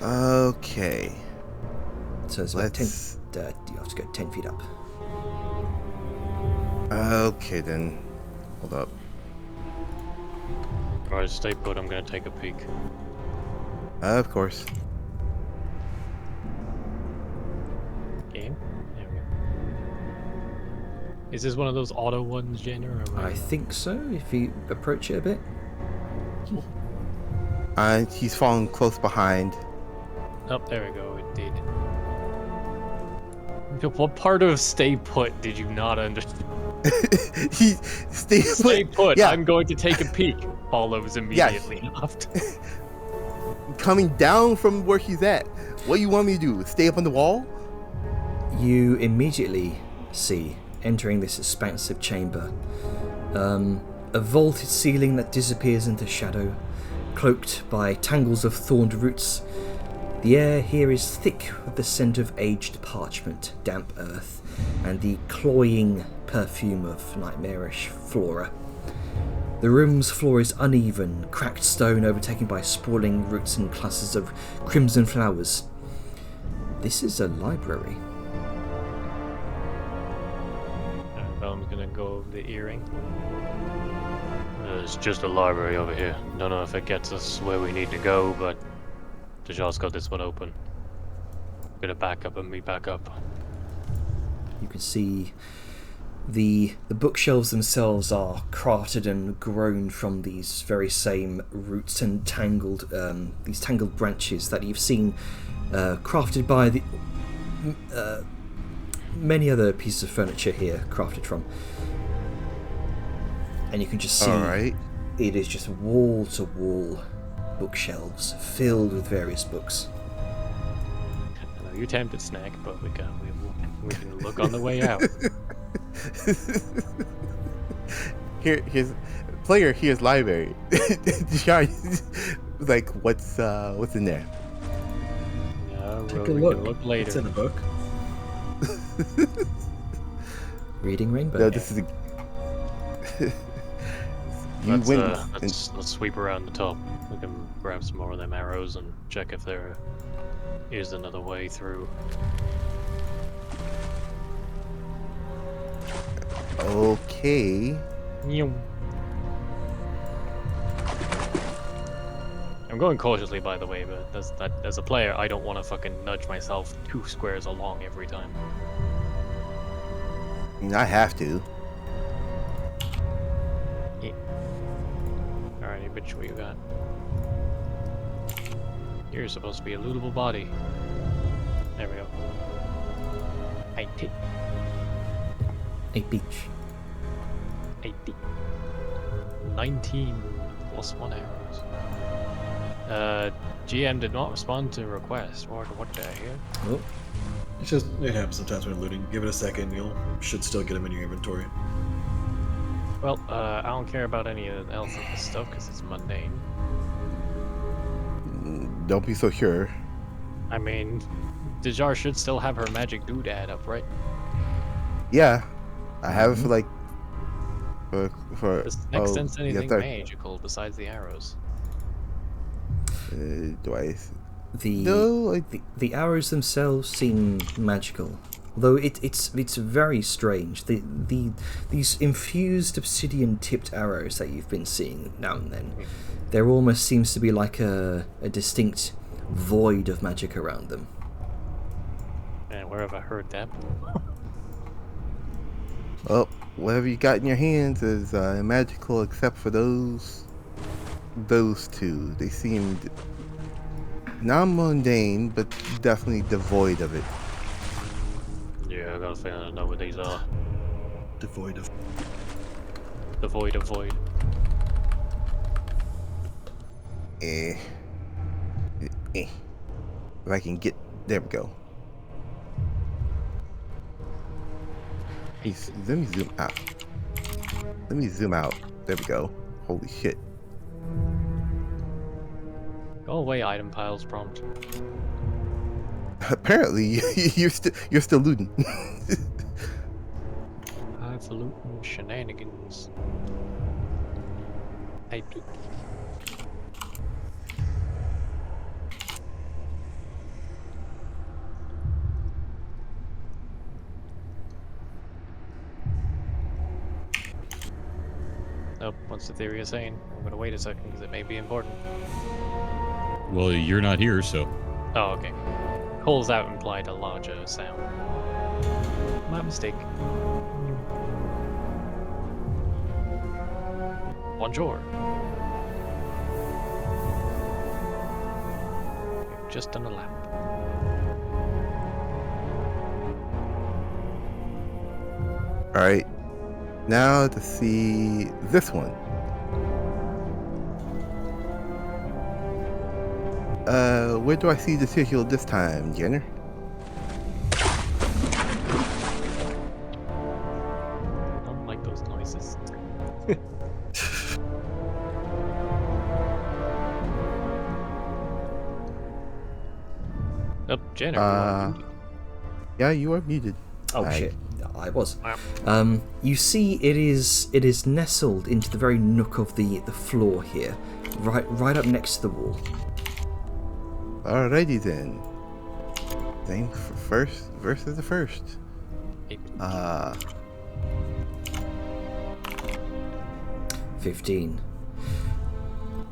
Okay. So it's about 10. Let's- You have to go 10 feet up. Okay then. Hold up. Alright, stay put, I'm gonna take a peek. Of course. Game? There we go. Is this one of those auto ones, Jenna? Or am I think so, if you approach it a bit. He's falling close behind. Oh, there we go, it did. What part of stay put did you not understand? He Stay put. Yeah. I'm going to take a peek. Follows immediately after. Coming down from where he's at. What do you want me to do? Stay up on the wall? You immediately see, entering this expansive chamber, a vaulted ceiling that disappears into shadow, cloaked by tangles of thorned roots. The air here is thick with the scent of aged parchment, damp earth, and the cloying perfume of nightmarish flora. The room's floor is uneven, cracked stone overtaken by sprawling roots and clusters of crimson flowers. This is a library. I'm gonna go over the earring. It's just a library over here. Don't know if it gets us where we need to go, but Dajar's got this one open. Gonna back up and meet back up. You can see the bookshelves themselves are crafted and grown from these very same roots and these tangled branches that you've seen crafted by the many other pieces of furniture here crafted from. And you can just see it is just wall to wall bookshelves filled with various books. I know you tempted snack, but we can look on the way out. Here's library. Like, what's in there? Yeah, Take we a look. can look later. It's in a book. Reading Rainbow. No, this is you Let's, win. let's sweep around the top. We can grab some more of them arrows and check if there is another way through. Okay. I'm going cautiously, by the way, but as a player, I don't want to fucking nudge myself 2 squares along every time. I have to. Alrighty, bitch, what you got? You're supposed to be a lootable body. There we go. I take 8 beach. 80. 19 plus 1 arrows. GM did not respond to request. What the hell? Oh, It happens sometimes when looting. Give it a second, should still get them in your inventory. Well, I don't care about any else of this stuff because it's mundane. Don't be so sure. I mean, Dajar should still have her magic doodad up, right? Yeah, I have it for like for. Does it make sense anything yes, magical besides the arrows? Do I? the No, the arrows themselves seem magical, although it's very strange. These infused obsidian-tipped arrows that you've been seeing now and then, there almost seems to be like a distinct void of magic around them. Man, where have I heard that? Well, whatever you got in your hands is magical, except for those two. They seemed non-mundane, but definitely devoid of it. Yeah, I got a feeling I know what these are. Devoid of. Devoid of void. If I can get, there we go. Let me zoom out. Let me zoom out. There we go. Holy shit. Go away, item piles prompt. Apparently, you're still looting. Highfalutin shenanigans. I do. Nope, what's the theory saying? I'm gonna wait a second because it may be important. Well, you're not here, so. Oh, okay. Calls out implied a larger sound. My mistake. Bonjour. We've just done a lap. Alright. Now to see this one. Where do I see the sigil this time, Jenner? I don't like those noises. Jenner, you are muted. Yeah, you are muted. Oh I- shit, I was. You see, it is nestled into the very nook of the floor here, right up next to the wall. Alrighty then. Same first versus the first. 15.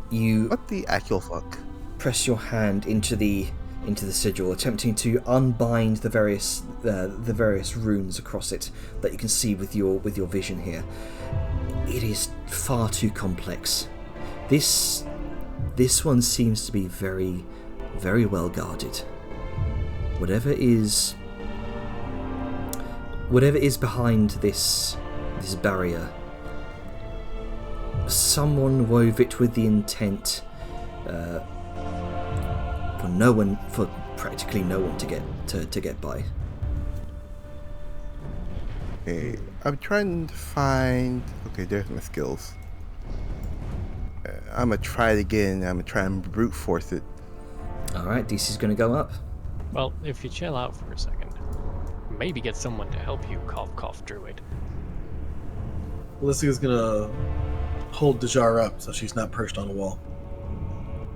You What the actual fuck? press your hand into the sigil, attempting to unbind the various runes across it that you can see with your vision here. It is far too complex. This one seems to be very, very well guarded. Whatever is behind this barrier, someone wove it with the intent for practically no one to get by. Okay, I'm trying to find. Okay, there's my skills. I'm gonna try it again. I'm gonna try and brute force it. All right, DC's going to go up. Well, if you chill out for a second, maybe get someone to help you, cough, druid. Alicia's gonna hold Dejar up so she's not perched on a wall.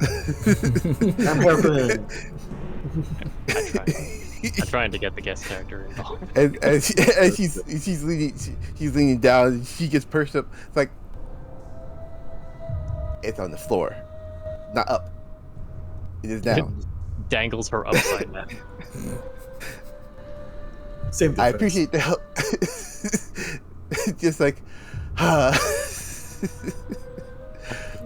I'm helping. I'm trying to get the guest character involved. As she's leaning down, she gets perched up. It's like it's on the floor, not up. It is down. Dangles her upside down. Same difference. I appreciate the help. Just like,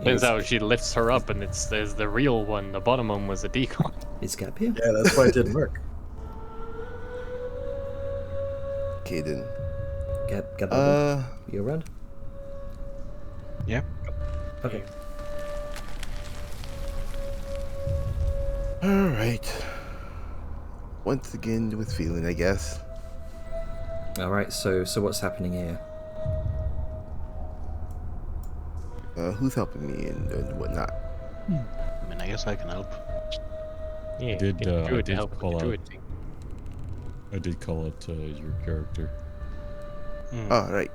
Turns out she lifts her up, and there's the real one. The bottom one was a decoy. Is Gap here? Yeah, that's why it didn't work. okay then. Gap, you around? Yeah. Okay. All right. Once again with feeling, I guess. All right. So what's happening here? Who's helping me and whatnot? I mean, I guess I can help. Yeah, Did, get the I druid to did help with call the out- druid thing. I did call out your character. All right.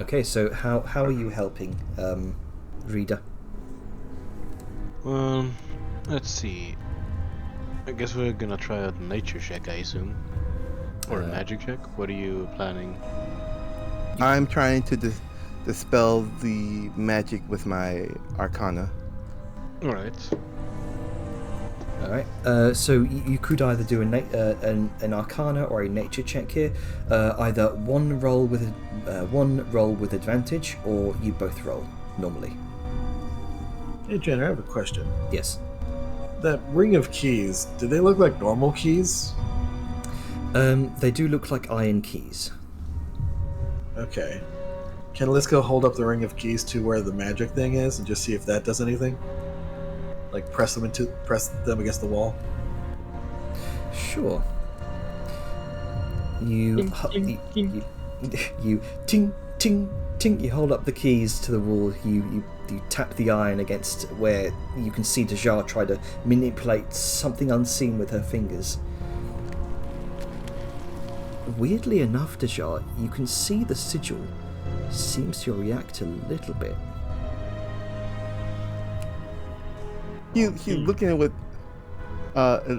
Okay. So how are you helping, Reader? Let's see. I guess we're gonna try a nature check, I assume. Or a magic check? What are you planning? I'm trying to dispel the magic with my arcana. Alright. All right. So you could either do an Arcana or a Nature check here. Either one roll with advantage, or you both roll normally. Hey, Jenner, I have a question. Yes. That ring of keys, do they look like normal keys? They do look like iron keys. Okay. Can Liska hold up the ring of keys to where the magic thing is and just see if that does anything? Like press them against the wall? Sure. You ting ting ting. You hold up the keys to the wall. You tap the iron against where you can see Dejar try to manipulate something unseen with her fingers. Weirdly enough, Dejar, you can see the sigil seems to react a little bit. He's looking at what.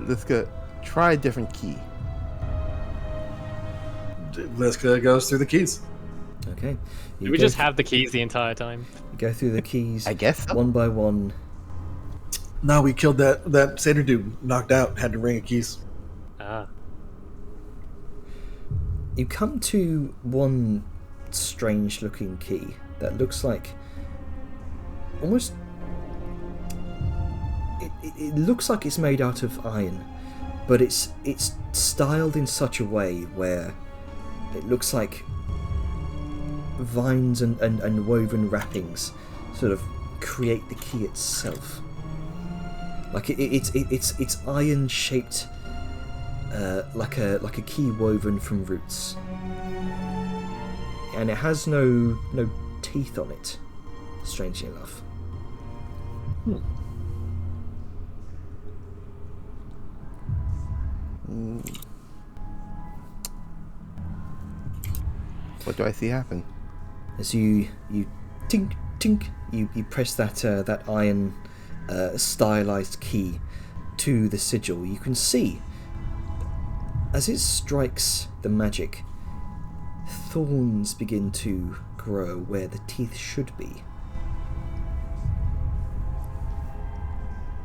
Let's go. Try a different key. Liska goes through the keys. Okay. Do we just have the keys the entire time? You go through the keys. I guess so. One by one. No, we killed that satyr dude, knocked out, had the ring of keys. Ah. You come to one strange looking key that looks like almost it looks like it's made out of iron, but it's styled in such a way where it looks like vines and woven wrappings sort of create the key itself. Like it's iron shaped, like a key woven from roots, and it has no teeth on it. Strangely enough. What do I see happen? As you tink tink, you press that iron stylized key to the sigil. You can see as it strikes the magic, thorns begin to grow where the teeth should be.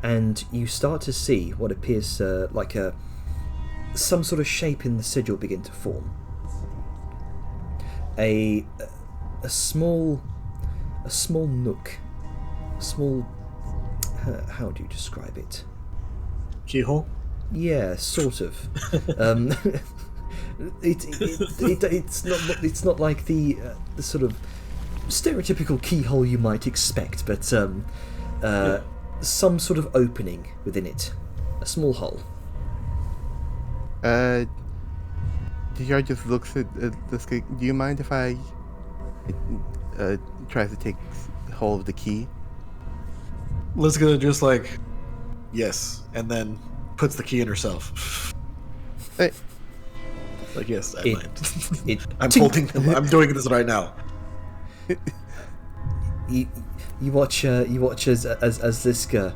And you start to see what appears like some sort of shape in the sigil begin to form. A small nook, how do you describe it? Keyhole? Yeah, sort of. It's not like the sort of stereotypical keyhole you might expect, but some sort of opening within it, a small hole. Dijar just looks at this. Do you mind if I tries to take hold of the key? Liska just like, yes, and then puts the key in herself. Hey. Like, yes, I mind. I'm tink. holding them. I'm doing this right now. You watch as Liska.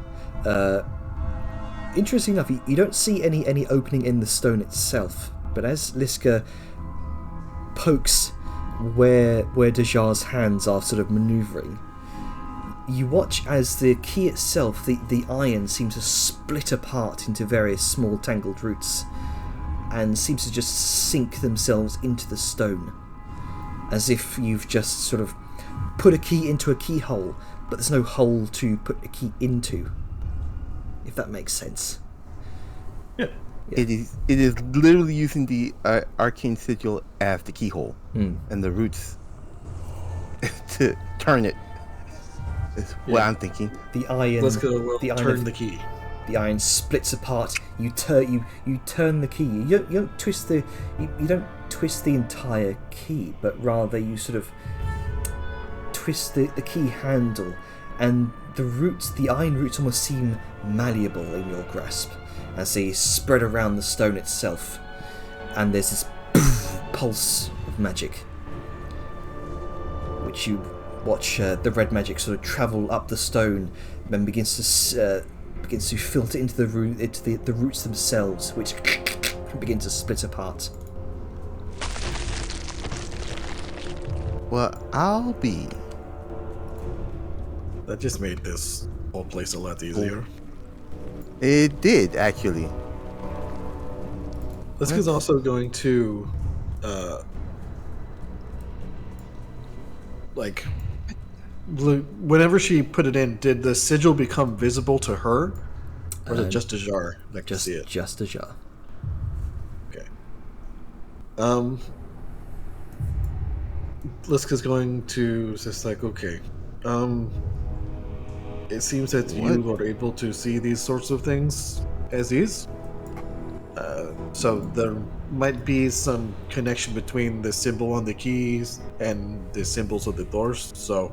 Interesting enough, you don't see any opening in the stone itself, but as Liska pokes where Dijar's hands are sort of manoeuvring, you watch as the key itself, the iron, seems to split apart into various small tangled roots and seems to just sink themselves into the stone, as if you've just sort of put a key into a keyhole, but there's no hole to put a key into, if that makes sense. Yeah. It is literally using the arcane sigil as the keyhole and the roots to turn it. Is what I'm thinking. The iron. Let's go. Turn the key. The iron splits apart. You turn the key. You don't twist the entire key, but rather you sort of twist the key handle, and the iron roots almost seem malleable in your grasp as they spread around the stone itself, and there's this pulse of magic, which you watch the red magic sort of travel up the stone, then begins to filter into the roots themselves, which begin to split apart. Well, I'll be. That just made this whole place a lot easier. It did, actually. Liska's also going to, whenever she put it in, did the sigil become visible to her? Or is it just Dijar that can see it? Just Dijar. Okay. Liska's going to just like, okay. It seems that you are able to see these sorts of things as is. So there might be some connection between the symbol on the keys and the symbols of the doors. So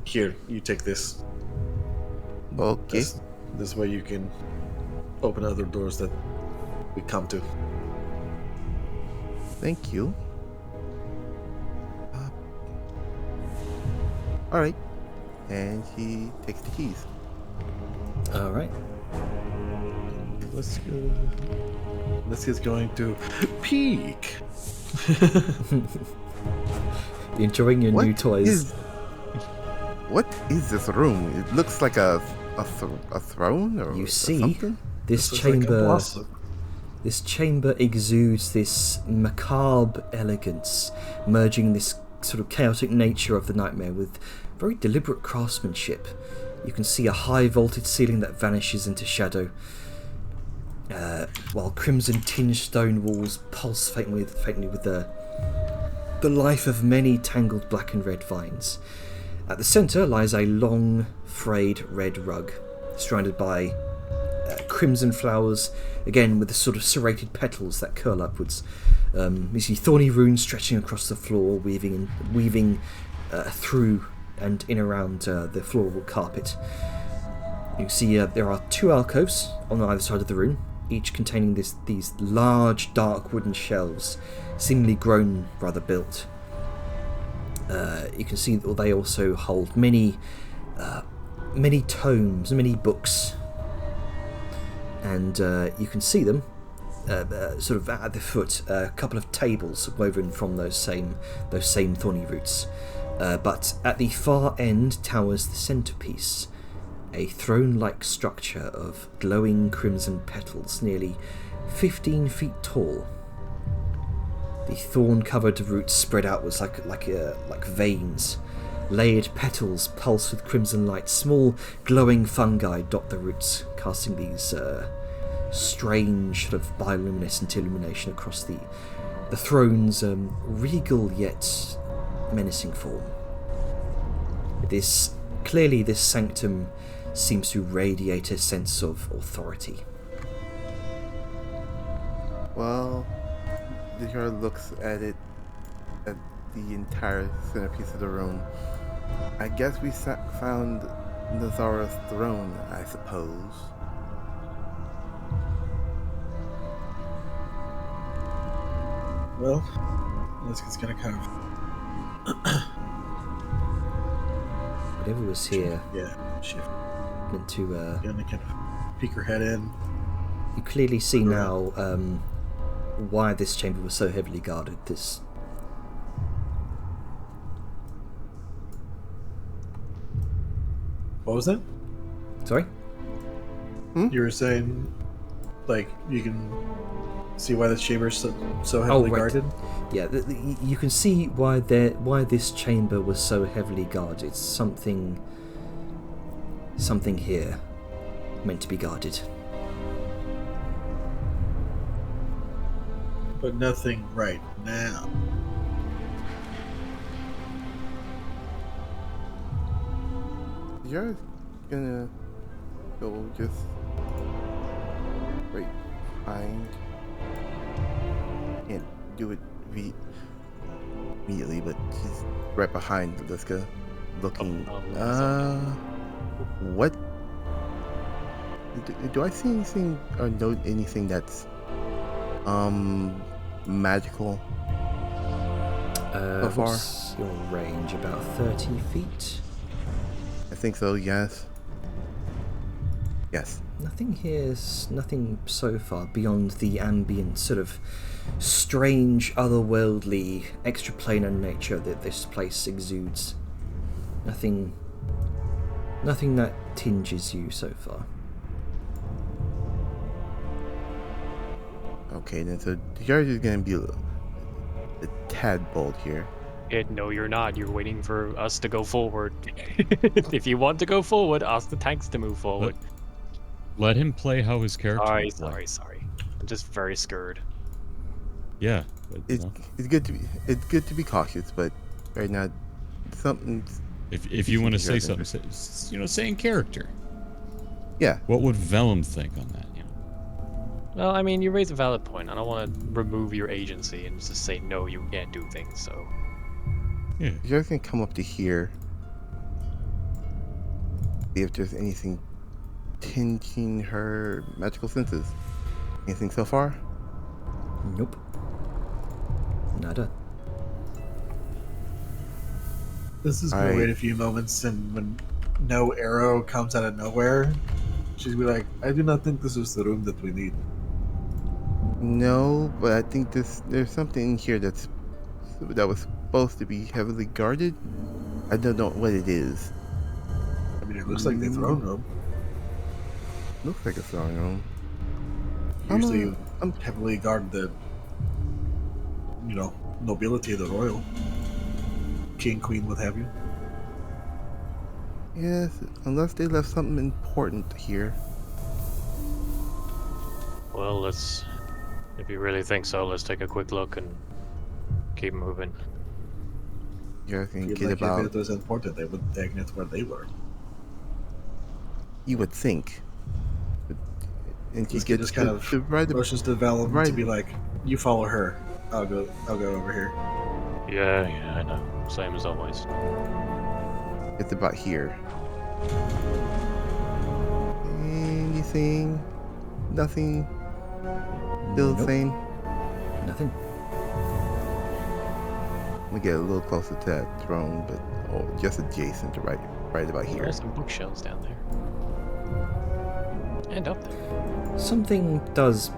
here, you take this. Okay. This way you can open other doors that we come to. Thank you. All right. And he takes the keys. All right. Liska's going to peek. Enjoying your new toys. What is this room? It looks like a throne, or you see, something? this chamber exudes this macabre elegance, merging this sort of chaotic nature of the nightmare with very deliberate craftsmanship. You can see a high vaulted ceiling that vanishes into shadow, while crimson tinged stone walls pulse faintly with the life of many tangled black and red vines. At the centre lies a long, frayed red rug, surrounded by crimson flowers, again with the sort of serrated petals that curl upwards. You see thorny runes stretching across the floor, weaving through and in around the floral carpet. You can see there are two alcoves on either side of the room, each containing these large, dark wooden shelves, seemingly grown rather built. You can see that they also hold many tomes, many books, and you can see them sort of at the foot, a couple of tables woven from those same thorny roots. But at the far end towers the centerpiece, a throne-like structure of glowing crimson petals, nearly 15 feet tall. The thorn-covered roots spread outwards like veins. Layered petals pulse with crimson light. Small glowing fungi dot the roots, casting these strange sort of bioluminescent illumination across the throne's regal yet menacing form. This sanctum seems to radiate a sense of authority. Well, Zahara looks at it, at the entire centerpiece of the room. I guess we found Nazara's throne, I suppose. Well, it's gonna kind of Whatever was here, shift meant to. Gonna kind of peek her head in. You clearly see now why this chamber was so heavily guarded. What was that? Sorry? You were saying, like, you can see why this chamber is so heavily guarded? Yeah, you can see why this chamber was so heavily guarded. Something here meant to be guarded. But nothing right now. You're gonna go just right behind. Can't do it immediately, but she's right behind Liska, looking. What? Do I see anything or note anything that's magical? So far? What's your range? About 30 feet? I think so, yes. Yes. Nothing so far beyond the ambient sort of strange, otherworldly, extraplanar nature that this place exudes. Nothing that tinges you so far. Okay, then so yours is gonna be a tad bold here. No, you're not. You're waiting for us to go forward. If you want to go forward, ask the tanks to move forward. Let him play how his character would play. Sorry. I'm just very scared. Yeah. But, It's good to be cautious, but right now something. If you want to say something, say in character. Yeah. What would Vellum think on that? Well, I mean, you raise a valid point. I don't want to remove your agency and just say no, you can't do things. So. Yeah. You're gonna come up to here. See if there's anything tinging her magical senses. Anything so far? Nope. Nada. This is gonna wait a few moments, and when no arrow comes out of nowhere, she's gonna be like, I do not think this is the room that we need. No, but I think there's something in here that was supposed to be heavily guarded. I don't know what it is. I mean, it looks like the throne room. Looks like a throne room. Usually, heavily guard the, nobility of the royal. King, queen, what have you. Yes, unless they left something important here. Well, if you really think so, let's take a quick look and keep moving. You're gonna If get about. If it was important, they would ignite where they were. You would think. And This kid just kind of motions to Vellum to be like, you follow her. I'll go over here. Yeah, I know. Same as always. It's about here. Anything? Nothing Still the Nope. same? Nothing. I'm gonna get a little closer to that throne, but just adjacent to right about There here. are some bookshelves down there. And up there. Something does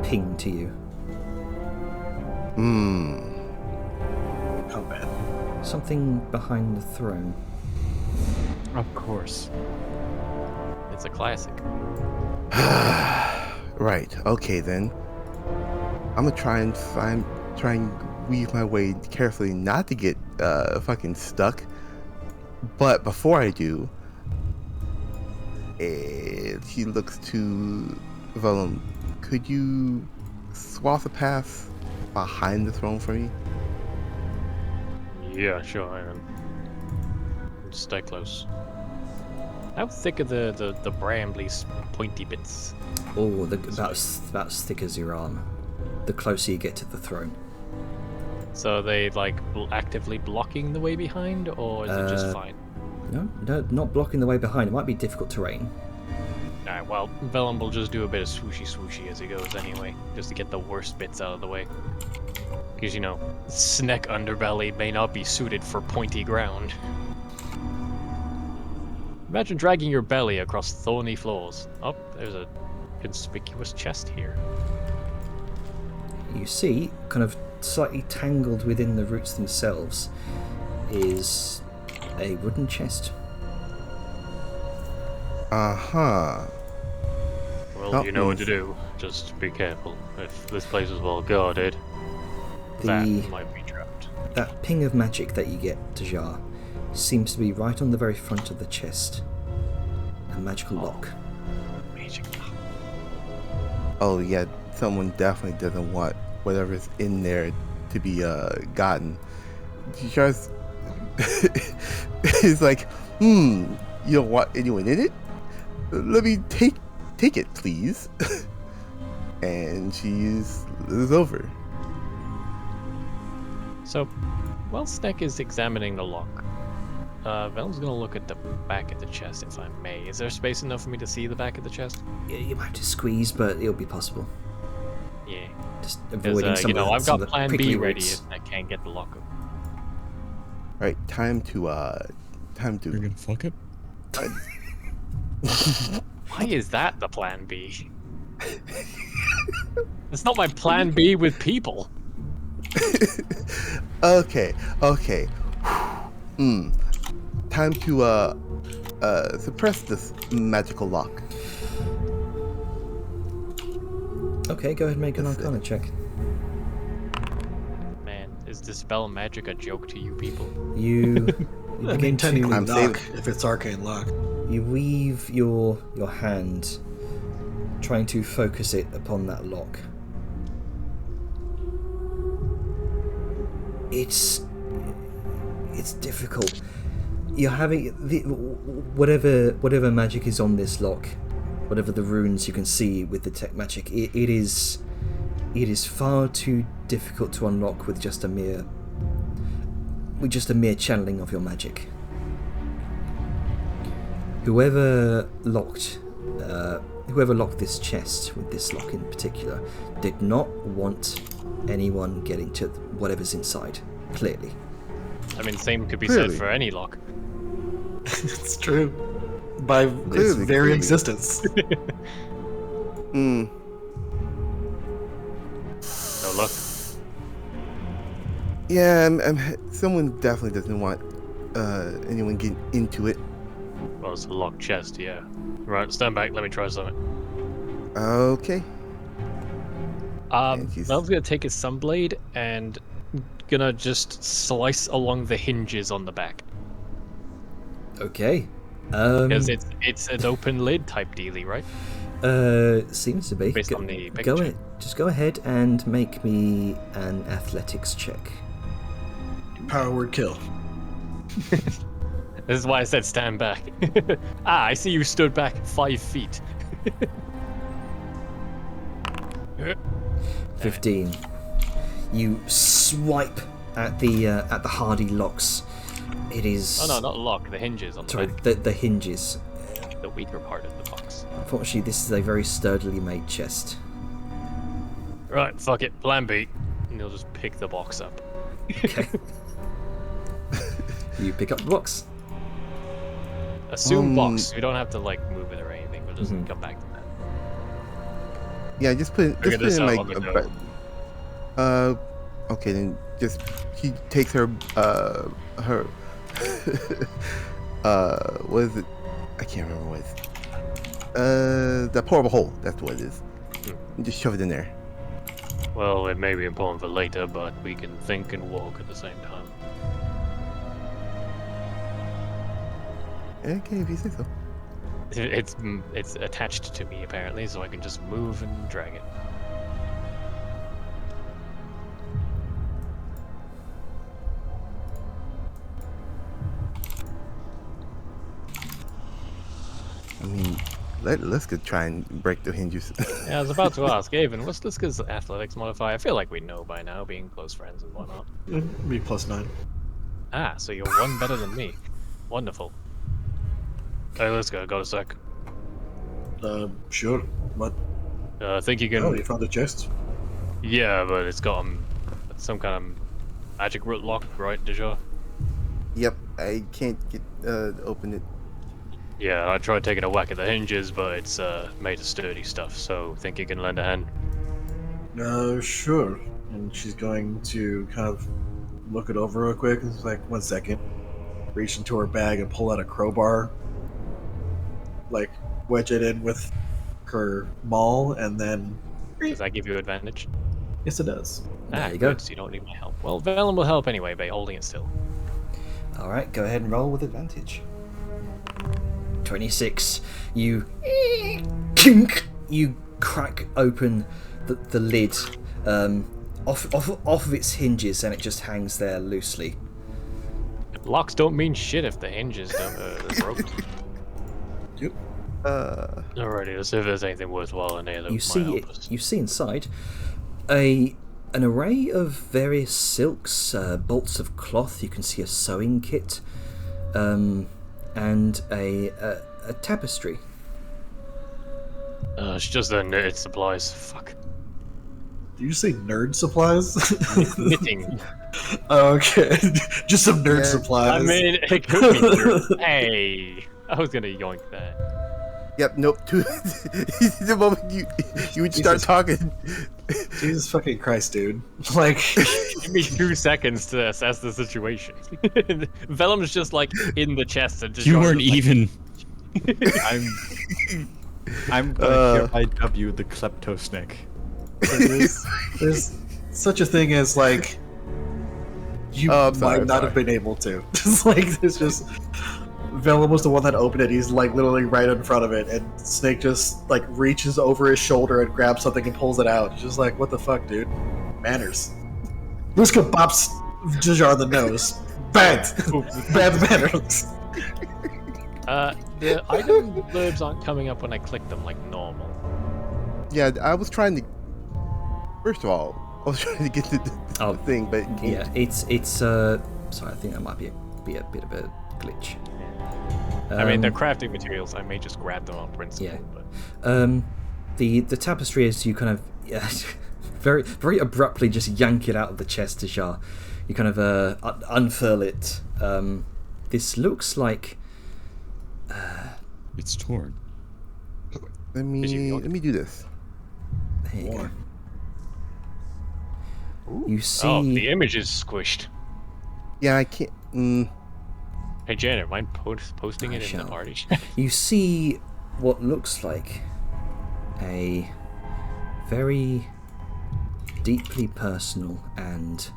ping to you. How bad? Something behind the throne. Of course. It's a classic. Right. Okay then. I'm gonna try and weave my way carefully, not to get fucking stuck. But before I do, she looks to Vellum. Could you swath a path behind the throne for me? Yeah, sure, I am. Stay close. How thick are the brambly pointy bits? Oh, about as thick as your arm. The closer you get to the throne. So are they like actively blocking the way behind, or is it just fine? No, not blocking the way behind. It might be difficult terrain. Alright, well, Vellum will just do a bit of swooshy as he goes anyway, just to get the worst bits out of the way. Because, you know, Sneck underbelly may not be suited for pointy ground. Imagine dragging your belly across thorny floors. Oh, there's a conspicuous chest here. You see, kind of slightly tangled within the roots themselves, is a wooden chest. Uh-huh. Well, Help you know what me. to do. Just be careful. If this place is well guarded, that might be trapped. That ping of magic that you get, Tajar, seems to be right on the very front of the chest. A magical lock. Magic. Oh yeah, someone definitely doesn't want whatever's in there to be gotten. Just it's like, you don't want anyone in it? Let me take it, please. And she's over. So, while Sneck is examining the lock, Vellum's gonna look at the back of the chest, if I may. Is there space enough for me to see the back of the chest? Yeah, you might have to squeeze, but it'll be possible. Yeah. Just Because, avoiding some you know, of the, I've some got of the plan prickly B ready roots. if I can't get the lock open. Right, time to You're gonna fuck it? Why is that the plan B? It's not my plan B with people. Okay. Time to suppress this magical lock. Okay, go ahead and make an Arcana check. Man, is dispel magic a joke to you people? You I begin mean, technically to I'm knock saving- if it's arcane lock. you weave your hand, trying to focus it upon that lock. It's difficult. You're having whatever magic is on this lock, whatever the runes you can see with the tech magic. It is far too difficult to unlock with just a mere channeling of your magic. Whoever locked this chest with this lock in particular did not want anyone getting to whatever's inside. Clearly. I mean, same could be Clearly. said for any lock. It's true. By its Clearly, very clearly. existence. Hmm. No luck. Yeah, someone definitely doesn't want anyone getting into it. Well, it's a locked chest, yeah. Right, stand back. Let me try something. Okay. And she's- Vellum's gonna take his sunblade and gonna just slice along the hinges on the back. Okay. Because it's an open lid type dealy, right? Seems to be. Based on the picture. Go ahead. Just go ahead and make me an athletics check. Power word kill. This is why I said stand back. I see you stood back 5 feet. 15. You swipe at the hardy locks. It is. Oh no, not lock, the hinges on the Sorry, back. the hinges. The weaker part of the box. Unfortunately, this is a very sturdily made chest. Right, fuck it. Plan B. And he'll just pick the box up. Okay. You pick up the box. Assume box. We don't have to like move it or anything. We'll just come back to that. Yeah, just put Figure it this in out like on the go. okay, then just he takes her her what is it? I can't remember what it's. The portable hole. That's what it is. And just shove it in there. Well, it may be important for later, but we can think and walk at the same time. Okay, if you say so. It's attached to me apparently, so I can just move and drag it. I mean, let's go try and break the hinges. Yeah, I was about to ask, Avon, what's Liska's athletics modifier? I feel like we know by now, being close friends and whatnot. Me +9. Ah, so you're one better than me. Wonderful. Hey, Liska, got a sec. Sure. What? I think you can. Oh, you found the chest? Yeah, but it's got some kind of magic root lock, right, Deja? Yep, I can't get open it. Yeah, I tried taking a whack at the hinges, but it's made of sturdy stuff, so think you can lend a hand? Sure. And she's going to kind of look it over real quick. It's like, 1 second. Reach into her bag and pull out a crowbar. Like, wedge it in with her maul, and then... Does that give you advantage? Yes, it does. There you go. Good, so you don't need my help. Well, Velen will help anyway by holding it still. Alright, go ahead and roll with advantage. 26. You crack open the lid off of its hinges, and it just hangs there loosely. Locks don't mean shit if the hinges don't broke. Yep. Alrighty, let's see if there's anything worthwhile in here that You might see help it, us. you see inside an array of various silks, bolts of cloth. You can see a sewing kit, and a tapestry. It's just the nerd supplies. Fuck. Did you say nerd supplies? Knitting. Okay. Just some nerd supplies. I mean, it could be nerd. Hey, I was gonna yoink that. Yep, nope. The moment you would start talking. Jesus fucking Christ, dude. Like, Give me 2 seconons to assess the situation. Velem's just like in the chest and just. You weren't even. I'm gonna hereby dub you the klepto snake. there's such a thing as like you might not have been able to. It's like there's just Velum was the one that opened it. He's like literally right in front of it, and Snake just like reaches over his shoulder and grabs something and pulls it out. It's just like, what the fuck, dude? Manners. Liska bops Jajar on the nose. Bad manners. The item blurbs aren't coming up when I click them like normal. Yeah, I was trying to. First of all, I was trying to get the thing, but it can't. Yeah, it's sorry, I think that might be a bit of a glitch. I mean, they're crafting materials. I may just grab them on principle. Yeah. But... the tapestry, as you kind of very very abruptly just yank it out of the chest, Tajar. You kind of unfurl it. This looks like It's torn. Let me do this. there you go. You see. Oh, the image is squished. Yeah, I can't. Hey, Janet, mind posting I it in shall. the party chat? You see what looks like a very deeply personal and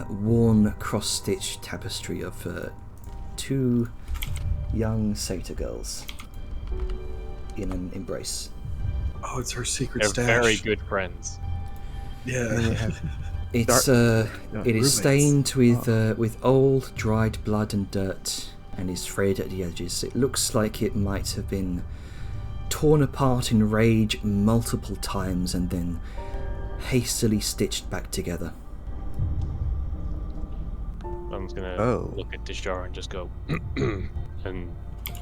worn cross-stitched tapestry of two young satyr girls in an embrace. Oh, it's her secret They're stash. very good friends. Yeah. It's it roommates. is stained with old dried blood and dirt, and is frayed at the edges. It looks like it might have been torn apart in rage multiple times and then hastily stitched back together. I'm just gonna Oh. look at Dishjar and just go and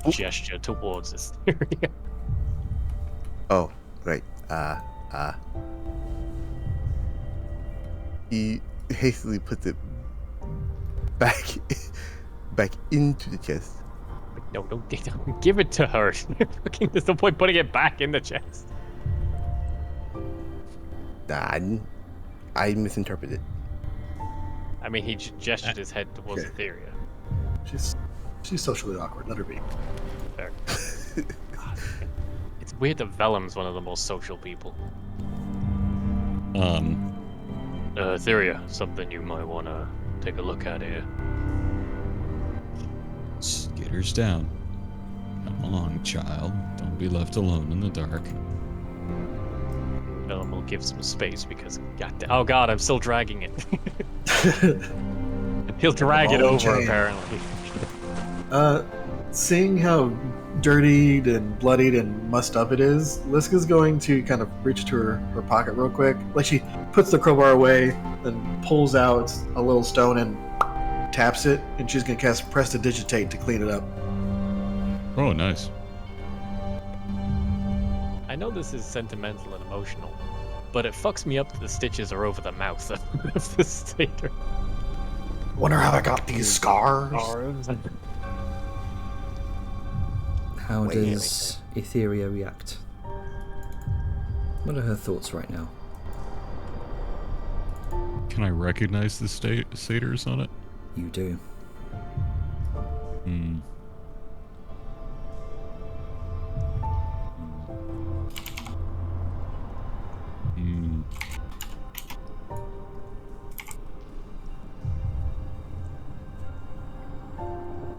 gesture towards this area. Oh, great. He hastily puts it back back into the chest. No, don't give it to her. Fucking, there's no point putting it back in the chest. Nah, I misinterpreted. I mean, he gestured his head towards Okay. Etheria. She's socially awkward. Let her be. Fair. God, it's weird that Vellum's one of the most social people. Etheria, something you might want to take a look at here. Skitters down. Come along, child. Don't be left alone in the dark. Vellum will give some space because, oh god, I'm still dragging it. He'll drag it Ball and over, chain. apparently. Seeing how dirtied and bloodied and mussed up it is, Liska's going to kind of reach to her pocket real quick. Like she puts the crowbar away, then pulls out a little stone and taps it, and she's going to cast Prestidigitate to clean it up. Oh, nice. I know this is sentimental and emotional, but it fucks me up that the stitches are over the mouth of the satyr. Wonder how I got these scars. How does Etheria react? What are her thoughts right now? Can I recognize the satyrs on it? You do. Hmm. Hmm.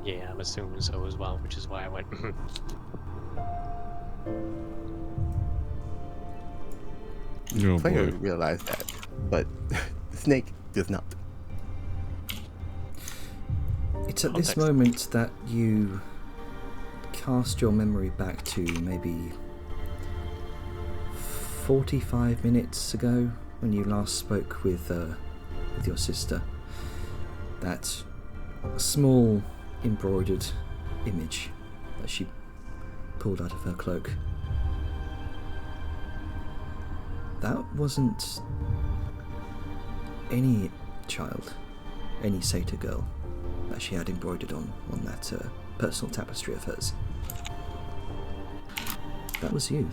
Yeah, I'm assuming so as well, which is why I went. Oh Player boy. realized that, but the snake does not. It's at this Context. moment that you cast your memory back to maybe 45 minutes ago when you last spoke with your sister. That small embroidered image that she pulled out of her cloak. That wasn't any child, any satyr girl that she had embroidered on that personal tapestry of hers. That was you.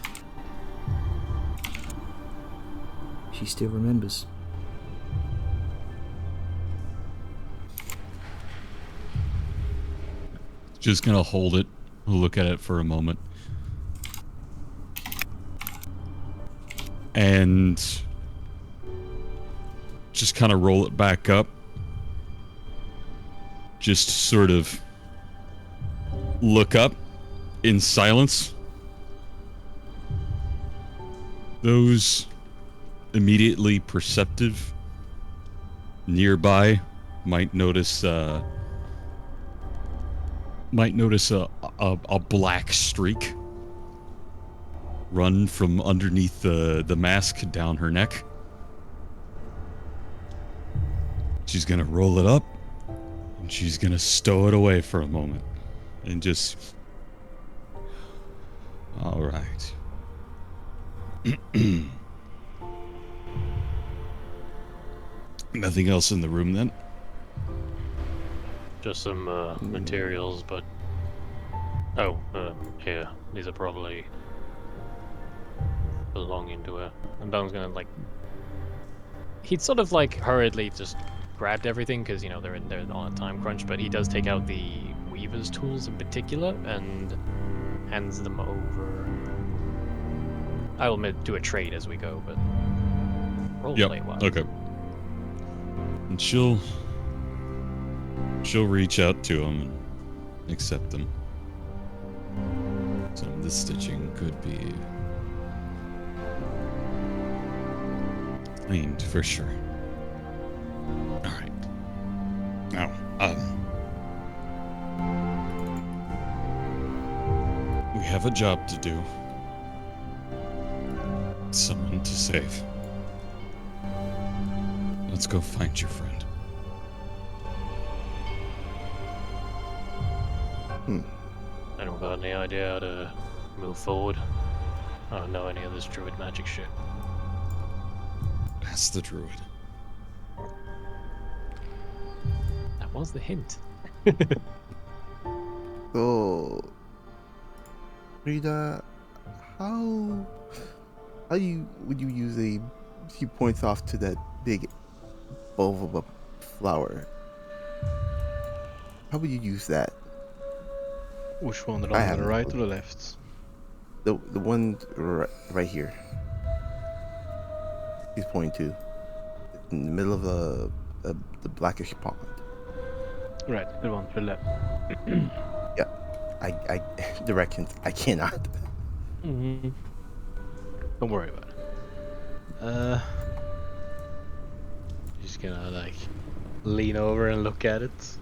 She still remembers. Just gonna hold it, look at it for a moment. And just kind of roll it back up. Just sort of look up in silence. Those immediately perceptive nearby might notice a black streak run from underneath the mask down her neck. She's gonna roll it up and she's gonna stow it away for a moment and just, all right. Nothing else in the room then? Just some materials, but here, these are probably belonging to her. And Bone's gonna he'd sort of hurriedly just grabbed everything because they're on a time crunch, but he does take out the weaver's tools in particular and hands them over. I will do a trade as we go, but roleplay wise. Okay. And she'll reach out to him and accept them. Some of the stitching could be cleaned for sure. All right. Now, we have a job to do. Someone to save. Let's go find your friend. Anyone got any idea how to move forward? I don't know any of this druid magic shit. That's the druid. was the hint. So, Rita, how would you use a? She points off to that big bulb of a flower. How would you use that? Which one? The I one on have the no right clue. or the left? The one right here. He's pointing to in the middle of the blackish pond. Right, the one to the left. Yeah, I directions. I cannot. Mm-hmm. Don't worry about it. Just gonna like lean over and look at it.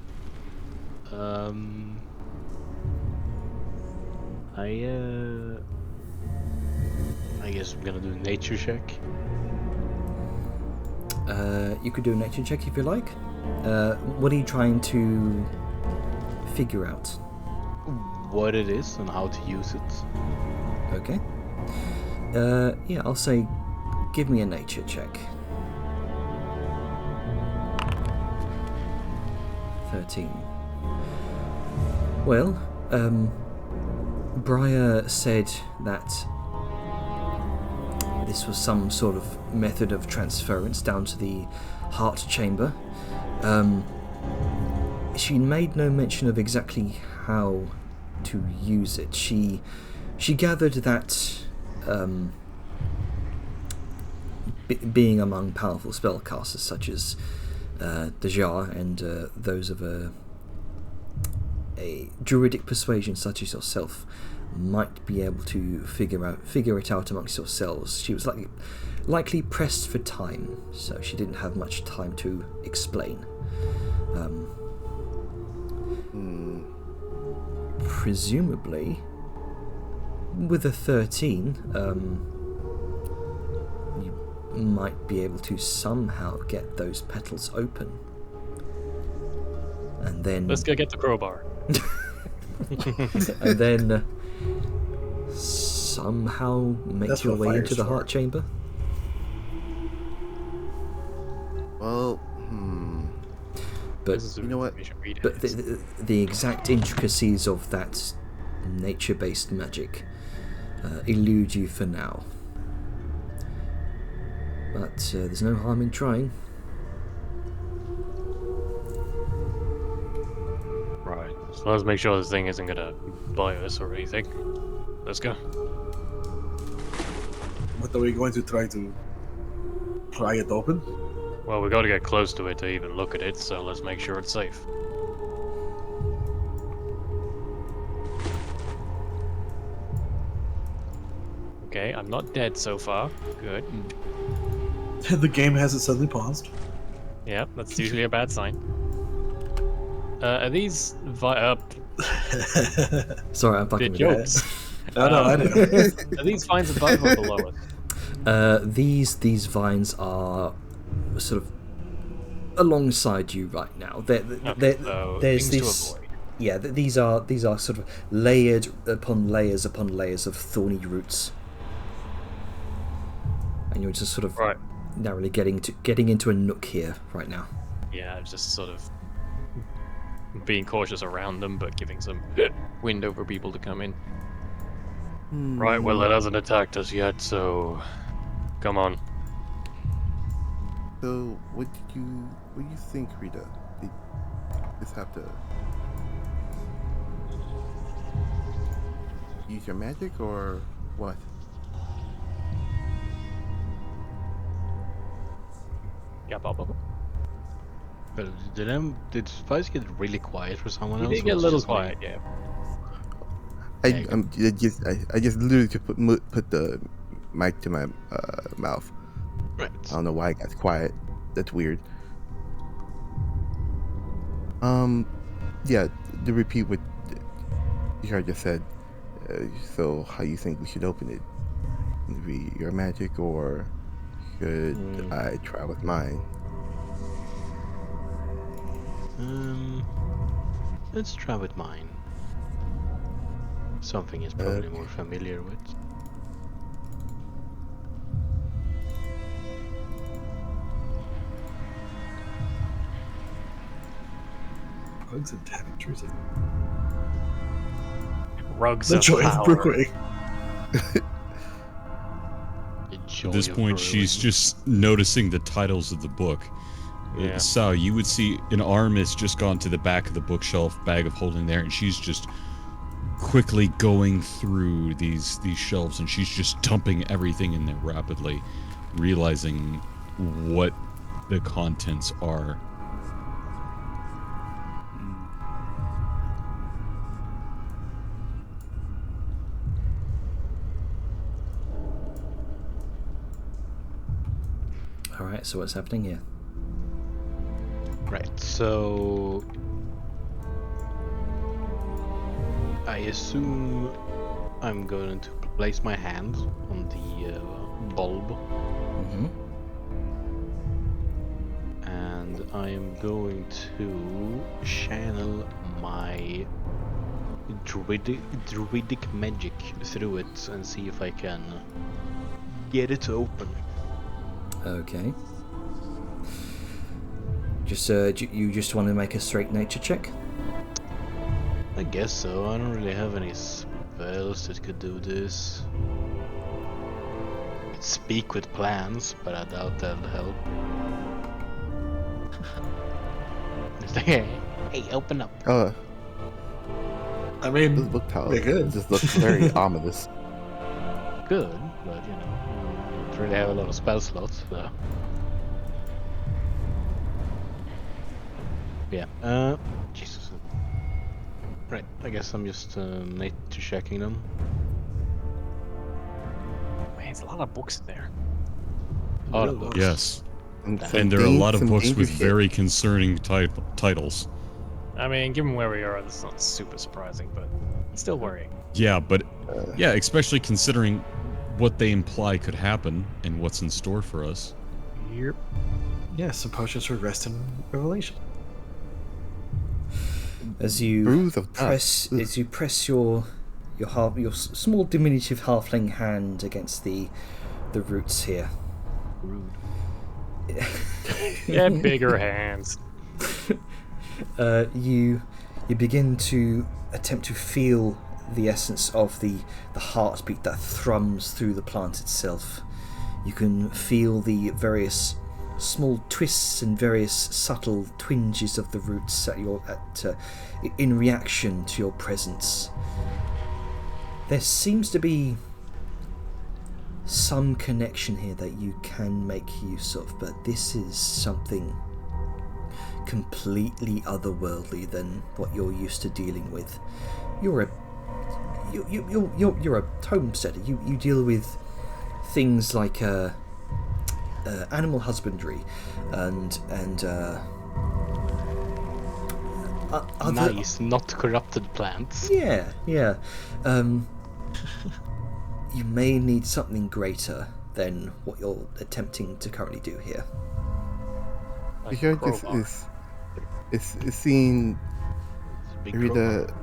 I guess I'm gonna do a nature check. You could do a nature check if you like. What are you trying to figure out? What it is and how to use it. Okay. Yeah, I'll say give me a nature check. 13. Well, Briar said that this was some sort of method of transference down to the heart chamber. She made no mention of exactly how to use it. She gathered that being among powerful spellcasters such as Dejar and those of a druidic persuasion such as yourself might be able to figure it out amongst yourselves. She was likely pressed for time, so she didn't have much time to explain. Presumably, with a 13, you might be able to somehow get those petals open. And then... Let's go get the crowbar. and then somehow make That's your what way fire's into the for. heart chamber. Well, But This is you know what? information we but did. the exact intricacies of that nature-based magic elude you for now. But there's no harm in trying. Right. So let's make sure this thing isn't gonna bite us or anything. Let's go. What are we going to try to pry it open? Well, we gotta get close to it to even look at it, so let's make sure it's safe. Okay, I'm not dead so far. Good. The game hasn't suddenly paused. Yeah, that's usually a bad sign. Are these Sorry, I'm fucking the with you. jokes? No, I know. Are these vines above or below us? These vines are sort of alongside you right now. So There's things this. to avoid. Yeah, these are sort of layered upon layers of thorny roots, and you're just sort of Right. narrowly getting into a nook here right now. Yeah, just sort of being cautious around them, but giving some window for people to come in. Right, well, it hasn't attacked us yet, so come on. So, what do you think, Rita? Did this have to use your magic or what? Yeah, Bob. But did Spice get really quiet for someone You else? did get a or was it little just me? quiet, yeah. I just literally could put the mic to my mouth. Right. I don't know why it got quiet. That's weird. Yeah, to repeat what you just said. So, how you think we should open it? Maybe your magic, or should I try with mine? Let's try with mine. Something is probably more familiar with. Rugs and tapestries. Rugs The of joy of power. brewing. At this point, she's just noticing the titles of the book. Yeah. So you would see an arm has just gone to the back of the bookshelf, bag of holding there, and she's just quickly going through these shelves, and she's just dumping everything in there rapidly, realizing what the contents are. All right. So what's happening here? Right, so I assume I'm going to place my hand on the bulb, Mm-hmm. and I am going to channel my druidic magic through it and see if I can get it open. Okay. Just you just want to make a straight nature check? I guess so. I don't really have any spells that could do this. I could speak with plants, but I doubt that'll help. It's like, hey, open up. I mean, this book tower they're good. just looks very ominous. Good, but you know, I don't really have a lot of spell slots, so. Yeah, Jesus. Right, I guess I'm just nature checking them. Man, it's a lot of books in there. A lot of Really? books. Yes, And and there are a lot of some books with dangerous very concerning titles. I mean, given where we are, that's not super surprising, but it's still worrying. Yeah, but yeah, especially considering what they imply could happen and what's in store for us. Yep. Yeah, some potions for rest and revelation. As you Brews of press, dust. as you press your small diminutive halfling hand against the roots here. Rude. Yeah, bigger hands. You begin to attempt to feel the essence of the heartbeat that thrums through the plant itself. You can feel the various small twists and various subtle twinges of the roots in reaction to your presence. There seems to be some connection here that you can make use of, but this is something completely otherworldly than what you're used to dealing with. You're a homesteader. You deal with things like animal husbandry and other. Nice, not corrupted plants. Yeah. You may need something greater than what you're attempting to currently do here. Like Here a this crowbar. is seeing It's a big Rita crowbar.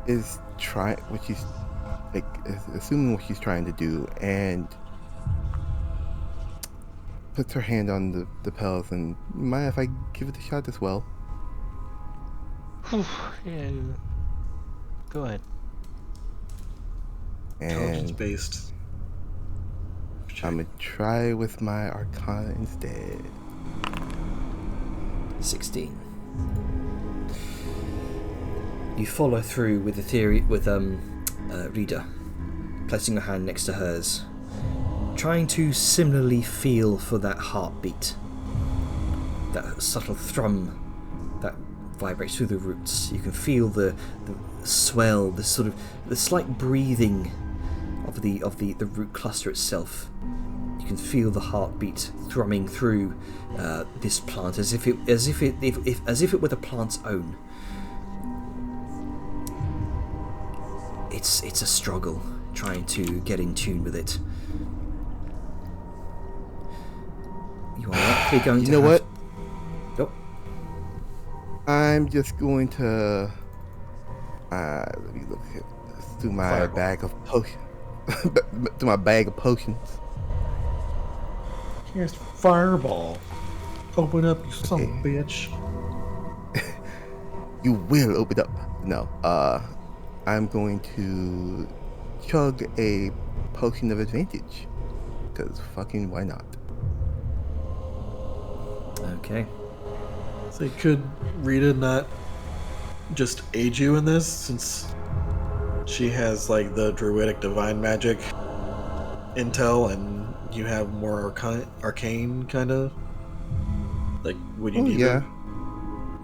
is trying what she's like is assuming what she's trying to do and puts her hand on the pells and mind if I give it a shot as well? Yeah. Go ahead. Intelligence And based. I'm gonna try with my Arcana instead. 16. You follow through with the theory with Rita, placing your hand next to hers, trying to similarly feel for that heartbeat, that subtle thrum that vibrates through the roots. You can feel the swell, the sort of the slight breathing of the root cluster itself. You can feel the heartbeat thrumming through this plant as if it were the plant's own. It's a struggle trying to get in tune with it. You are likely going to. You know what? Yep. I'm just going to let me look at through my Fireball. bag of potions. Through my bag of potions. Here's fireball. Open up, you son of a bitch. You will open up. No. I'm going to chug a potion of advantage. Because fucking why not? Okay. So could Rita not just aid you in this, since she has like the druidic divine magic intel, and you have more arcane kind of? Like, would you need yeah. it?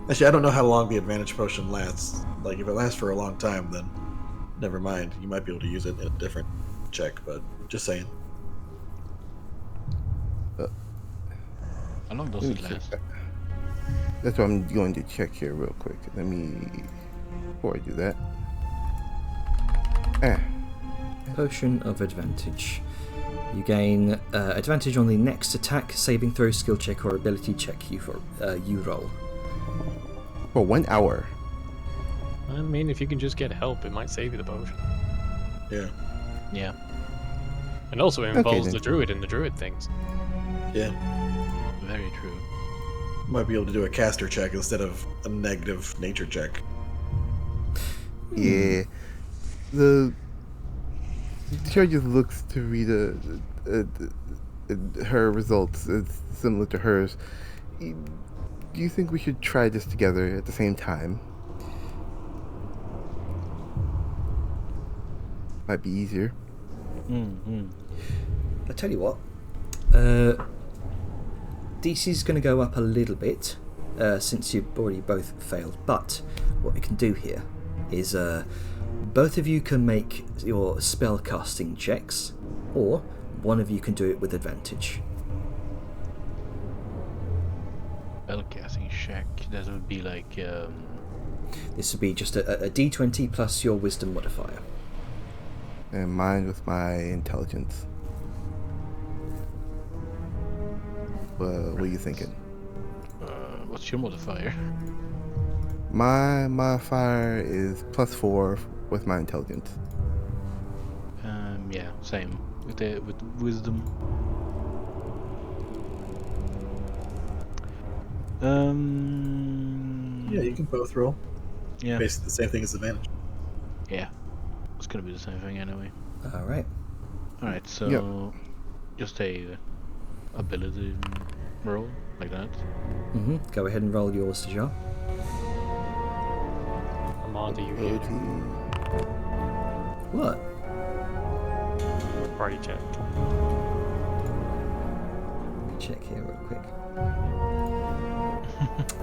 Actually, I don't know how long the advantage potion lasts. Like, if it lasts for a long time, then never mind. You might be able to use it in a different check, but just saying. How long does it last? That's what I'm going to check here real quick. Let me... Before I do that. Potion of advantage. You gain advantage on the next attack, saving throw, skill check, or ability check you roll. For 1 hour. I mean, if you can just get help, it might save you the potion. Yeah. Yeah. And also it involves then. the druid and the druid things. Yeah. Very true. Might be able to do a caster check instead of a negative nature check. Yeah. The chair just looks to Rita. Her results is similar to hers. Do you think we should try this together at the same time? Might be easier. Mm-hmm. I tell you what, DC's going to go up a little bit since you've already both failed. But what we can do here is both of you can make your spell casting checks, or one of you can do it with advantage. Spellcasting check. That would be like. This would be just a D20 plus your wisdom modifier. And mine with my intelligence. What are you thinking? What's your modifier? My modifier is +4 with my intelligence. Yeah, same. With wisdom. Yeah, you can both roll. Yeah. Basically the same thing as advantage. Yeah. It's gonna be the same thing anyway. All right. Alright, so Yep. just a ability roll like that. Go ahead and roll yours, Jar. Amanda, you Ability. get What? party check. Check here real quick.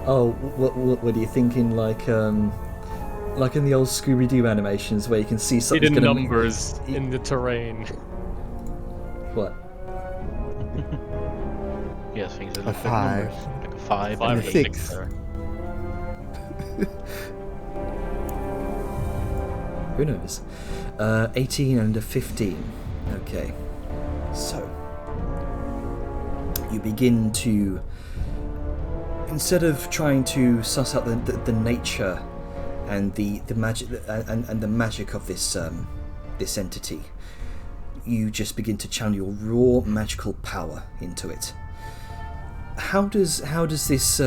Oh, what are you thinking? Like in the old Scooby-Doo animations where you can see something's Hidden gonna numbers in the terrain. What? Yeah, things that A look 5. like numbers. Like a 5 5 and or a 6 6. there. Who knows? 18 and a 15. Okay. So you begin to, instead of trying to suss out the nature and the magic and the magic of this this entity, you just begin to channel your raw magical power into it. How does this?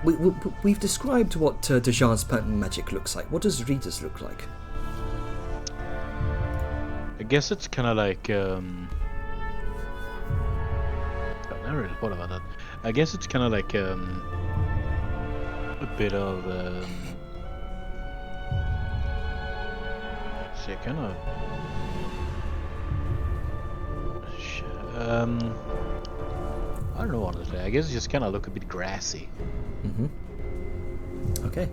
We've described what Dejan's patent magic looks like. What does Rita's look like? I guess it's kind of like. I never really thought about that. I guess it's kind of like a bit of. See, kind of. I don't know honestly. I guess it just kind of look a bit grassy. Okay,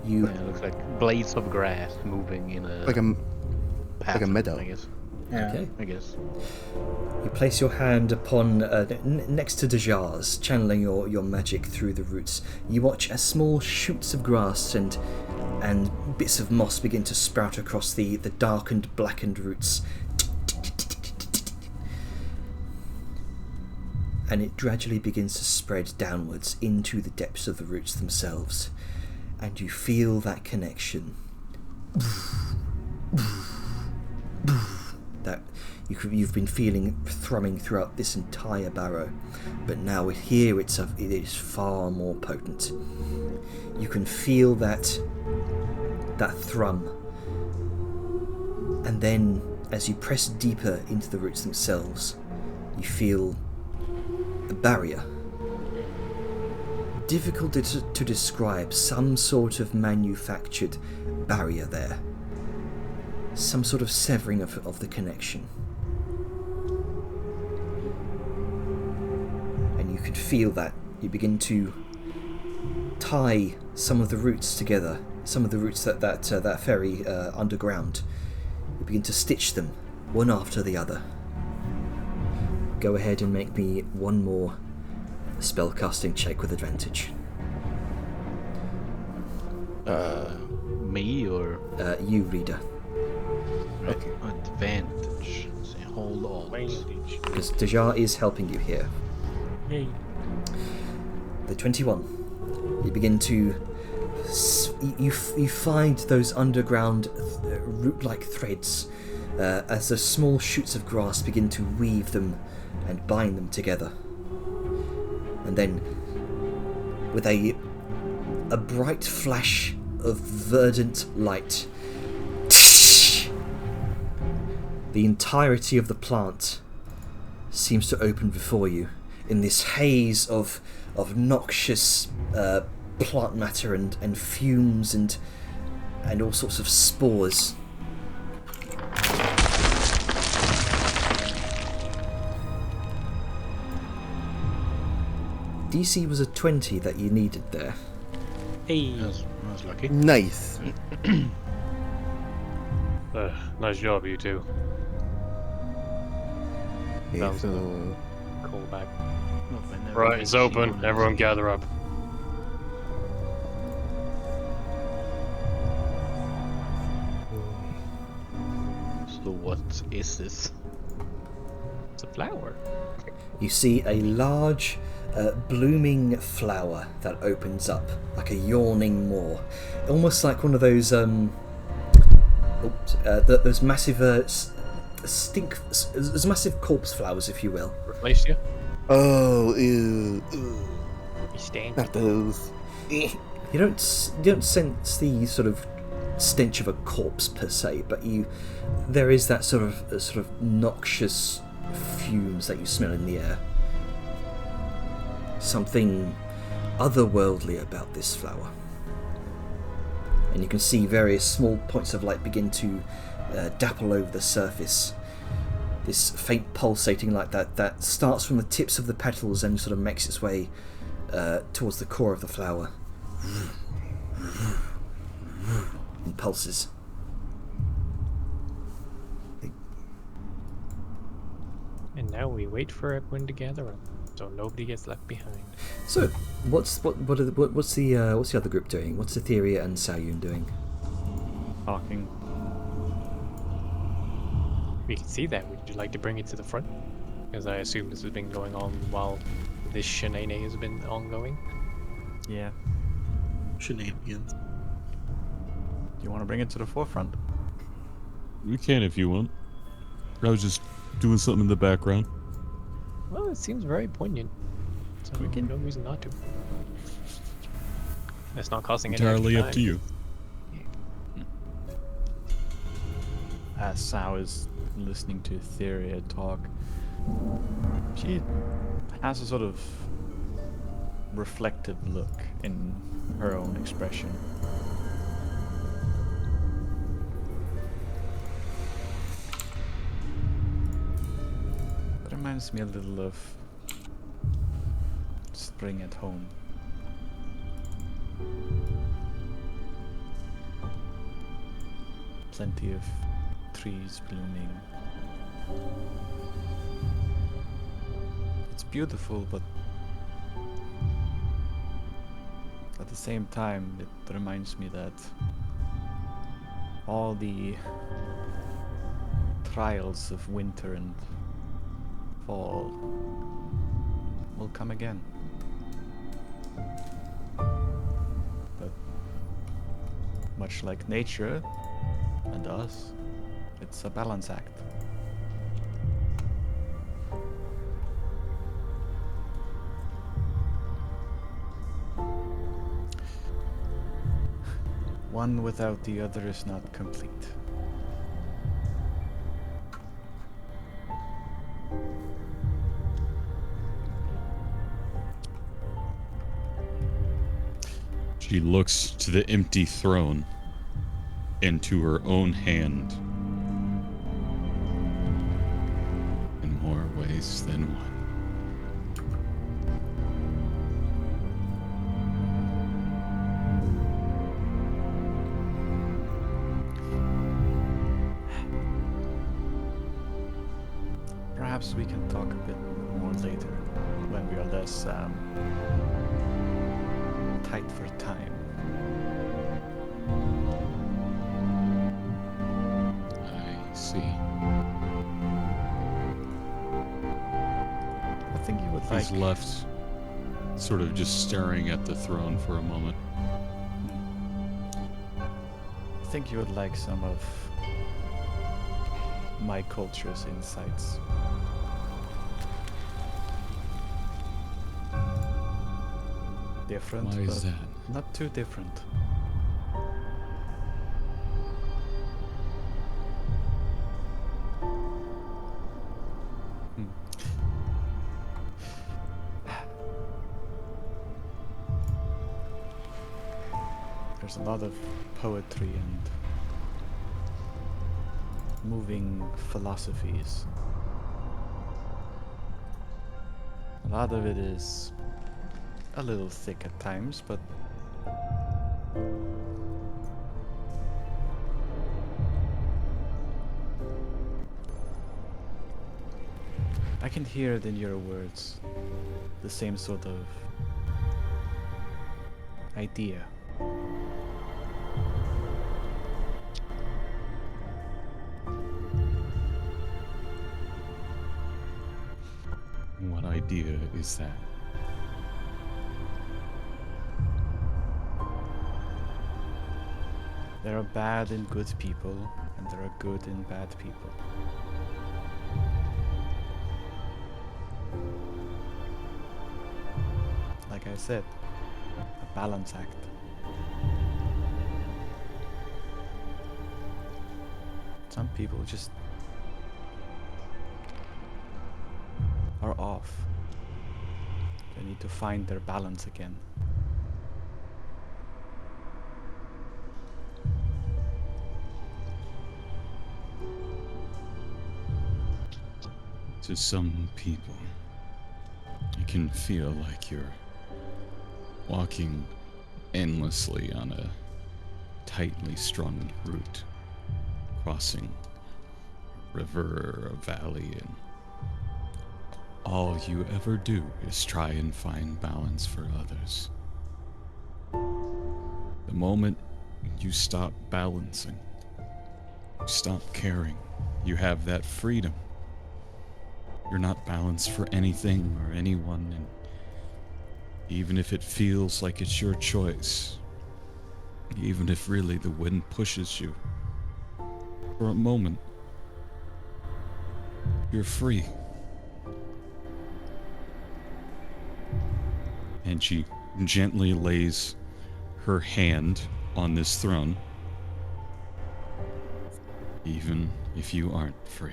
you. Yeah, it looks like blades of grass moving in a Like a pattern, meadow. I guess. Yeah. Okay. I guess. You place your hand upon next to Dejar's, channeling your magic through the roots. You watch as small shoots of grass and bits of moss begin to sprout across the darkened, blackened roots. And it gradually begins to spread downwards into the depths of the roots themselves. And you feel that connection. That You've been feeling thrumming throughout this entire barrow, but now here it is far more potent. You can feel that thrum, and then as you press deeper into the roots themselves, you feel a barrier. Difficult to describe, some sort of manufactured barrier there. Some sort of severing of the connection. And you could feel that. You begin to tie some of the roots together, some of the roots that ferry underground. You begin to stitch them, one after the other. Go ahead and make me one more spellcasting check with advantage. Me or You, reader. okay. Advantage? Say, hold on. Because Dejar is helping you here. Yay. The 21. You begin to... You find those underground root-like threads as the small shoots of grass begin to weave them and bind them together. And then, with a bright flash of verdant light, the entirety of the plant seems to open before you in this haze of noxious plant matter and fumes and all sorts of spores. DC was a 20 that you needed there. Hey. I was lucky. Nice. Nice job, you two. Okay, Sounds so Call back. Well, whenever Right, we it's see open. one- Everyone gather up. So what is this? It's a flower. You see a large, blooming flower that opens up like a yawning maw, almost like one of those those massive those massive corpse flowers, if you will. Replace you. oh, ew, You stand. not those. You don't sense the sort of stench of a corpse per se, but there is that sort of noxious fumes that you smell in the air. Something otherworldly about this flower. And you can see various small points of light begin to dapple over the surface. This faint pulsating light that starts from the tips of the petals and sort of makes its way towards the core of the flower. And pulses. And now we wait for everyone to gather up, so nobody gets left behind. So, what's the other group doing? What's Etheria and Saoyun doing? Talking. We can see that. Would you like to bring it to the front? Because I assume this has been going on while this shenanigans has been ongoing. Yeah. Shenanigans. Do you want to bring it to the forefront? We can if you want. I was just doing something in the background. Well, it seems very poignant. So we can no reason not to. It's not costing any Entirely extra up to time. you. As Sao is listening to Etheria talk, she has a sort of reflective look in her own expression. That reminds me a little of spring at home. Plenty of trees blooming. It's beautiful, but at the same time, it reminds me that all the trials of winter and fall will come again. But much like nature and us, it's a balance act. One without the other is not complete. She looks to the empty throne and to her own hand. In more ways than one. Perhaps we can talk a bit more later, when we are less tight for time. I see. I think you would He's like... left, sort of just staring at the throne for a moment. I think you would like some of my culture's insights. Different, Why is but that? not too different. There's a lot of poetry and moving philosophies. A lot of it is a little thick at times, but I can hear it in your words. The same sort of idea. What idea is that? There are bad and good people, and there are good and bad people. Like I said, a balance act. Some people just are off. They need to find their balance again. To some people, it can feel like you're walking endlessly on a tightly strung route, crossing a river or a valley, and all you ever do is try and find balance for others. The moment you stop balancing, you stop caring, you have that freedom. You're not balanced for anything or anyone, and even if it feels like it's your choice, even if really the wind pushes you, for a moment, you're free. And she gently lays her hand on this throne, even if you aren't free.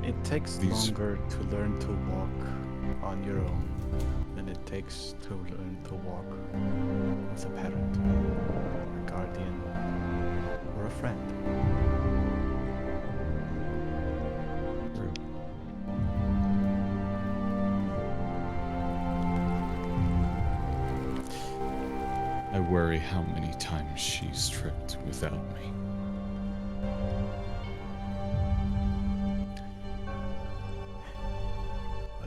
It takes longer to learn to walk on your own than it takes to learn to walk with a parent, a guardian, or a friend. True. I worry how many times she's tripped without me.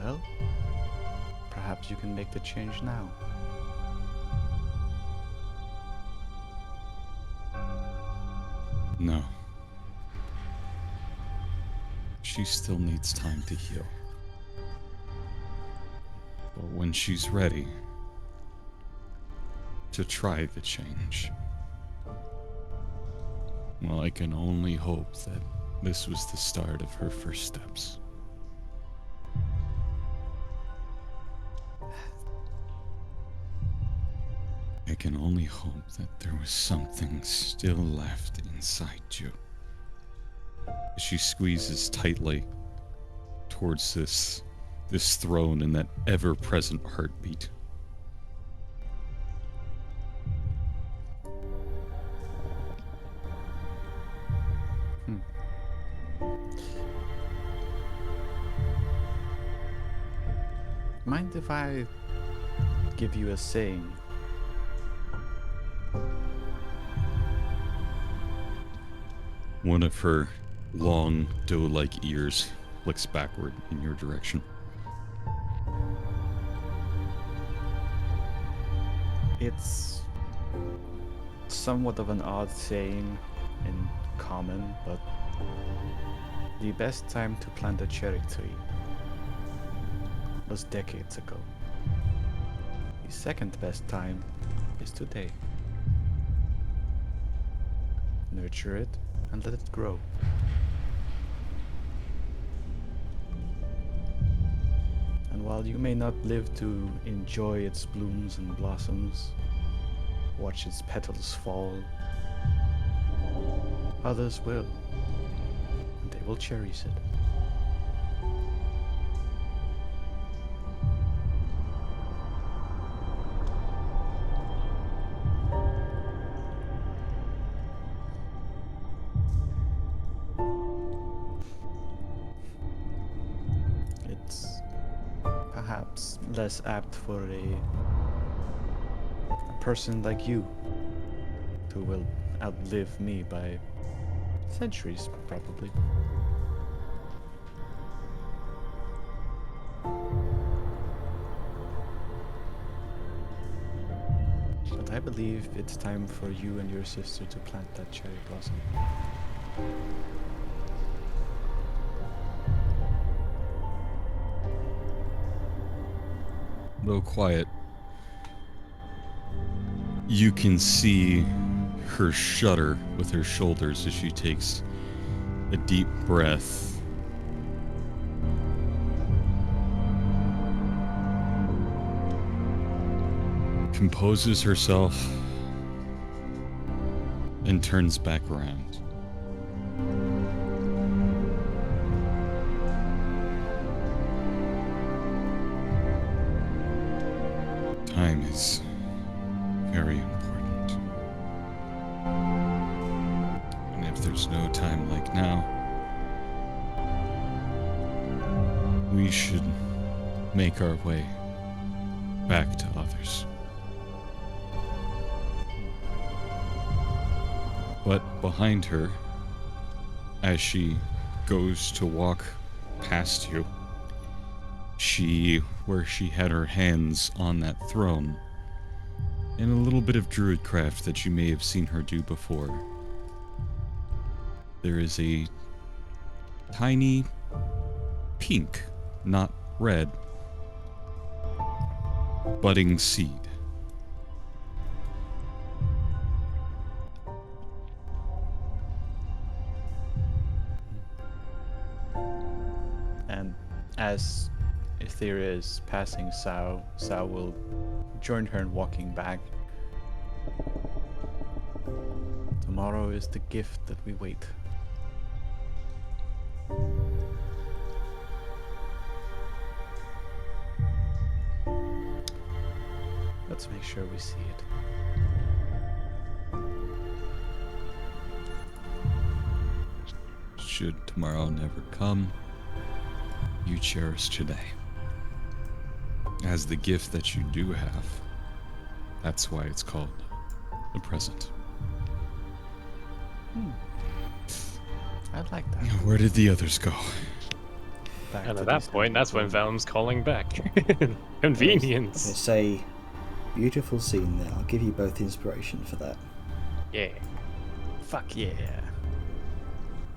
Well, perhaps you can make the change now. No. She still needs time to heal. But when she's ready to try the change, Well, I can only hope that this was the start of her first steps. I can only hope that there was something still left inside you. She squeezes tightly towards this throne and that ever-present heartbeat. Mind if I give you a saying? One of her long, doe-like ears flicks backward in your direction. It's somewhat of an odd saying in common, but the best time to plant a cherry tree was decades ago. The second best time is today. Nurture it and let it grow. And while you may not live to enjoy its blooms and blossoms, watch its petals fall, others will, and they will cherish it. It's perhaps less apt for a person like you, who will outlive me by centuries, probably. But I believe it's time for you and your sister to plant that cherry blossom. Though quiet, you can see her shudder with her shoulders as she takes a deep breath. Composes herself and turns back around. Time is very important. And if there's no time like now, we should make our way back to others. But behind her, as she goes to walk past you, where she had her hands on that throne, and a little bit of druidcraft that you may have seen her do before, there is a tiny pink, not red, budding seed. And as Etheria is passing Sao will join her in walking back. Tomorrow is the gift that we wait. Let's make sure we see it. Should tomorrow never come, you cherish today. As the gift that you do have. That's why it's called a present. I like that. Where did the others go? Back And to at that this point, that's when Velm's calling back. Convenience. Say, beautiful scene there. I'll give you both inspiration for that. Yeah. Fuck yeah.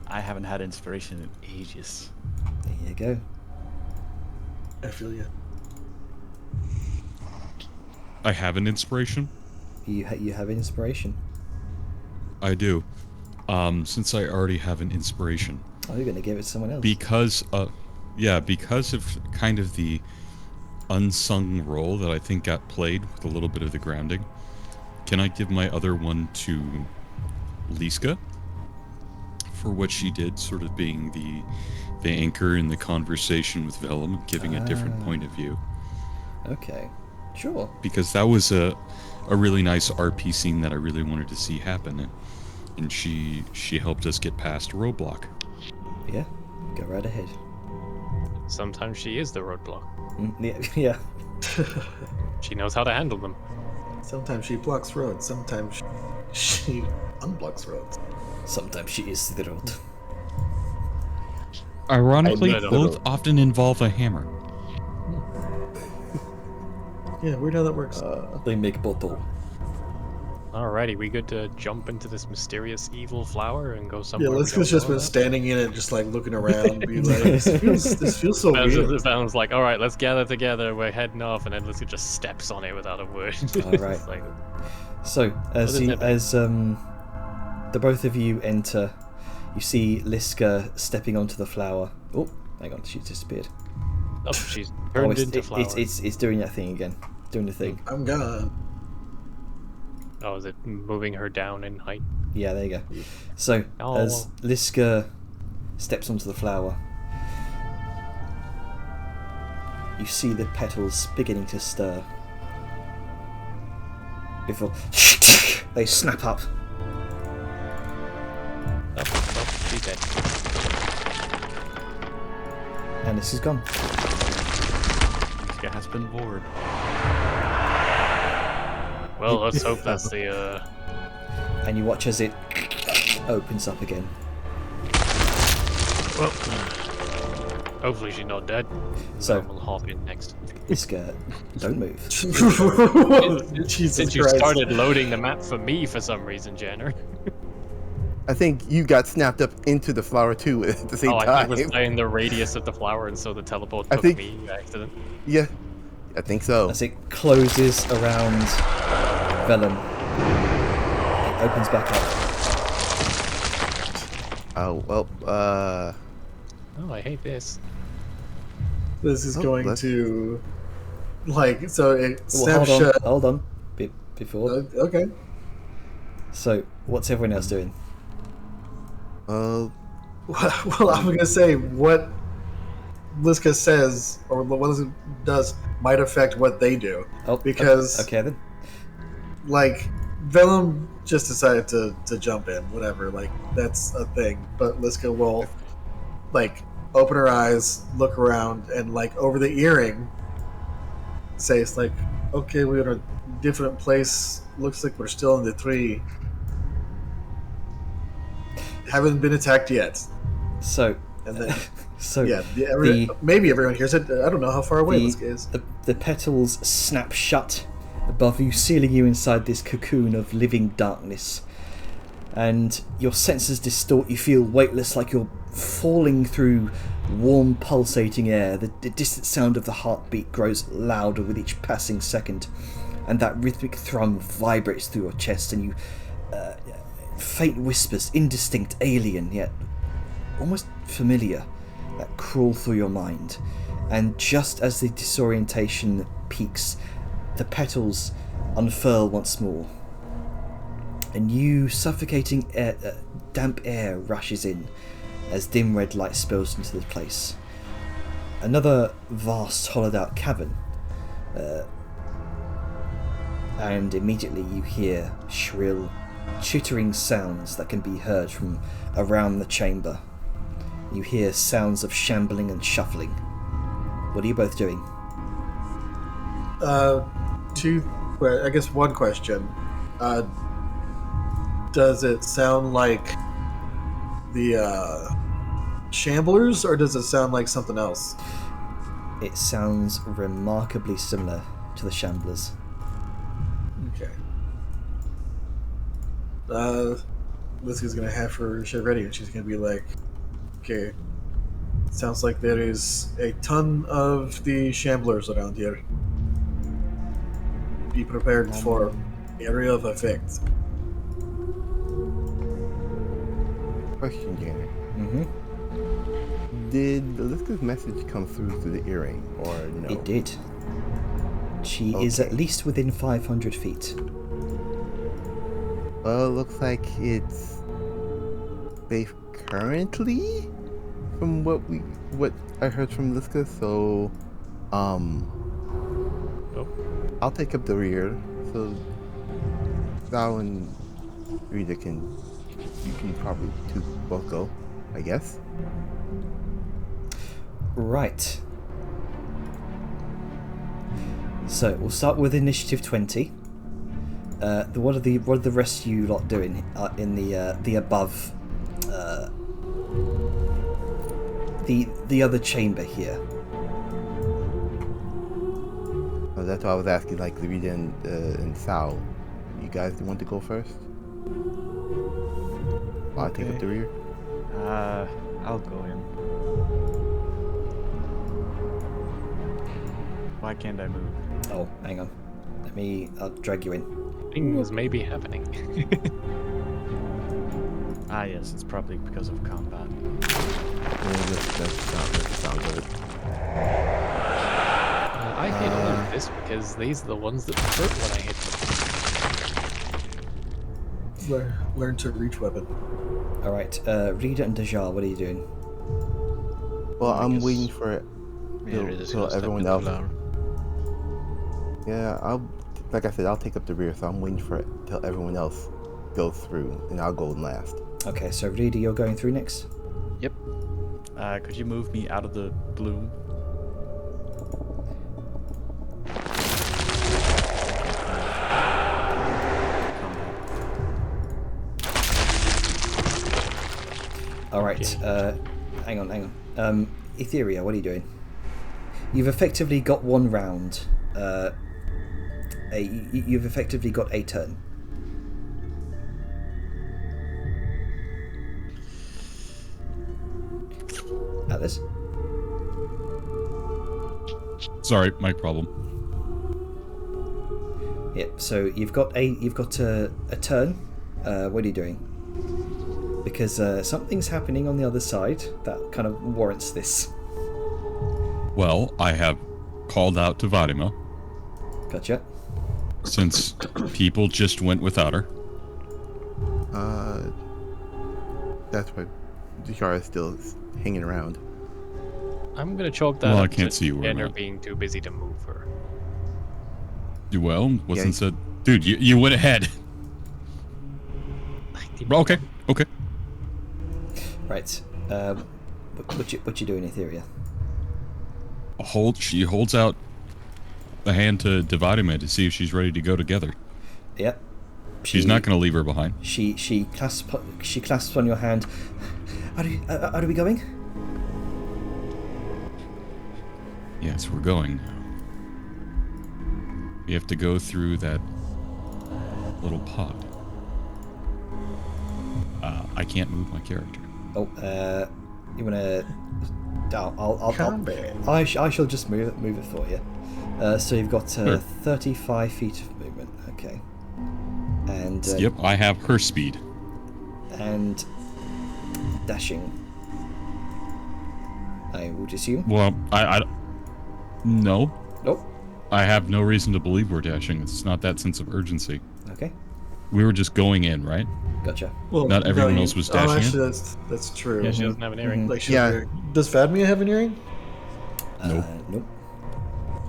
I haven't had inspiration in ages. There you go. I feel you. I have an inspiration. You have inspiration. I do. since I already have an inspiration. Oh, you're going to give it to someone else. Because of kind of the unsung role that I think got played with a little bit of the grounding, can I give my other one to Liska for what she did, sort of being the anchor in the conversation with Vellum, giving a different point of view? Okay, sure. Because that was a really nice RP scene that I really wanted to see happen, and she helped us get past a roadblock. Yeah, go right ahead. Sometimes she is the roadblock. Yeah. She knows how to handle them. Sometimes she blocks roads, sometimes she unblocks roads. Sometimes she is the road. Ironically, I don't both often involve a hammer. Yeah, weird how that works. They make bottle. Alrighty, we good to jump into this mysterious evil flower and go Yeah, somewhere? Liska's just been standing in it, just like looking around, being like, this feels so weird. It sounds like, alright, let's gather together, we're heading off, and then Liska just steps on it without a word. Alright. It's like, So, as the both of you enter, you see Liska stepping onto the flower. Oh, hang on, she's disappeared. oh, she's turned into flower. It's doing that thing again. Doing the thing. I'm gone. Oh, is it moving her down in height? Yeah, there you go. So, as Liska steps onto the flower, you see the petals beginning to stir. Before they snap up. Oh, she's dead. And this is gone. It has been bored. Well, let's hope that's the, And you watch as it opens up again. Well, hopefully she's not dead. So, we'll hop in next. Liska, don't move. Jesus Since you Christ. started loading the map for me for some reason, Jenner. I think you got snapped up into the flower too at the same I time. was playing the radius of the flower, and so the teleport I took think- me by accident. Yeah, I think so. As it closes around Vellum, it opens back up. Oh well. Oh, I hate this. This is Oh, going let's- to, like, so it Well, snaps hold on, shut. hold on. Before. Okay. So, what's everyone else doing? Well, I'm gonna say what Liska says or what Liska does might affect what they do. Oh, Because- okay then. Like, Vellum just decided to jump in, whatever. Like, that's a thing. But Liska will, like, open her eyes, look around, and, like, over the earring, say, it's like, okay, we're in a different place. Looks like we're still in the tree. Haven't been attacked yet. So, And then, so yeah, the- maybe everyone hears it. I don't know how far away Liska is. the petals snap shut above you, sealing you inside this cocoon of living darkness. And your senses distort. You feel weightless, like you're falling through warm, pulsating air. The distant sound of the heartbeat grows louder with each passing second, and that rhythmic thrum vibrates through your chest, and you faint whispers, indistinct, alien, yet almost familiar, that crawl through your mind. And just as the disorientation peaks, the petals unfurl once more, and new suffocating air, damp air rushes in as dim red light spills into the place. Another vast hollowed out cavern, and immediately you hear shrill, chittering sounds that can be heard from around the chamber. You hear sounds of shambling and shuffling. What are you both doing? Well, I guess one question. Does it sound like the Shamblers, or does it sound like something else? It sounds remarkably similar to the Shamblers. Okay. Liska's gonna have her shit ready, and she's gonna be like, okay, sounds like there is a ton of the Shamblers around here. Be prepared for area of effect. Question, Janet. Mm-hmm. Did Aliska's message come through the earring, or no? It did. She is at least within 500 feet. Well, looks like it's safe currently, from what I heard from Aliska. So, I'll take up the rear. So, Val and Rita you can probably both go, I guess. Right. So we'll start with initiative 20. What are the rest of you lot doing in the above the other chamber here? Well, that's why I was asking, like Rita and Sal. You guys want to go first? I'll take up the rear. I'll go in. Why can't I move? Oh, hang on. I'll drag you in. Things may be happening. Yes, it's probably because of combat. That sounds good. I hate all of this because these are the ones that hurt when I hit them. Learn to reach weapon. All right, Rita and Dajar, what are you doing? Well, I I'm guess- waiting for Yeah, Rita's till gonna step everyone into else. Lar. Yeah, like I said, I'll take up the rear, so I'm waiting for it till everyone else goes through, and I'll go last. Okay, so Rita, you're going through next. Yep. Could you move me out of the gloom? All right. Hang on. Etheria, what are you doing? You've effectively got one round. You've effectively got a turn. Atlas? Sorry, mic problem. Yep. So you've got a turn. What are you doing? Because something's happening on the other side that kind of warrants this. Well, I have called out to Vadima, Gotcha. since people just went without her. That's why Dishara is still hanging around. I'm gonna chalk that Well, I up can't to see you where I'm Jenner at. being too busy to move her. Well, wasn't Yeah. said. Dude, you went ahead. Okay. Right. What you doing, Etheria? She holds out a hand to Vadima to see if she's ready to go together. Yep. She's not going to leave her behind. She clasps on your hand. Are we going? Yes, we're going now. We have to go through that little pod. I can't move my character. Oh, you wanna? I'll Combat. I shall just move it for you. So you've got Sure. 35 feet of movement. Okay. And Yep, I have her speed. and dashing. I would assume. Well, no. Nope. I have no reason to believe we're dashing. It's not that sense of urgency. Okay. We were just going in, right? Gotcha. Well, Not everyone else was dashing Oh, in? actually, that's true. Yeah, she doesn't have an earring. Mhm. Like, she Yeah. Does Fadmia have an earring? Nope. Nope.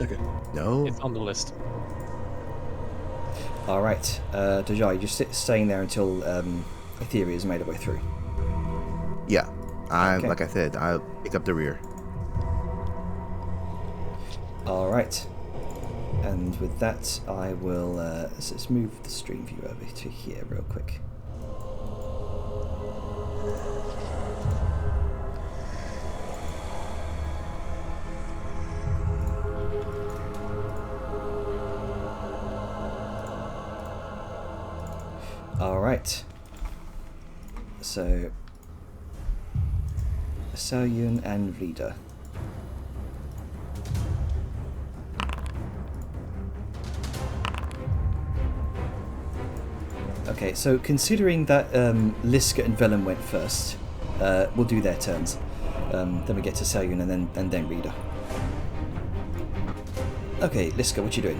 Okay. No. It's on the list. All right. Dajar, you just staying there until Etherea's made her way through. Yeah. Okay. Like I said, I'll pick up the rear. All right. And with that, I will let's move the stream view over to here real quick. All right. So, Saoyun and Rita. Okay, so considering that Liska and Velen went first, we'll do their turns. Then we get to Salyun and then Rita. Okay, Liska, what you doing?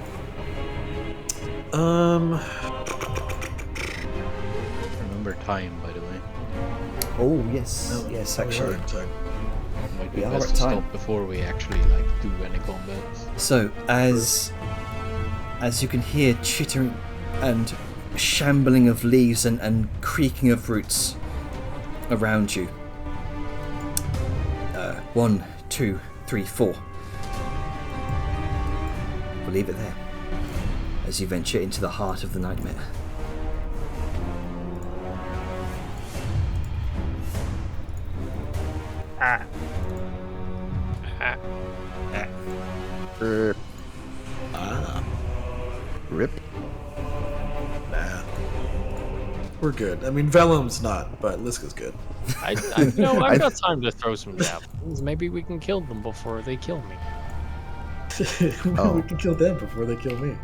Remember time, by the way. Oh yes, yes, actually. Might be We are best at to time. stop before we actually do any combats. So as you can hear chittering and shambling of leaves and creaking of roots around you. 1, 2, 3, 4. We'll leave it there as you venture into the heart of the nightmare. Rip. Nah. We're good. I mean, Velum's not, but Liska's good. I've got time to throw some javelins. Maybe we can kill them before they kill me. We can kill them before they kill me.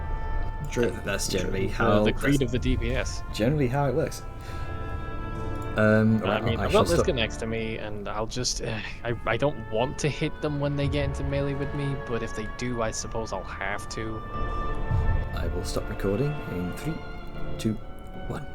True. That's generally how The creed of the DPS. generally how it works. I mean, I've got stop. Liska next to me, and I'll just... I don't want to hit them when they get into melee with me, but if they do, I suppose I'll have to. I will stop recording in 3, 2, 1.